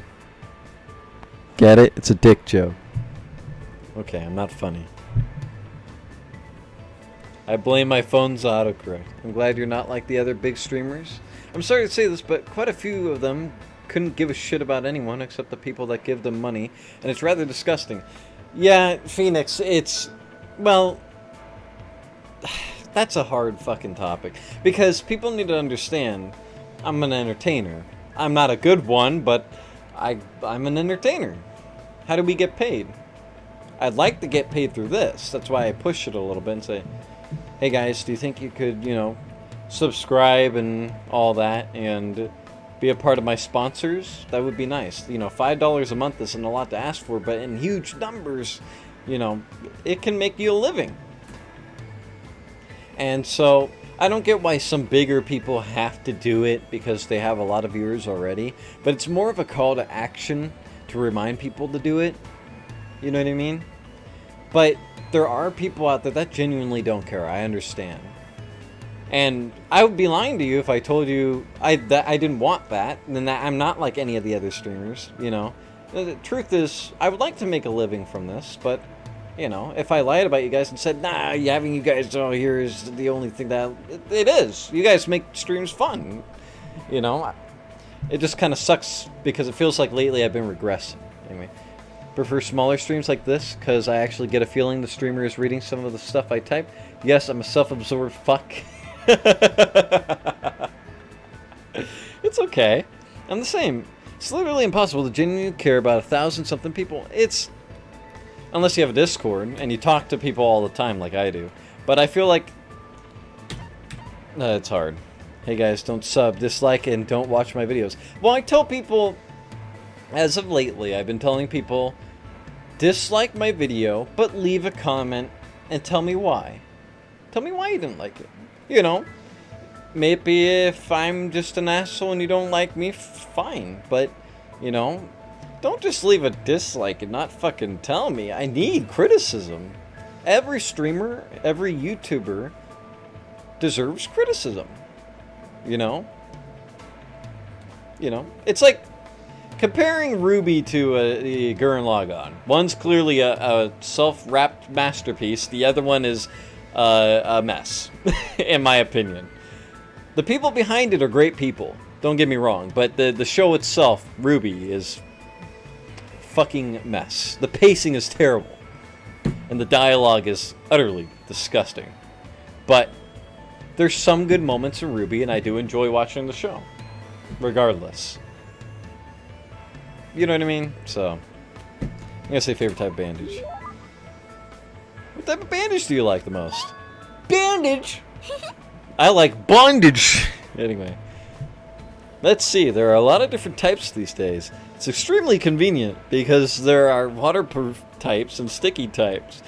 Get it? It's a dick joke. Okay, I'm not funny. I blame my phone's autocorrect. I'm glad you're not like the other big streamers. I'm sorry to say this, but quite a few of them couldn't give a shit about anyone except the people that give them money, and it's rather disgusting. Yeah, Phoenix, it's... well... that's a hard fucking topic. Because people need to understand, I'm an entertainer. I'm not a good one, but I'm an entertainer. How do we get paid? I'd like to get paid through this. That's why I push it a little bit and say, hey guys, do you think you could, you know, subscribe and all that and be a part of my sponsors? That would be nice. You know, $5 a month isn't a lot to ask for, but in huge numbers, you know, it can make you a living. And so I don't get why some bigger people have to do it because they have a lot of viewers already, but it's more of a call to action to remind people to do it. You know what I mean? But there are people out there that genuinely don't care. I understand. And I would be lying to you if I told you that I didn't want that, and that I'm not like any of the other streamers, you know. The truth is, I would like to make a living from this, but, you know, if I lied about you guys and said, nah, having you guys all here is the only thing that... it is. You guys make streams fun. You know, it just kind of sucks because it feels like lately I've been regressing. Anyway, prefer smaller streams like this because I actually get a feeling the streamer is reading some of the stuff I type. Yes, I'm a self-absorbed fuck. It's okay. I'm the same. It's literally impossible to genuinely care about 1,000-something people. It's... unless you have a Discord and you talk to people all the time like I do. But I feel like... it's hard. Hey guys, don't sub, dislike, and don't watch my videos. Well, I tell people, as of lately, I've been telling people, dislike my video, but leave a comment and tell me why. Tell me why you didn't like it. You know, maybe if I'm just an asshole and you don't like me, fine. But, you know, don't just leave a dislike and not fucking tell me. I need criticism. Every streamer, every YouTuber deserves criticism. You know? It's like comparing Ruby to the Gurren Lagann. One's clearly a self-wrapped masterpiece. The other one is a mess, in my opinion. The people behind it are great people. Don't get me wrong. But the show itself, Ruby, is fucking mess. The pacing is terrible. And the dialogue is utterly disgusting. But there's some good moments in Ruby, and I do enjoy watching the show. Regardless. You know what I mean? So, I'm gonna say favorite type of bandage. What type of bandage do you like the most? Bandage! I like bondage! Anyway. Let's see, there are a lot of different types these days. It's extremely convenient because there are waterproof types and sticky types.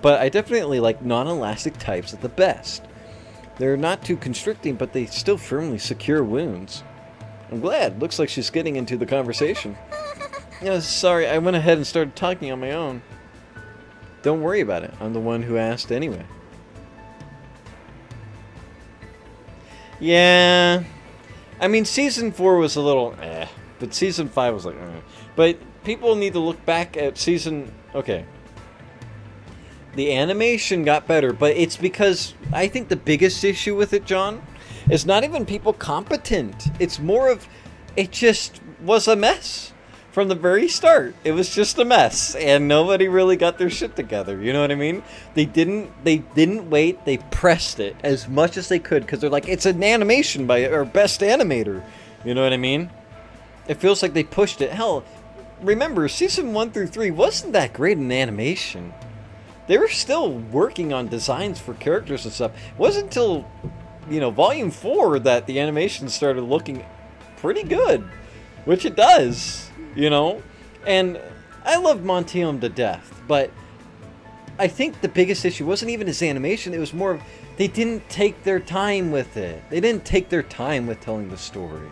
But I definitely like non-elastic types at the best. They're not too constricting, but they still firmly secure wounds. I'm glad. Looks like she's getting into the conversation. Yeah, sorry, I went ahead and started talking on my own. Don't worry about it. I'm the one who asked anyway. Yeah. I mean, Season 4 was a little but Season 5 was like But people need to look back at Season... Okay. The animation got better, but it's because I think the biggest issue with it, John, is not even people competent. It's more of it just was a mess from the very start. It was just a mess, and nobody really got their shit together. You know what I mean? They didn't wait. They pressed it as much as they could because they're like, it's an animation by our best animator. You know what I mean? It feels like they pushed it. Hell, remember Season 1 through 3 wasn't that great in animation. They were still working on designs for characters and stuff. It wasn't until, you know, Volume 4 that the animation started looking pretty good. Which it does, you know? And I love Montium to death, but I think the biggest issue wasn't even his animation. It was more of they didn't take their time with it. They didn't take their time with telling the story,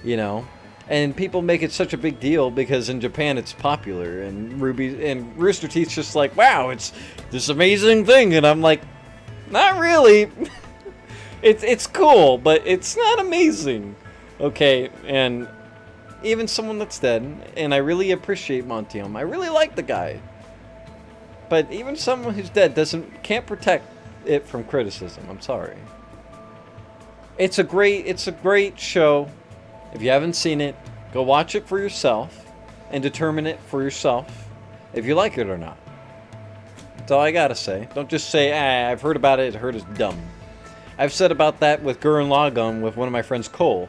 you know? And people make it such a big deal because in Japan it's popular, and Rooster Teeth's just like, wow, it's this amazing thing, and I'm like, not really. It's cool, but it's not amazing. Okay, and even someone that's dead, and I really appreciate Montium. I really like the guy. But even someone who's dead can't protect it from criticism. I'm sorry. It's a great show. If you haven't seen it, go watch it for yourself and determine it for yourself if you like it or not. That's all I gotta say. Don't just say, I've heard about it, I heard it's dumb. I've said about that with Gurren Lagann with one of my friends, Cole.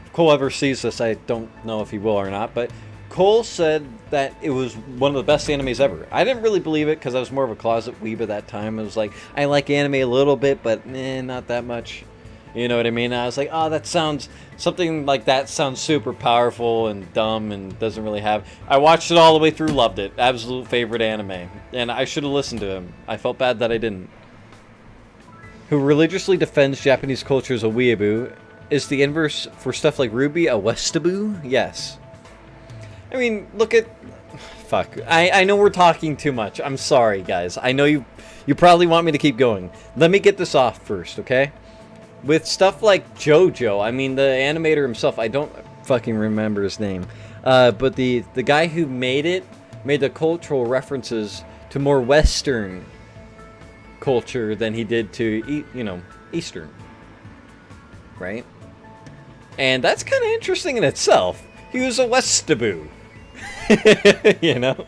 If Cole ever sees this, I don't know if he will or not, but Cole said that it was one of the best animes ever. I didn't really believe it because I was more of a closet weeb at that time. It was like, I like anime a little bit, but not that much. You know what I mean? I was like, oh, that sounds... Something like that sounds super powerful and dumb and doesn't really have... I watched it all the way through, loved it. Absolute favorite anime. And I should have listened to him. I felt bad that I didn't. Who religiously defends Japanese culture as a weeaboo. Is the inverse for stuff like Ruby a westaboo? Yes. I mean, look at... Fuck. I know we're talking too much. I'm sorry, guys. I know you probably want me to keep going. Let me get this off first, okay? With stuff like JoJo, I mean, the animator himself, I don't fucking remember his name. But the guy who made it, made the cultural references to more Western culture than he did to, you know, Eastern. Right? And that's kind of interesting in itself. He was a Westaboo. You know?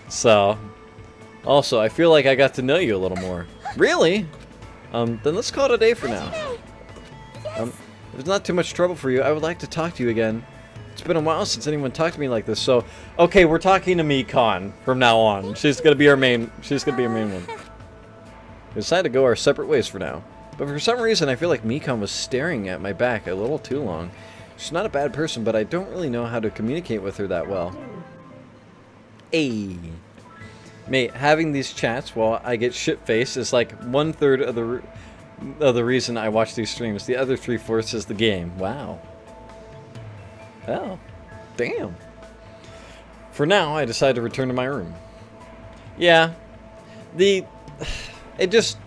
So, also, I feel like I got to know you a little more. Really? Then let's call it a day for now. If it's not too much trouble for you, I would like to talk to you again. It's been a while since anyone talked to me like this, so... Okay, we're talking to me, Con, from now on. She's gonna be our main one. We decided to go our separate ways for now. But for some reason, I feel like Mikon was staring at my back a little too long. She's not a bad person, but I don't really know how to communicate with her that well. Ayy. Mate, having these chats while I get shit-faced is like 1/3 of the reason I watch these streams. The other 3/4 is the game. Wow. Oh. Damn. For now, I decide to return to my room. Yeah. It just...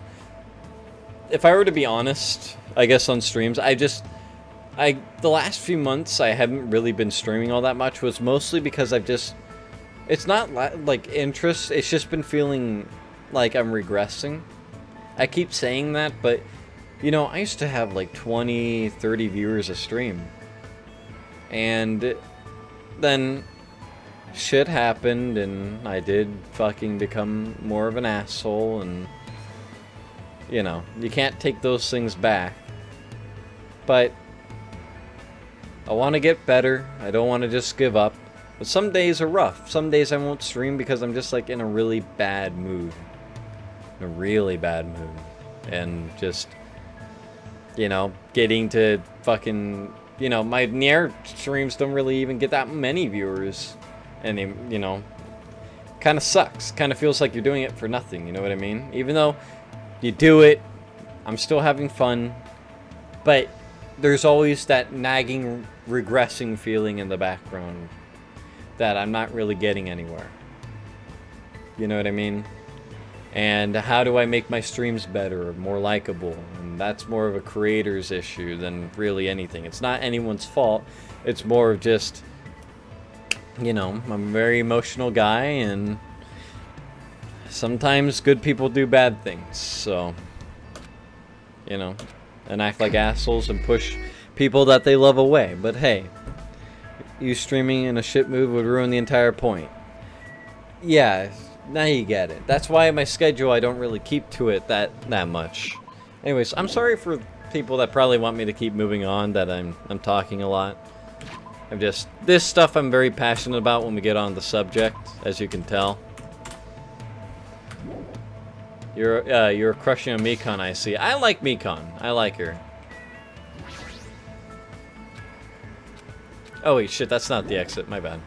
If I were to be honest, I guess on streams, the last few months I haven't really been streaming all that much was mostly because I've just... It's not like interest, it's just been feeling like I'm regressing. I keep saying that, but, you know, I used to have like 20, 30 viewers a stream. And then shit happened and I did fucking become more of an asshole and... You know, you can't take those things back. But I want to get better. I don't want to just give up. But some days are rough. Some days I won't stream because I'm just like in a really bad mood. In a really bad mood. And just, you know, getting to fucking, you know, my Nier streams don't really even get that many viewers. And, they, you know, kind of sucks. Kind of feels like you're doing it for nothing, you know what I mean? Even though you do it, I'm still having fun, but there's always that nagging, regressing feeling in the background that I'm not really getting anywhere. You know what I mean? And how do I make my streams better, more likable? And that's more of a creator's issue than really anything. It's not anyone's fault. It's more of just, you know, I'm a very emotional guy, and sometimes good people do bad things, so, you know, and act like assholes and push people that they love away. But hey, you streaming in a shit mood would ruin the entire point. Yeah, now you get it. That's why my schedule, I don't really keep to it that much. Anyways, I'm sorry for people that probably want me to keep moving on, that I'm talking a lot. This stuff I'm very passionate about when we get on the subject, as you can tell. You're crushing on Mikon, I see. I like Mikon. I like her. Oh wait, shit, that's not the exit. My bad.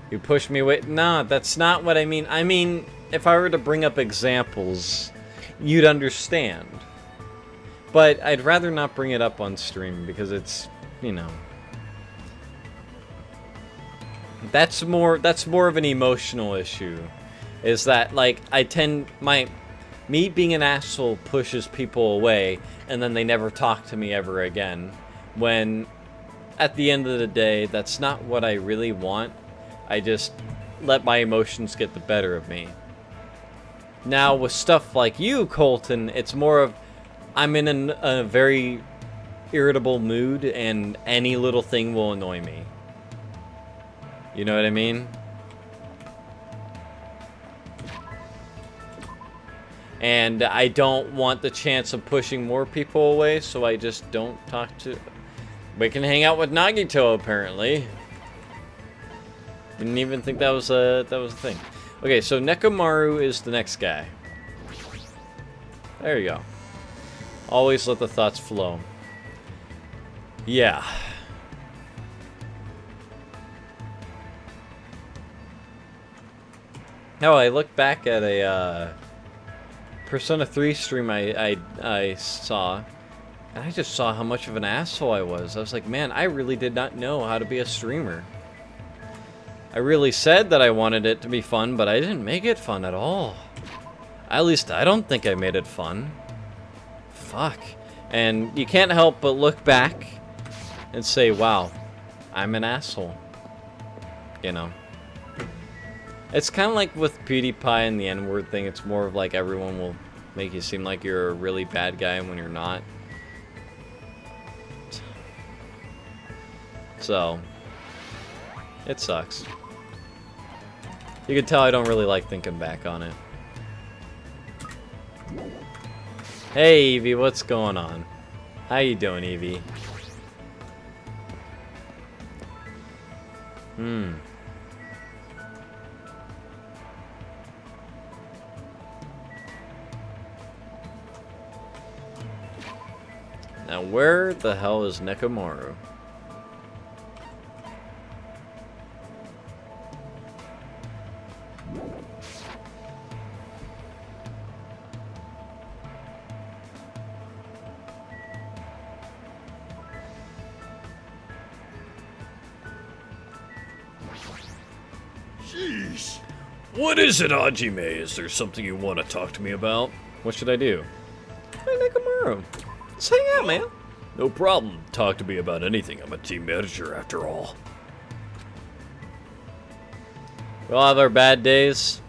You pushed me away. Nah, that's not what I mean. I mean, if I were to bring up examples, you'd understand. But I'd rather not bring it up on stream because it's, you know, that's more of an emotional issue. Is that, like, me being an asshole pushes people away, and then they never talk to me ever again. When, at the end of the day, that's not what I really want. I just let my emotions get the better of me. Now, with stuff like you, Colton, it's more of, I'm in a very irritable mood, and any little thing will annoy me. You know what I mean? And I don't want the chance of pushing more people away, so I just don't talk to... We can hang out with Nagito, apparently. Didn't even think that was a thing. Okay, so Nekomaru is the next guy. There you go. Always let the thoughts flow. Yeah. No, I look back at a Persona 3 stream I saw, and I just saw how much of an asshole I was. I was like, man, I really did not know how to be a streamer. I really said that I wanted it to be fun, but I didn't make it fun at all. At least I don't think I made it fun. Fuck. And you can't help but look back and say, wow, I'm an asshole. You know. It's kind of like with PewDiePie and the N-word thing. It's more of like everyone will make you seem like you're a really bad guy when you're not. So, it sucks. You can tell I don't really like thinking back on it. Hey, Evie, what's going on? How you doing, Evie? Now where the hell is Nekomaru? Sheesh. What is it, Hajime? Is there something you want to talk to me about? What should I do? Hey, Nekomaru. Let's hang out, man. No problem. Talk to me about anything. I'm a team manager, after all. We all have our bad days.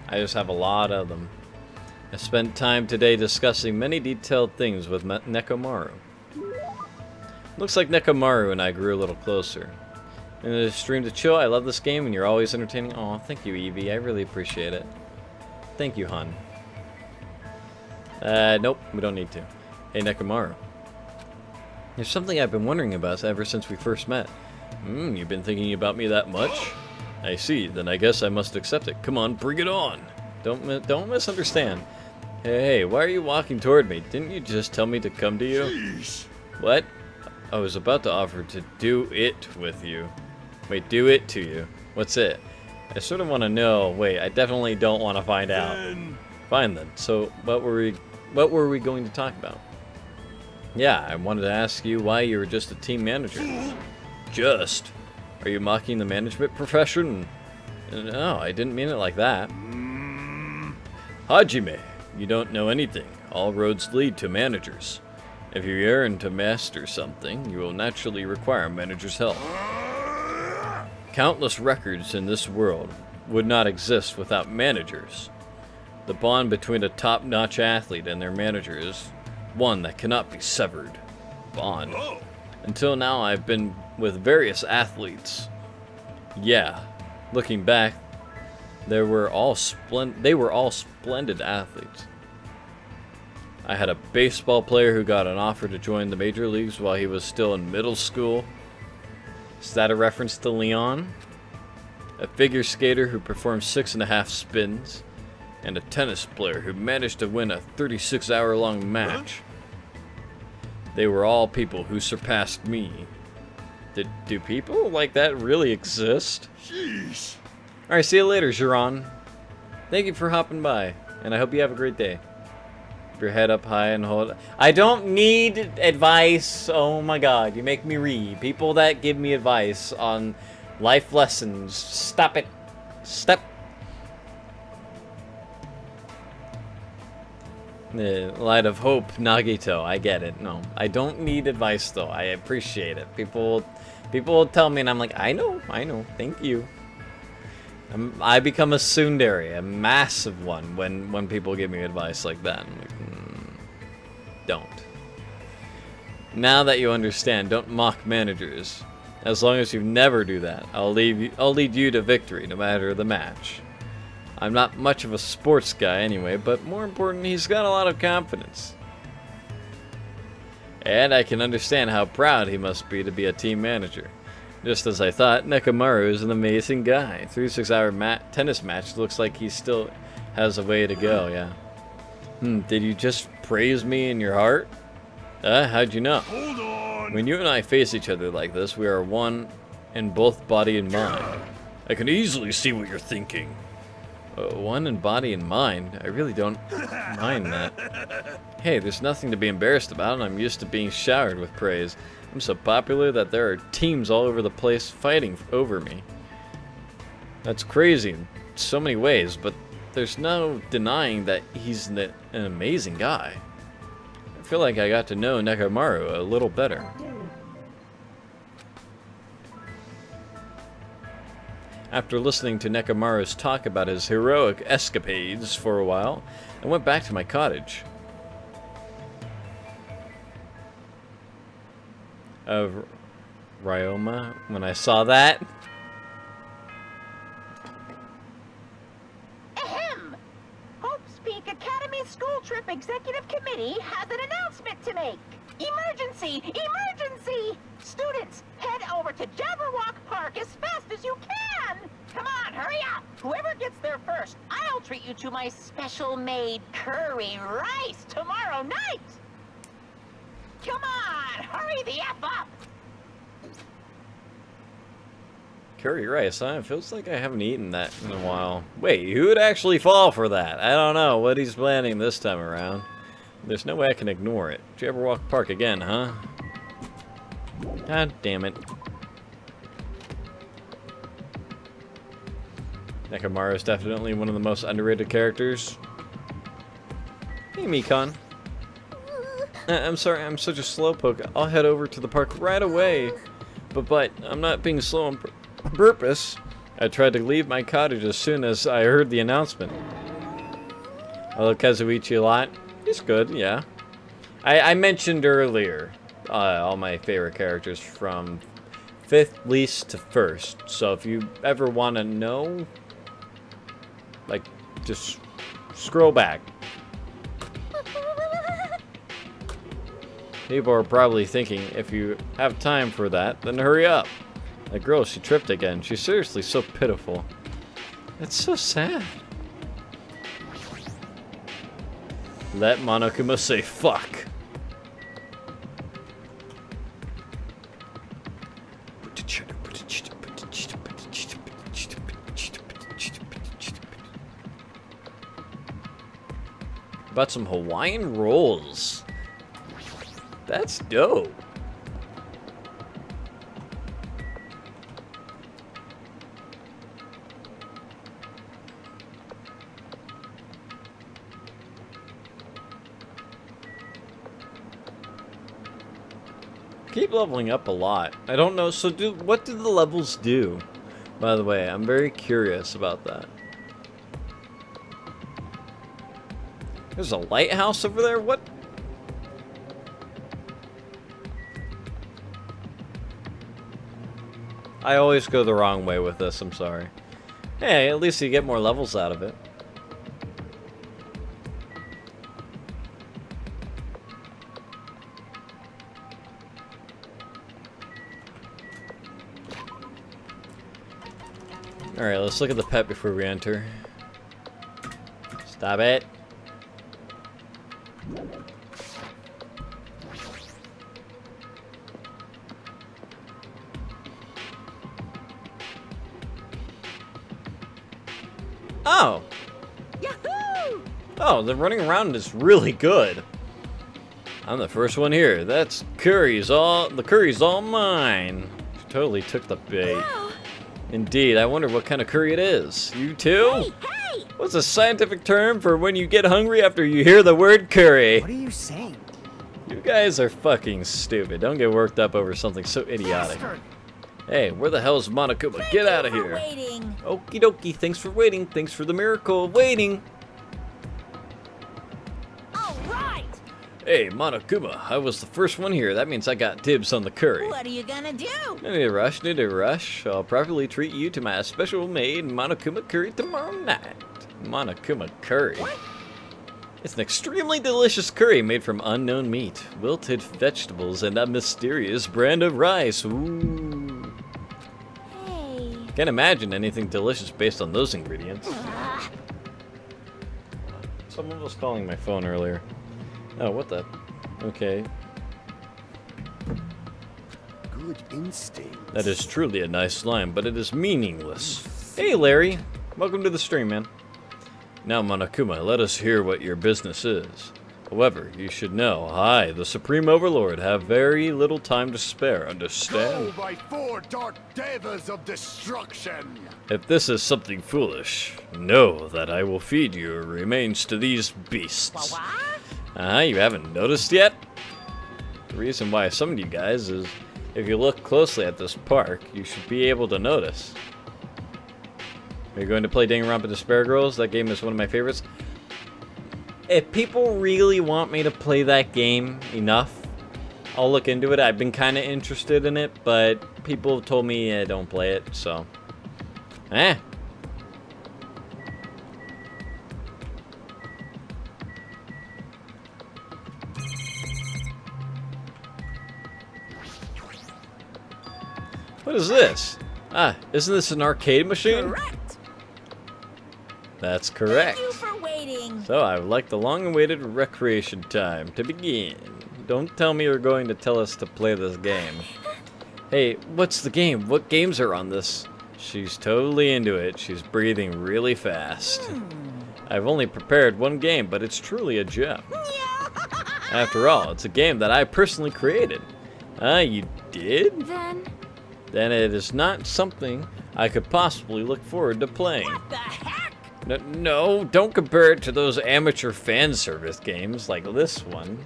I just have a lot of them. I spent time today discussing many detailed things with Nekomaru. Looks like Nekomaru and I grew a little closer. In the stream to chill, I love this game and you're always entertaining. Aw, thank you, Evie. I really appreciate it. Thank you, hon. Nope, we don't need to. Hey, Nekomaru. There's something I've been wondering about ever since we first met. You've been thinking about me that much? I see, then I guess I must accept it. Come on, bring it on! Don't misunderstand. Hey, why are you walking toward me? Didn't you just tell me to come to you? Sheesh. What? I was about to offer to do it with you. Wait, do it to you? What's it? I sort of want to know. Wait, I definitely don't want to find out. Fine then. So, what were we going to talk about? Yeah, I wanted to ask you why you were just a team manager. Just? Are you mocking the management profession? No, I didn't mean it like that. Hajime, you don't know anything. All roads lead to managers. If you yearn to master something, you will naturally require a manager's help. Countless records in this world would not exist without managers. The bond between a top-notch athlete and their manager is one that cannot be severed. Bond. Until now, I've been with various athletes. Yeah, looking back, they were all splendid athletes. I had a baseball player who got an offer to join the major leagues while he was still in middle school. Is that a reference to Leon? A figure skater who performed 6.5 spins, and a tennis player who managed to win a 36-hour-long match. They were all people who surpassed me. Do people like that really exist? Sheesh. Alright, see you later, Jiron. Thank you for hopping by, and I hope you have a great day. Your head up high and hold. I don't need advice. Oh my god, you make me read. People that give me advice on life lessons. Stop it. Stop. The light of hope, Nagito. I get it. No, I don't need advice though. I appreciate it. People tell me, and I'm like, I know. Thank you. I become a tsundere, a massive one, when people give me advice like that. I'm like, don't. Now that you understand, don't mock managers. As long as you never do that, I'll lead you to victory, no matter the match. I'm not much of a sports guy anyway, but more important, he's got a lot of confidence. And I can understand how proud he must be to be a team manager. Just as I thought, Nekomaru is an amazing guy. 36-hour tennis match looks like he still has a way to go, yeah. Did you just praise me in your heart? How'd you know? Hold on. When you and I face each other like this, we are one in both body and mind. I can easily see what you're thinking. One in body and mind? I really don't mind that. Hey, there's nothing to be embarrassed about, and I'm used to being showered with praise. I'm so popular that there are teams all over the place fighting over me. That's crazy in so many ways, but there's no denying that he's an amazing guy. I feel like I got to know Nekomaru a little better. After listening to Nekomaru's talk about his heroic escapades for a while, I went back to my cottage. Ryoma, when I saw that. Ahem! Hope's Peak Academy School Trip Executive Committee has an announcement to make. Emergency! Emergency! Students, head over to Jabberwock Park as fast as you can! Come on, hurry up! Whoever gets there first, I'll treat you to my special-made curry rice tomorrow night! Curry rice, huh? It feels like I haven't eaten that in a while. Wait, who would actually fall for that? I don't know what he's planning this time around. There's no way I can ignore it. Did you ever walk park again, huh? God damn it. Nekomaru is definitely one of the most underrated characters. Hey, Mikon. I'm sorry, I'm such a slowpoke. I'll head over to the park right away. But I'm not being slow on purpose. I tried to leave my cottage as soon as I heard the announcement. I love Kazuichi a lot. He's good, yeah. I mentioned earlier all my favorite characters from 5th least to 1st. So if you ever want to know, like, just scroll back. People are probably thinking, if you have time for that, then hurry up. That girl, she tripped again. She's seriously so pitiful. That's so sad. Let Monokuma say fuck. About some Hawaiian rolls. That's dope. Keep leveling up a lot. I don't know. So what do the levels do? By the way, I'm very curious about that. There's a lighthouse over there? What? I always go the wrong way with this, I'm sorry. Hey, at least you get more levels out of it. Alright, let's look at the pet before we enter. Stop it. Oh! Yahoo! Oh, the running around is really good. I'm the first one here. That's the curry's all mine. She totally took the bait. Wow. Indeed, I wonder what kind of curry it is. You too? Hey, hey! What's a scientific term for when you get hungry after you hear the word curry? What are you saying? You guys are fucking stupid. Don't get worked up over something so idiotic. Bastard. Hey, where the hell's Monokuma? Get out of here. Waiting. Okie dokie, thanks for waiting. Thanks for the miracle of waiting. All right. Hey, Monokuma, I was the first one here. That means I got dibs on the curry. What are you gonna do? No need to rush, need to rush. I'll properly treat you to my special made Monokuma curry tomorrow night. Monokuma curry. What? It's an extremely delicious curry made from unknown meat, wilted vegetables, and a mysterious brand of rice. Ooh. Hey. Can't imagine anything delicious based on those ingredients. Someone was calling my phone earlier. Oh, what the? Okay. Good instinct. That is truly a nice slime, but it is meaningless. Hey, Larry. Welcome to the stream, man. Now, Monokuma, let us hear what your business is. However, you should know, I, the Supreme Overlord, have very little time to spare, understand? Go by 4 dark devas of destruction! If this is something foolish, know that I will feed your remains to these beasts. You haven't noticed yet? The reason why I summoned you guys is, if you look closely at this park, you should be able to notice. Are you going to play Danganronpa Despair Girls? That game is one of my favorites. If people really want me to play that game enough, I'll look into it. I've been kind of interested in it, but people have told me don't play it, so... What is this? Isn't this an arcade machine? Correct. That's correct. Thank you for waiting. So I would like the long-awaited recreation time to begin. Don't tell me you're going to tell us to play this game. Hey, what's the game? What games are on this She's totally into it. She's breathing really fast. I've only prepared one game, but it's truly a gem. After all, it's a game that I personally created. You did? Then it is not something I could possibly look forward to playing. What the heck? No, don't compare it to those amateur fan service games like this one.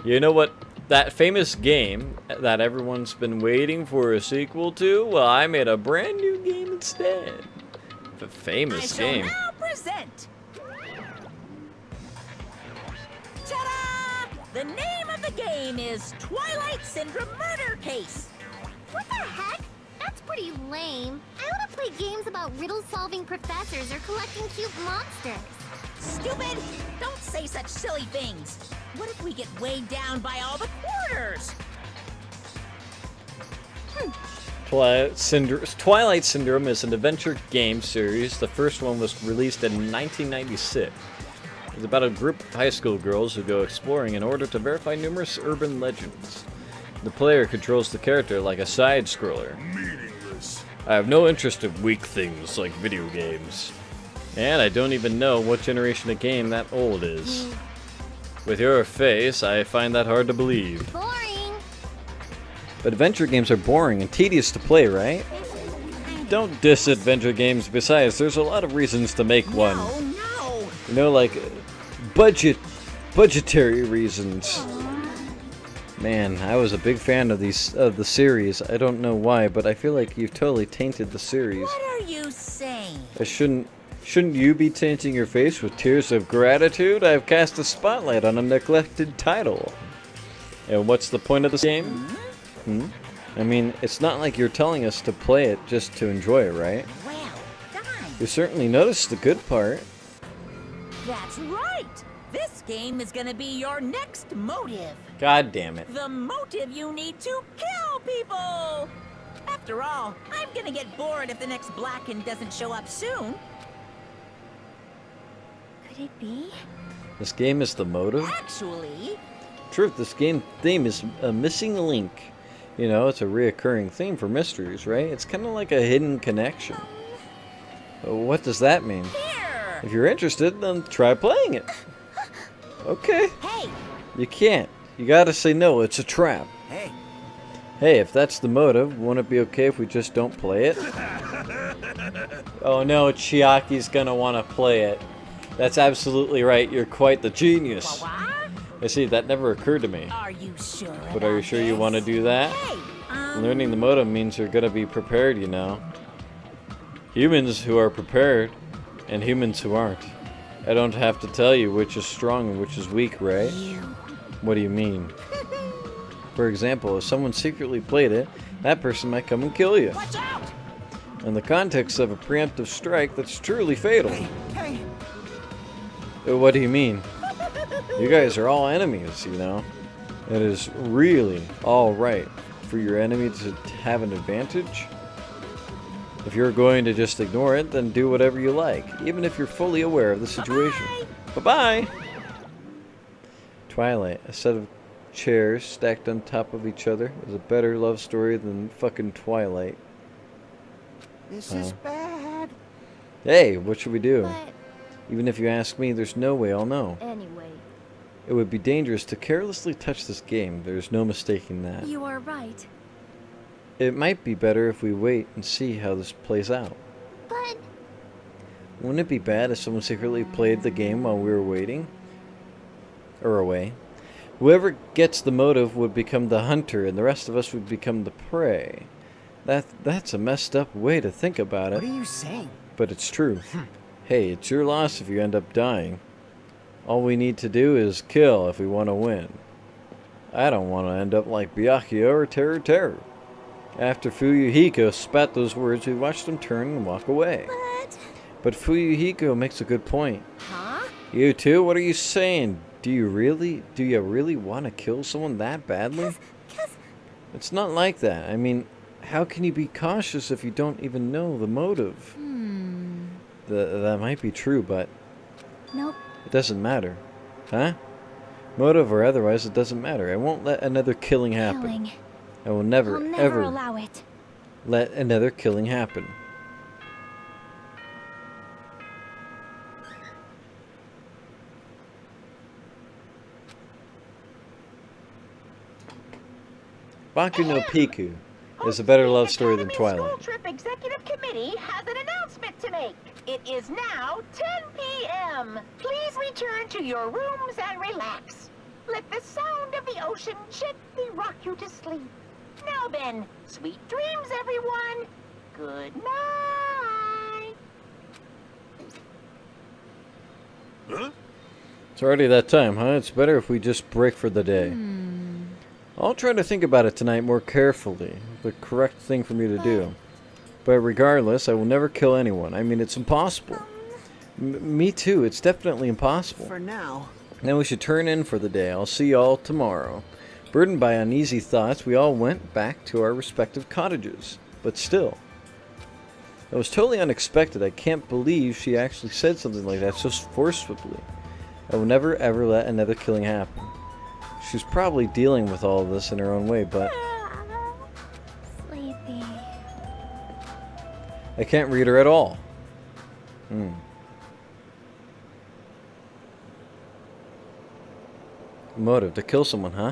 You know what? That famous game that everyone's been waiting for a sequel to? Well, I made a brand new game instead. The famous game. I shall now present. Ta-da! The name of the game is Twilight Syndrome Murder Case. What the heck? That's pretty lame. I want to play games about riddle-solving professors or collecting cute monsters. Stupid! Don't say such silly things. What if we get weighed down by all the quarters? Twilight Syndrome is an adventure game series. The first one was released in 1996. It's about a group of high school girls who go exploring in order to verify numerous urban legends. The player controls the character like a side-scroller. Meaningless. I have no interest in weak things like video games. And I don't even know what generation of game that old is. With your face, I find that hard to believe. Boring. But adventure games are boring and tedious to play, right? Don't diss adventure games. Besides, there's a lot of reasons to make one. No. You know, like budgetary reasons. Man, I was a big fan of the series. I don't know why, but I feel like you've totally tainted the series. What are you saying? Shouldn't you be tainting your face with tears of gratitude? I've cast a spotlight on a neglected title. And what's the point of this game? I mean, it's not like you're telling us to play it just to enjoy it, right? Well done. You certainly noticed the good part. That's right. This game is gonna be your next motive. God damn it. The motive you need to kill people. After all, I'm gonna get bored if the next Blacken doesn't show up soon. Could it be? This game is the motive? Actually, Truth, this game theme is a missing link. You know, it's a reoccurring theme for mysteries, right? It's kind of like a hidden connection. What does that mean? here. If you're interested, then try playing it. Okay. Hey, You can't. You gotta say no, it's a trap. Hey, Hey, if that's the motive, won't it be okay if we just don't play it? Oh no, Chiaki's gonna want to play it. That's absolutely right, you're quite the genius. what? I see, that never occurred to me. Are you sure? But are you sure you want to do that? Hey, Learning the motive means you're gonna be prepared, you know. Humans who are prepared, and humans who aren't. I don't have to tell you which is strong and which is weak, right? What do you mean? For example, if someone secretly played it, that person might come and kill you. watch out! In the context of a preemptive strike, that's truly fatal. hey, What do you mean? You guys are all enemies, you know. It is really all right for your enemy to have an advantage. If you're going to just ignore it, then do whatever you like, even if you're fully aware of the situation. Bye-bye! Twilight, a set of chairs stacked on top of each other, is a better love story than fucking Twilight. this is bad. Hey, what should we do? But Even if you ask me, there's no way I'll know. anyway, It would be dangerous to carelessly touch this game. There's no mistaking that. you are right. It might be better if we wait and see how this plays out. But Wouldn't it be bad if someone secretly played the game while we were waiting? Or away? Whoever gets the motive would become the hunter, and the rest of us would become the prey. That's a messed up way to think about What it, are you saying? but it's true. Hey, it's your loss if you end up dying. All we need to do is kill if we want to win. I don't want to end up like Byakuya or Teru. After Fuyuhiko spat those words, we watched him turn and walk away. But Fuyuhiko makes a good point. huh? You too? What are you saying? Do you really want to kill someone that badly? It's not like that. I mean, how can you be cautious if you don't even know the motive? That might be true, but Nope. it doesn't matter. Huh? Motive or otherwise, it doesn't matter. I won't let another killing happen. Killing. I will never, I'll never ever. allow it. let another killing happen. Baku no Piku is a better love story than Twilight. School Trip Executive Committee has an announcement to make. It is now 10 p.m. Please return to your rooms and relax. Let the sound of the ocean gently rock you to sleep. Now then, sweet dreams, everyone. Good night. Huh? It's already that time, huh? It's better if we just break for the day. I'll try to think about it tonight more carefully. The correct thing for me to do. But regardless, I will never kill anyone. I mean, it's impossible. Me too. It's definitely impossible. For now. Then we should turn in for the day. I'll see y'all tomorrow. Burdened by uneasy thoughts, we all went back to our respective cottages. But still, it was totally unexpected. I can't believe she actually said something like that so forcefully. I will never ever let another killing happen. She's probably dealing with all of this in her own way, but Sleepy. I can't read her at all. Motive to kill someone, huh?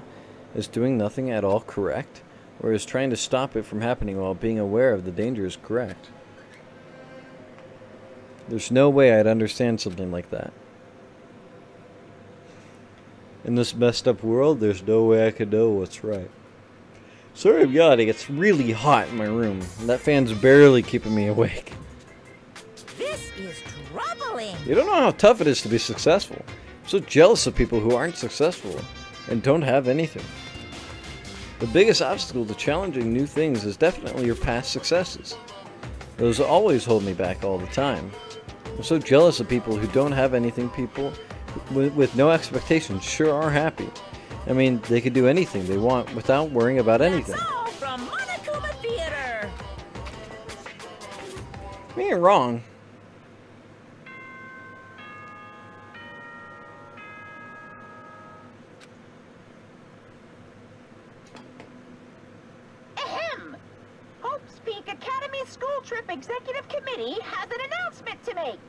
Is doing nothing at all correct? Or is trying to stop it from happening while being aware of the danger is correct? There's no way I'd understand something like that. In this messed up world, there's no way I could know what's right. Sorry of yawning, it's really hot in my room. That fan's barely keeping me awake. This is troubling. You don't know how tough it is to be successful. I'm so jealous of people who aren't successful and don't have anything. The biggest obstacle to challenging new things is definitely your past successes. Those always hold me back all the time. I'm so jealous of people who don't have anything. People with no expectations sure are happy. I mean, they could do anything they want without worrying about anything. That's all from Monokuma Theater. You ain't wrong. Ahem. Hope's Peak Academy School Trip Executive Committee has an announcement to make.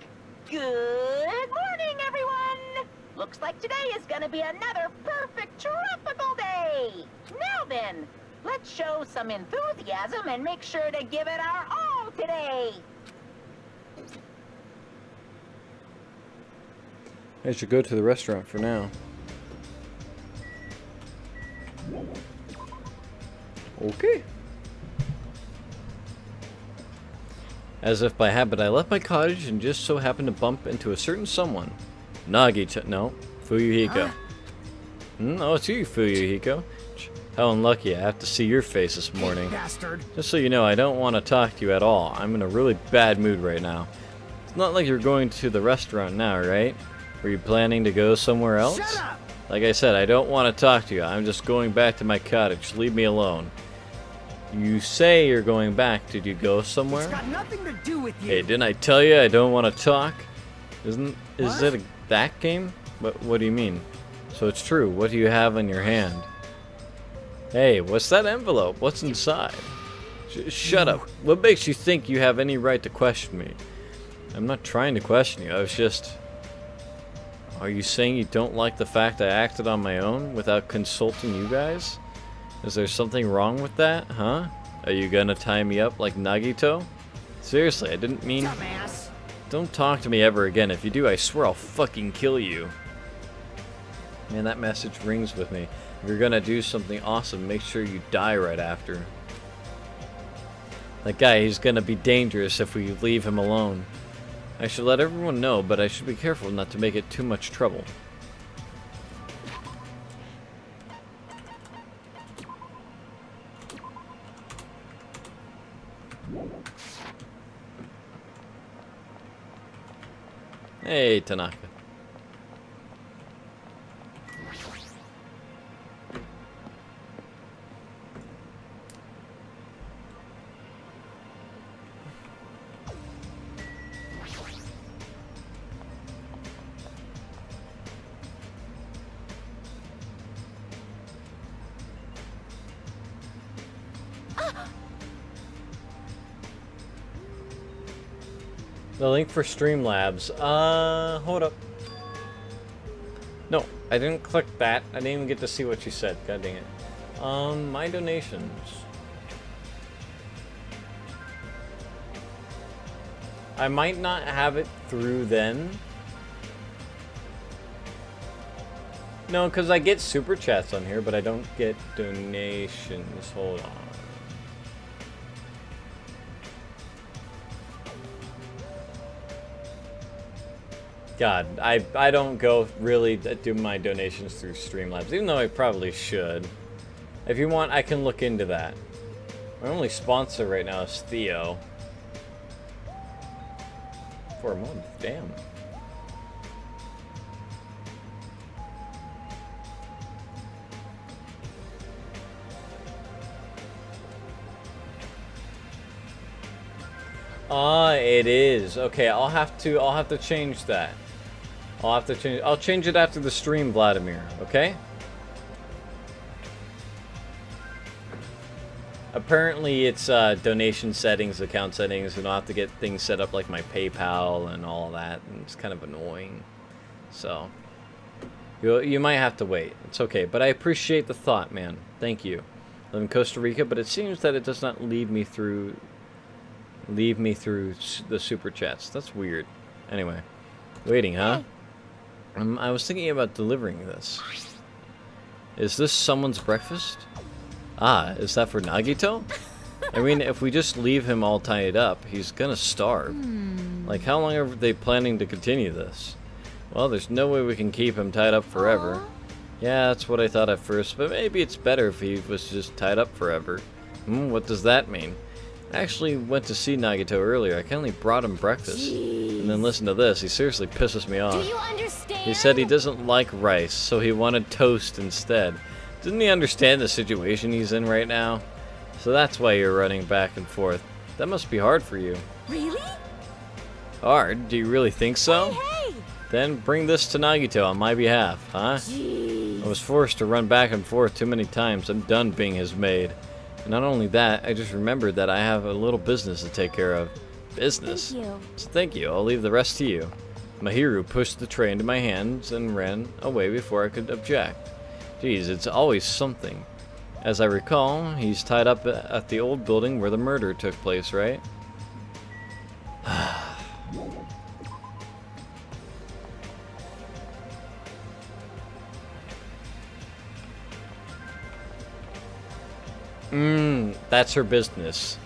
Good morning, everyone. Looks like today is going to be another perfect tropical day. Now then, let's show some enthusiasm and make sure to give it our all today. I should go to the restaurant for now. Okay. As if by habit, I left my cottage and just so happened to bump into a certain someone. No, Fuyuhiko. Oh, it's you, Fuyuhiko. How unlucky, I have to see your face this morning. Bastard. Just so you know, I don't want to talk to you at all. I'm in a really bad mood right now. It's not like you're going to the restaurant now, right? Were you planning to go somewhere else? Shut up! Like I said, I don't want to talk to you. I'm just going back to my cottage. Leave me alone. You say you're going back. Did you go somewhere? It's got nothing to do with you. Hey, didn't I tell you I don't want to talk? Is it that game? What do you mean? So it's true. What do you have in your hand? Hey, what's that envelope? What's inside? Shut up. What makes you think you have any right to question me? I'm not trying to question you. I was just... Are you saying you don't like the fact I acted on my own without consulting you guys? Is there something wrong with that, huh? Are you gonna tie me up like Nagito? Seriously, I didn't mean... Dumbass. Don't talk to me ever again. If you do, I swear I'll fucking kill you. Man, that message rings with me. If you're gonna do something awesome, make sure you die right after. That guy, he's gonna be dangerous if we leave him alone. I should let everyone know, but I should be careful not to make it too much trouble. Hey, Tanaka. The link for Streamlabs. Hold up. No, I didn't click that. I didn't even get to see what you said. God dang it. My donations. I might not have it through then. No, because I get super chats on here, but I don't get donations. Hold on. God, I don't go really do my donations through Streamlabs, even though I probably should. If you want, I can look into that. My only sponsor right now is Theo. For a month, damn. Ah, it is. Okay, I'll have to change that. I'll change it after the stream, Vladimir, okay? Apparently it's donation settings, account settings, and I'll have to get things set up like my PayPal and all that, and it's kind of annoying. So, you might have to wait. It's okay, but I appreciate the thought, man. Thank you. I live in Costa Rica, but it seems that it does not lead me through the super chats. That's weird. Anyway, waiting, huh? I was thinking about delivering this. Is this someone's breakfast? Ah, is that for Nagito? I mean, if we just leave him all tied up, he's gonna starve. Like, how long are they planning to continue this? Well, there's no way we can keep him tied up forever. Yeah, that's what I thought at first, but maybe it's better if he was just tied up forever. What does that mean? I actually went to see Nagito earlier. I kindly brought him breakfast. And then listen to this. He seriously pisses me off. Do you understand? He said he doesn't like rice, so he wanted toast instead. Didn't he understand the situation he's in right now? So that's why you're running back and forth. That must be hard for you. Really? Hard? Do you really think so? Hey! Then bring this to Nagito on my behalf, huh? Jeez. I was forced to run back and forth too many times. I'm done being his maid. And not only that, I just remembered that I have a little business to take care of. Business? Thank you. So thank you. I'll leave the rest to you. Mahiru pushed the tray into my hands and ran away before I could object. Geez, it's always something. As I recall, he's tied up at the old building where the murder took place, right? That's her business.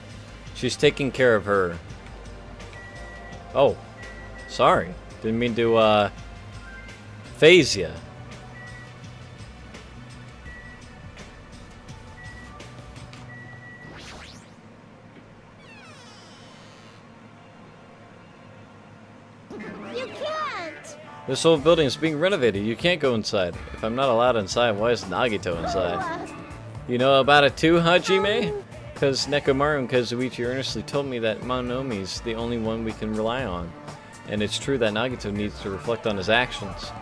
She's taking care of her. Oh, sorry. Didn't mean to, phase ya. You can't! This old building is being renovated. You can't go inside. If I'm not allowed inside, why is Nagito inside? You know about it too, Hajime? Because Nekomaru and Kazuichi earnestly told me that Monomi's the only one we can rely on. And it's true that Nagito needs to reflect on his actions.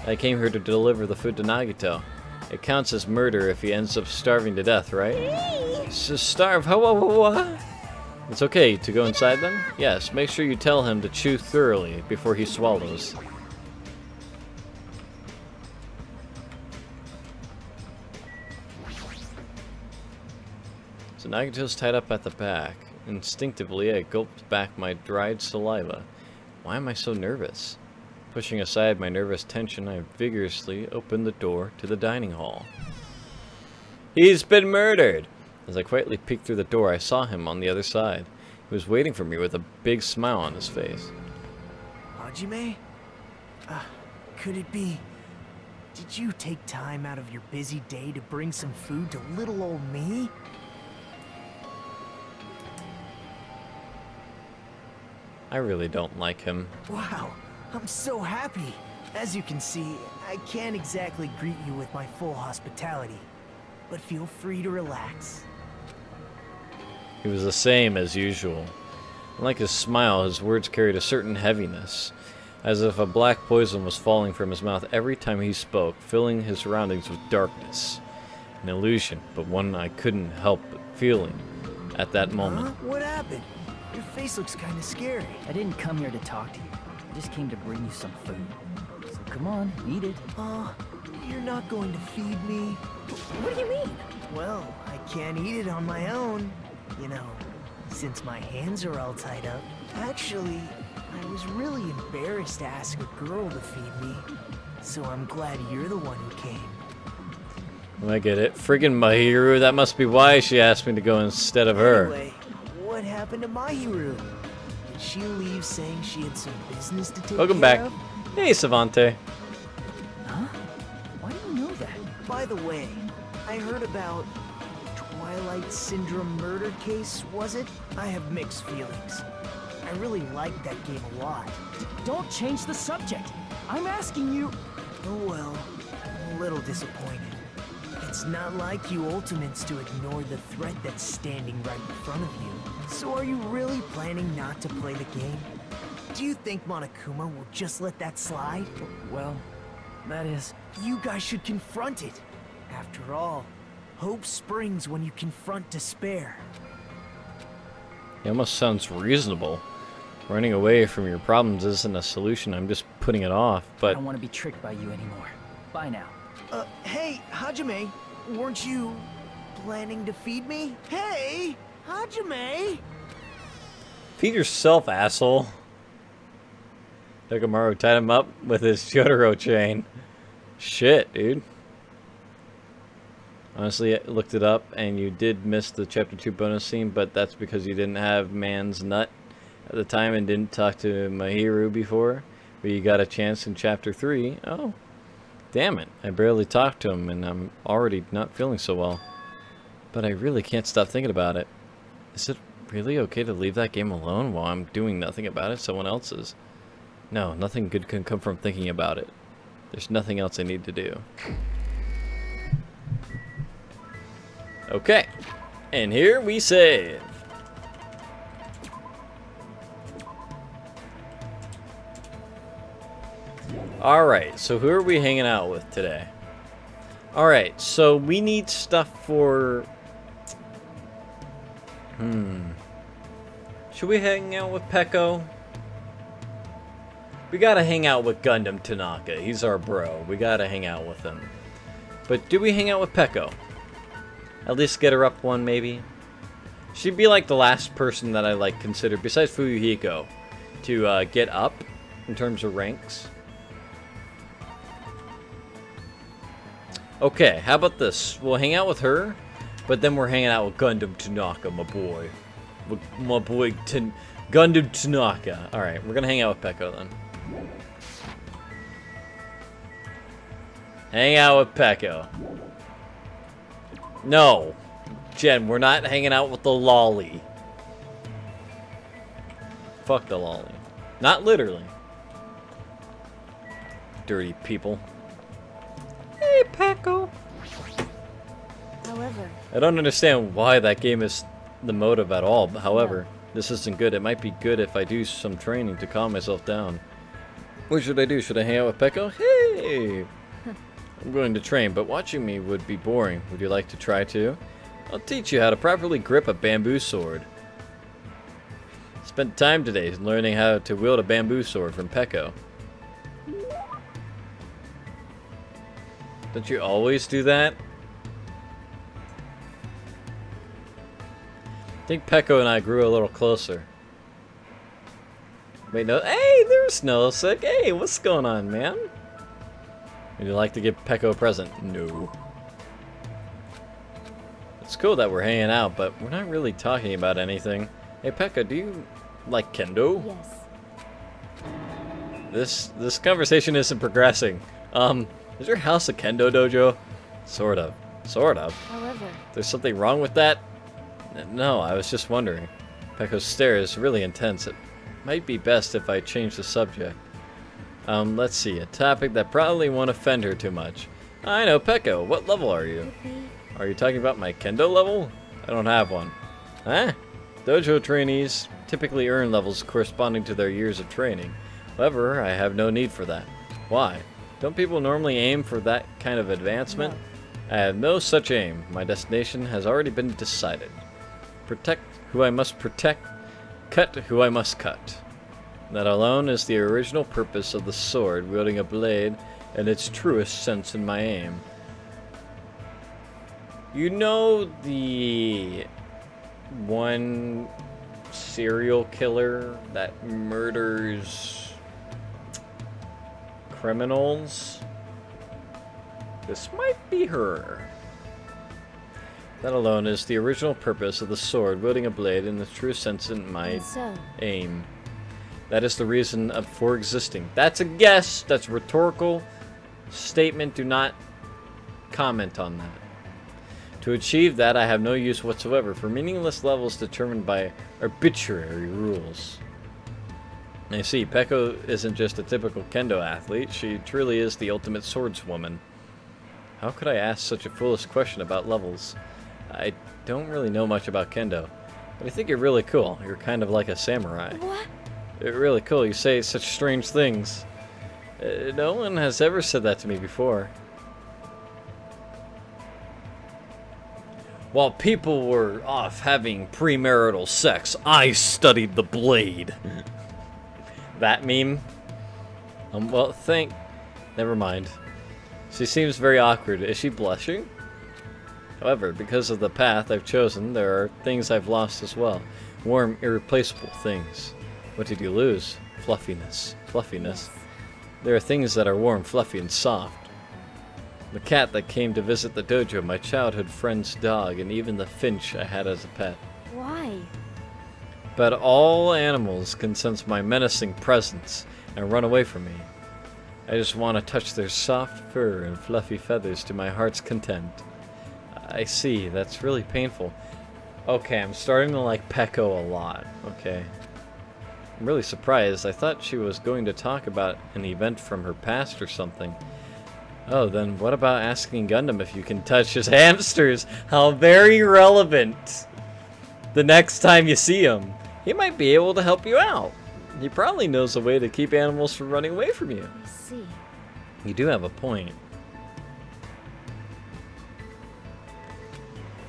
I came here to deliver the food to Nagito. It counts as murder if he ends up starving to death, right? Starve? What? It's okay to go inside then? Yes, make sure you tell him to chew thoroughly before he swallows. So Nagito's tied up at the back. Instinctively, I gulped back my dried saliva. Why am I so nervous? Pushing aside my nervous tension, I vigorously opened the door to the dining hall. He's been murdered! As I quietly peeked through the door, I saw him on the other side. He was waiting for me with a big smile on his face. Hajime? Could it be... Did you take time out of your busy day to bring some food to little old me? I really don't like him. Wow, I'm so happy. As you can see, I can't exactly greet you with my full hospitality, but feel free to relax. He was the same as usual. Unlike his smile, his words carried a certain heaviness, as if a black poison was falling from his mouth every time he spoke, filling his surroundings with darkness. An illusion, but one I couldn't help but feeling at that moment. What happened? Your face looks kind of scary. I didn't come here to talk to you. I just came to bring you some food. So come on, eat it. You're not going to feed me? What do you mean? Well, I can't eat it on my own. You know, since my hands are all tied up. Actually, I was really embarrassed to ask a girl to feed me. So I'm glad you're the one who came. I get it. Friggin' Mahiru, that must be why she asked me to go instead of her. Anyway, what happened to Mahiru? Did she leave saying she had some business to take Welcome care back. of? Hey, Savante. Huh? Why do you know that? By the way, I heard about Twilight Syndrome murder case, was it? I have mixed feelings. I really liked that game a lot. Don't change the subject. I'm asking you. Oh well, I'm a little disappointed. It's not like you Ultimates to ignore the threat that's standing right in front of you. So are you really planning not to play the game? Do you think Monokuma will just let that slide? Well, that is... You guys should confront it. After all, hope springs when you confront despair. It almost sounds reasonable. Running away from your problems isn't a solution, I'm just putting it off, I but... don't want to be tricked by you anymore. Bye now. Hey, Hajime, weren't you planning to feed me? Hey, Hajime! Feed yourself, asshole. Tokumaru tied him up with his Jotaro chain. Shit, dude. Honestly, I looked it up, and you did miss the Chapter 2 bonus scene, but that's because you didn't have Man's Nut at the time and didn't talk to Mahiru before. But you got a chance in Chapter 3. Oh, damn it. I barely talked to him, and I'm already not feeling so well. But I really can't stop thinking about it. Is it really okay to leave that game alone while I'm doing nothing about it? Someone else is. No, nothing good can come from thinking about it. There's nothing else I need to do. Okay, and here we save. Alright, so who are we hanging out with today? Alright, so we need stuff for... Should we hang out with Peko? We gotta hang out with Gundam Tanaka. He's our bro. We gotta hang out with him. But do we hang out with Peko? At least get her up one, maybe? She'd be like the last person that I like consider, besides Fuyuhiko, to get up in terms of ranks. Okay, how about this? We'll hang out with her, but then we're hanging out with Gundam Tanaka, my boy. With my boy Gundam Tanaka. Alright, we're gonna hang out with Peko then. Hang out with Peko. No, Jen, we're not hanging out with the lolly. Fuck the lolly. Not literally. Dirty people. Hey, Peko. However, I don't understand why that game is the motive at all. However, this isn't good. It might be good if I do some training to calm myself down. What should I do? Should I hang out with Peko? Hey! I'm going to train, but watching me would be boring. Would you like to try too? I'll teach you how to properly grip a bamboo sword. Spent time today learning how to wield a bamboo sword from Peko. Don't you always do that? I think Peko and I grew a little closer. Wait, no. Hey, there's Snow-Sick. Hey, what's going on, man? Would you like to give Peko a present? No. It's cool that we're hanging out, but we're not really talking about anything. Hey, Peko, do you like kendo? yes. This conversation isn't progressing. Is your house a kendo dojo? Sort of. Sort of. However, There's something wrong with that? No, I was just wondering. Peko's stare is really intense. It might be best if I change the subject. Let's see. A topic that probably won't offend her too much. I know, Peko. What level are you? Are you talking about my kendo level? I don't have one. Huh? Dojo trainees typically earn levels corresponding to their years of training. However, I have no need for that. Why? Don't people normally aim for that kind of advancement? No. I have no such aim. My destination has already been decided. Protect who I must protect, Cut who I must cut. That alone is the original purpose of the sword, wielding a blade in its truest sense in my aim. You know the one serial killer that murders criminals? This might be her. That alone is the original purpose of the sword, wielding a blade in the true sense in my aim. That is the reason for existing. That's a guess. That's a rhetorical statement. Do not comment on that. To achieve that, I have no use whatsoever for meaningless levels determined by arbitrary rules. I see, Peko isn't just a typical kendo athlete. She truly is the ultimate swordswoman. How could I ask such a foolish question about levels? I don't really know much about kendo, but I think you're really cool. You're kind of like a samurai. What? You're really cool. You say such strange things. No one has ever said that to me before. While people were off having premarital sex, I studied the blade. That meme? Well, never mind. She seems very awkward. Is she blushing? However, because of the path I've chosen, there are things I've lost as well. Warm, irreplaceable things. What did you lose? Fluffiness. Fluffiness. There are things that are warm, fluffy, and soft. The cat that came to visit the dojo, my childhood friend's dog, and even the finch I had as a pet. Why? But all animals can sense my menacing presence and run away from me. I just want to touch their soft fur and fluffy feathers to my heart's content. I see, that's really painful. Okay, I'm starting to like Peko a lot, okay. I'm really surprised. I thought she was going to talk about an event from her past or something. Oh, then what about asking Gundam if you can touch his hamsters? How very relevant. The next time you see him, he might be able to help you out. He probably knows a way to keep animals from running away from you. I see. You do have a point.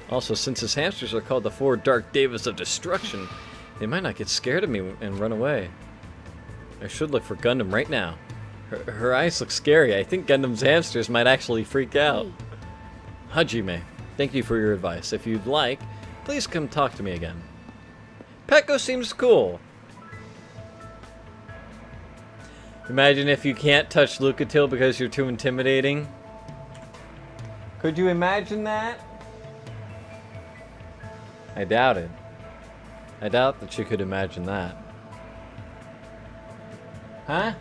Also, since his hamsters are called the 4 Dark Devas of Destruction, they might not get scared of me and run away. I should look for Gundam right now. Her eyes look scary. I think Gundam's hamsters might actually freak out. Hey. Hajime, thank you for your advice. If you'd like, please come talk to me again. Peko seems cool. Imagine if you can't touch Lucatiel because you're too intimidating. Could you imagine that? I doubt it. I doubt that you could imagine that. Huh?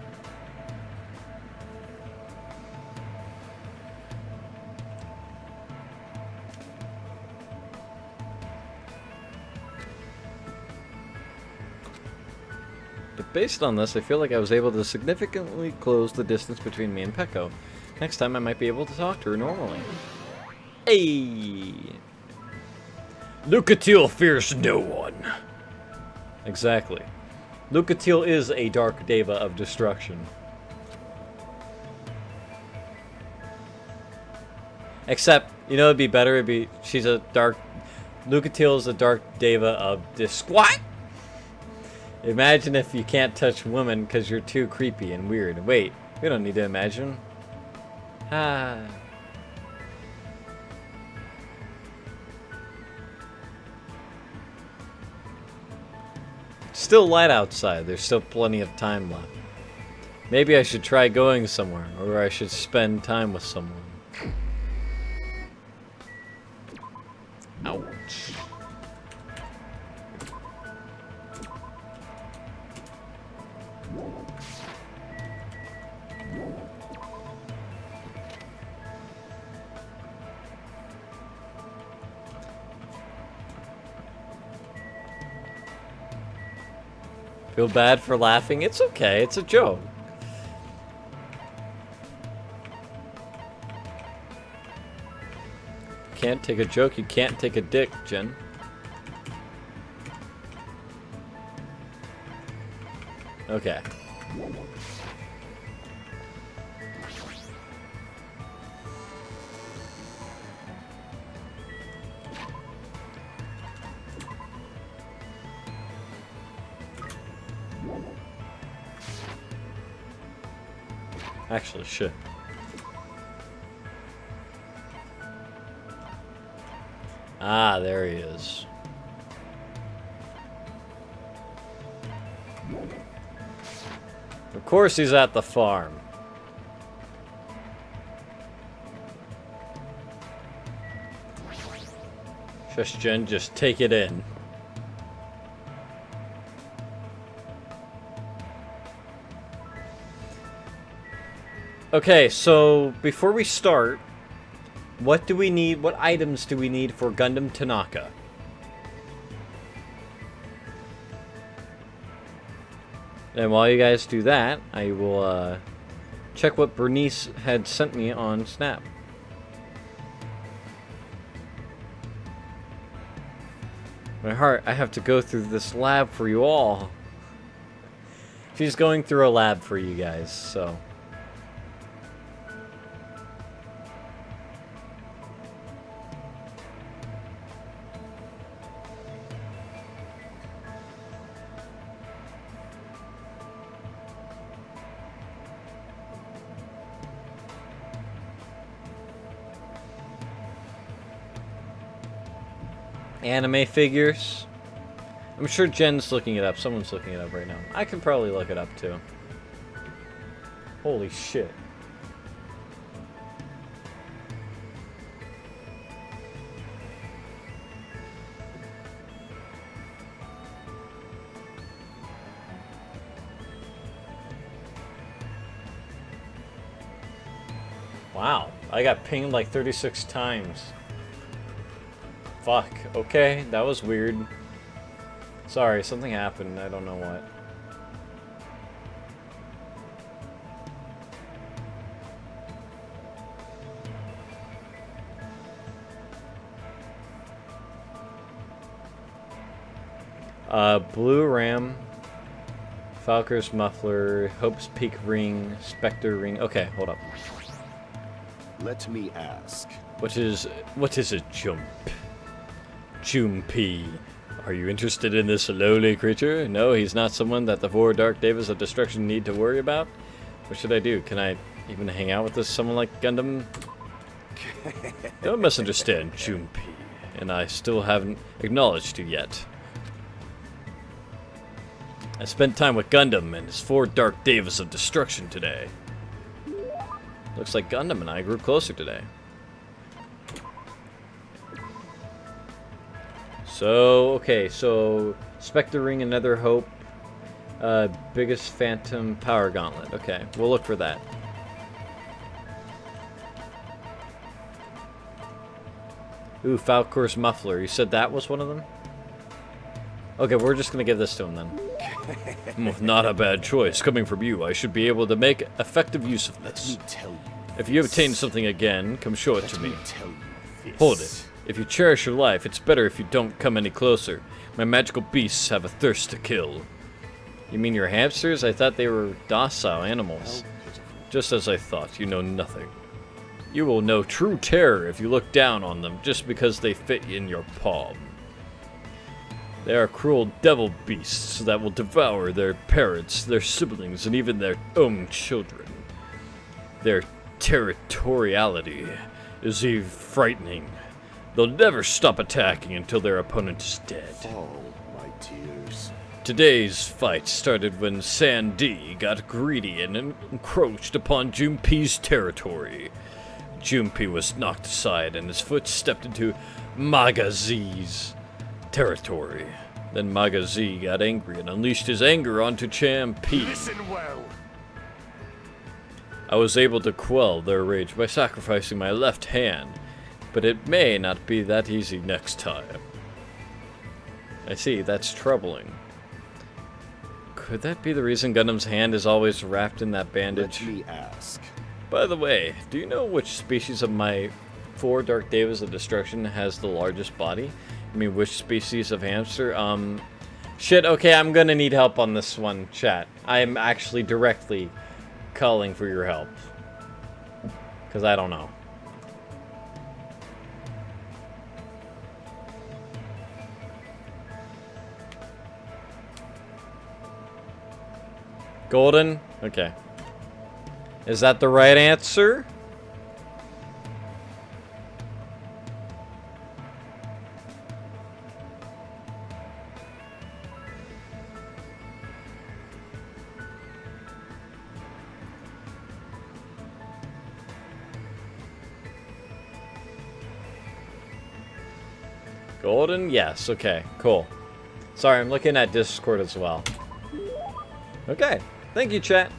But based on this, I feel like I was able to significantly close the distance between me and Peko. Next time I might be able to talk to her normally. Hey! Lucatiel fears no one. Exactly. Lucatiel is a Dark Deva of Destruction. Except, you know, it'd be better, she's a Dark... Lucatiel is a Dark Deva of Disquat. Imagine if you can't touch women because you're too creepy and weird. Wait, we don't need to imagine. Ah. Still light outside. There's still plenty of time left. Maybe I should try going somewhere, or I should spend time with someone. Ouch. Feel bad for laughing? It's okay, it's a joke. Can't take a joke, you can't take a dick, Jen. Okay. Actually, shit. Ah, there he is. Of course he's at the farm. Just Jen, just take it in. Okay, so before we start, what do we need? What items do we need for Gundam Tanaka? And while you guys do that, I will check what Bernice had sent me on Snap. My heart, I have to go through this lab for you all. She's going through a lab for you guys, so. Anime figures. I'm sure Jen's looking it up. Someone's looking it up right now. I can probably look it up too. Holy shit. Wow, I got pinged like 36 times. Fuck, okay, that was weird. Sorry, something happened, I don't know what. Blue Ram, Falker's Muffler, Hope's Peak Ring, Spectre Ring. Okay, hold up. Let me ask. What is a jump? Jumpy. Are you interested in this lowly creature? No, he's not someone that the 4 Dark Devas of Destruction need to worry about. What should I do? Can I even hang out with this someone like Gundam? Don't misunderstand, Jumpy. And I still haven't acknowledged you yet. I spent time with Gundam and his 4 Dark Devas of Destruction today. Looks like Gundam and I grew closer today. So, okay, so Spectre Ring, Another Hope, biggest Phantom Power Gauntlet. Okay, we'll look for that. Ooh, Falcor's Muffler. You said that was one of them? Okay, we're just gonna give this to him then. Not a bad choice. Coming from you, I should be able to make effective use of this. If you obtain something again, come show it to me. Hold it. If you cherish your life, it's better if you don't come any closer. My magical beasts have a thirst to kill. You mean your hamsters? I thought they were docile animals. Just as I thought, you know nothing. You will know true terror if you look down on them just because they fit in your palm. They are cruel devil beasts that will devour their parents, their siblings, and even their own children. Their territoriality is even frightening. They'll never stop attacking until their opponent is dead. Oh, my tears. Today's fight started when Sandy got greedy and encroached upon Junpei's territory. Junpei was knocked aside and his foot stepped into Magazi's territory. Then Magazi got angry and unleashed his anger onto Champi. Listen well. I was able to quell their rage by sacrificing my left hand. But it may not be that easy next time. I see, that's troubling. Could that be the reason Gundam's hand is always wrapped in that bandage? Let me ask. By the way, do you know which species of my 4 Dark Devas of Destruction has the largest body? I mean, which species of hamster? Shit, okay, I'm gonna need help on this one, chat. I am actually directly calling for your help. Because I don't know. Golden? Okay. Is that the right answer? Golden? Yes. Okay, cool. Sorry, I'm looking at Discord as well. Okay. Thank you, chat.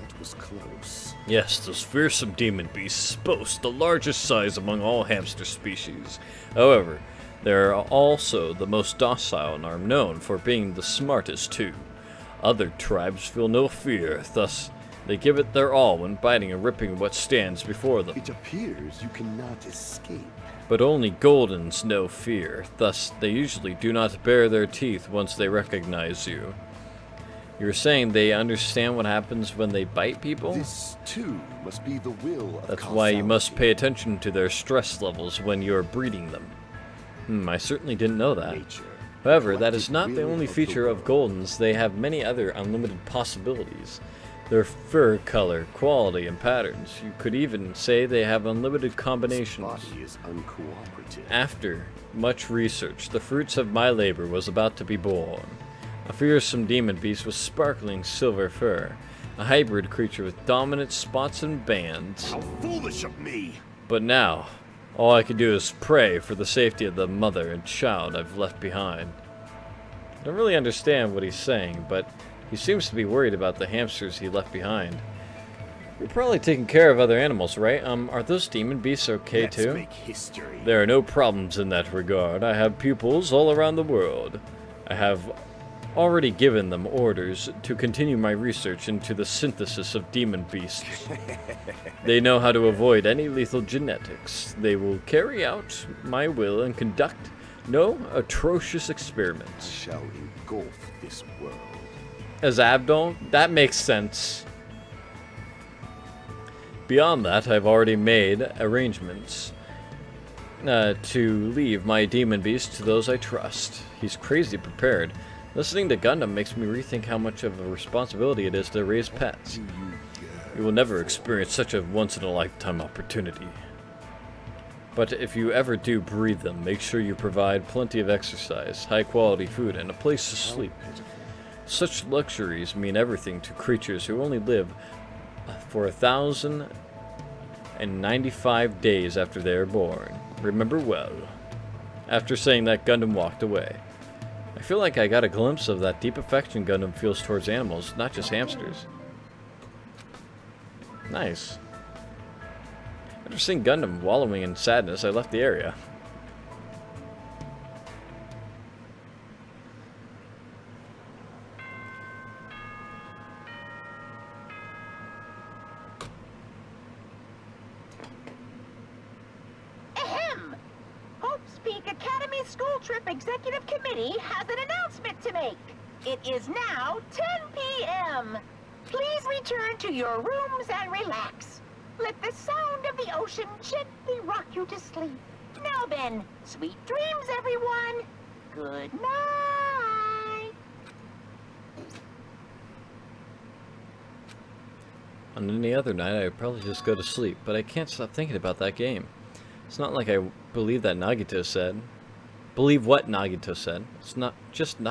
That was close. Yes, those fearsome demon beasts boast the largest size among all hamster species. However, they are also the most docile and are known for being the smartest too. Other tribes feel no fear, thus they give it their all when biting and ripping what stands before them. It appears you cannot escape. But only Goldens know fear, thus they usually do not bare their teeth once they recognize you. You're saying they understand what happens when they bite people? This, too, must be the will of That's causality. why you must pay attention to their stress levels when you're breeding them. I certainly didn't know that. Nature. However, that is not the only feature of Goldens. They have many other unlimited possibilities. Their fur color, quality, and patterns. You could even say they have unlimited combinations. This body is uncooperative. After much research, the fruits of my labor was about to be born. A fearsome demon beast with sparkling silver fur. A hybrid creature with dominant spots and bands. How foolish of me! But now, all I can do is pray for the safety of the mother and child I've left behind. I don't really understand what he's saying, but he seems to be worried about the hamsters he left behind. You're probably taking care of other animals, right? Are those demon beasts okay too? Let's make history. There are no problems in that regard. I have pupils all around the world. I have already given them orders to continue my research into the synthesis of demon beasts. They know how to avoid any lethal genetics. They will carry out my will and conduct no atrocious experiments. I shall engulf this world. As Abdul, that makes sense. Beyond that, I've already made arrangements to leave my demon beast to those I trust. He's crazy prepared. Listening to Gundam makes me rethink how much of a responsibility it is to raise pets. You will never experience such a once-in-a-lifetime opportunity. But if you ever do breed them, make sure you provide plenty of exercise, high-quality food, and a place to sleep. Such luxuries mean everything to creatures who only live for 1,095 days after they are born. Remember well. After saying that, Gundam walked away. I feel like I got a glimpse of that deep affection Gundam feels towards animals, not just hamsters. Nice. After seeing Gundam wallowing in sadness, I left the area. Ahem! Hope's Peak Academy School Trip Executive Committee has an announcement to make. It is now 10 p.m. Please return to your rooms and relax. Let the sound of the ocean gently rock you to sleep. Now then, sweet dreams, everyone. Good night. On any other night, I'd probably just go to sleep, but I can't stop thinking about that game. It's not like I believe that Nagito said. Believe what Nagito said. It's not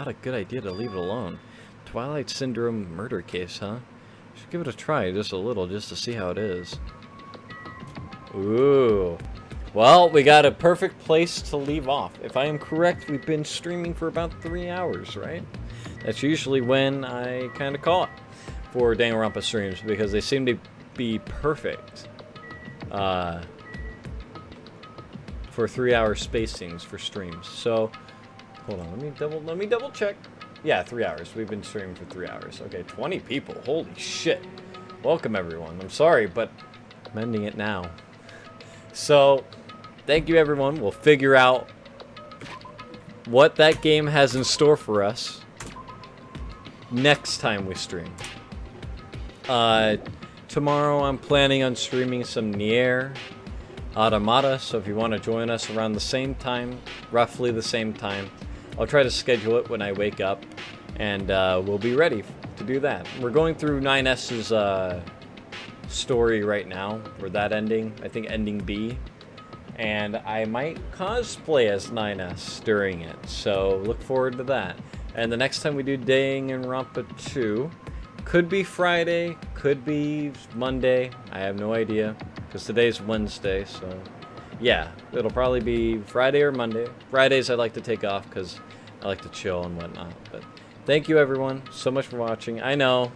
a good idea to leave it alone. Twilight Syndrome murder case, huh? Should give it a try, just a little, just to see how it is. Ooh. Well, we got a perfect place to leave off. If I am correct, we've been streaming for about 3 hours, right? That's usually when I kind of call it for Danganronpa streams, because they seem to be perfect for 3-hour spacings for streams. So, hold on, let me double check. Yeah, 3 hours. We've been streaming for 3 hours. Okay, 20 people. Holy shit. Welcome, everyone. I'm sorry, but I'm ending it now. So, thank you, everyone. We'll figure out what that game has in store for us next time we stream. Tomorrow, I'm planning on streaming some Nier Automata, so if you want to join us around the same time, roughly the same time, I'll try to schedule it when I wake up, and we'll be ready to do that. We're going through 9S's story right now, or that ending. I think ending B. And I might cosplay as 9S during it, so look forward to that. And the next time we do Danganronpa 2, could be Friday, could be Monday, I have no idea, because today's Wednesday, so yeah, it'll probably be Friday or Monday. Fridays I like to take off because I like to chill and whatnot. But thank you everyone so much for watching. I know,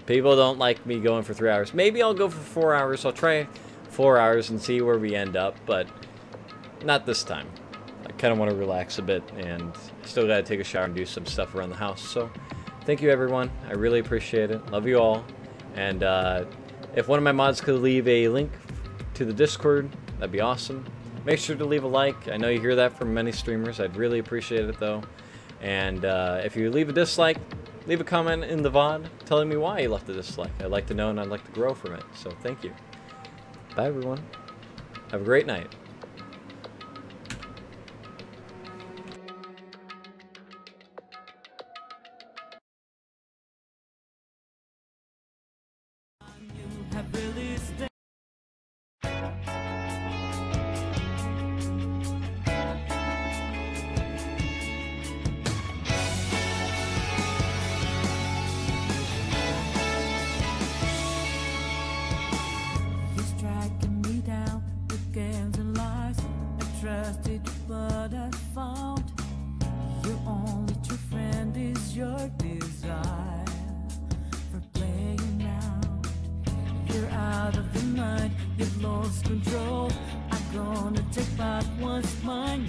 people don't like me going for 3 hours. Maybe I'll go for 4 hours. I'll try 4 hours and see where we end up, but not this time. I kind of want to relax a bit and still got to take a shower and do some stuff around the house. So thank you everyone. I really appreciate it. Love you all. And if one of my mods could leave a link to the Discord, that'd be awesome. Make sure to leave a like. I know you hear that from many streamers. I'd really appreciate it though. And if you leave a dislike, leave a comment in the VOD telling me why you left a dislike. I'd like to know and I'd like to grow from it. So thank you. Bye everyone. Have a great night. Trusted, but I found your only true friend is your desire for playing out. You're out of your mind, you've lost control. I'm gonna take back what's mine.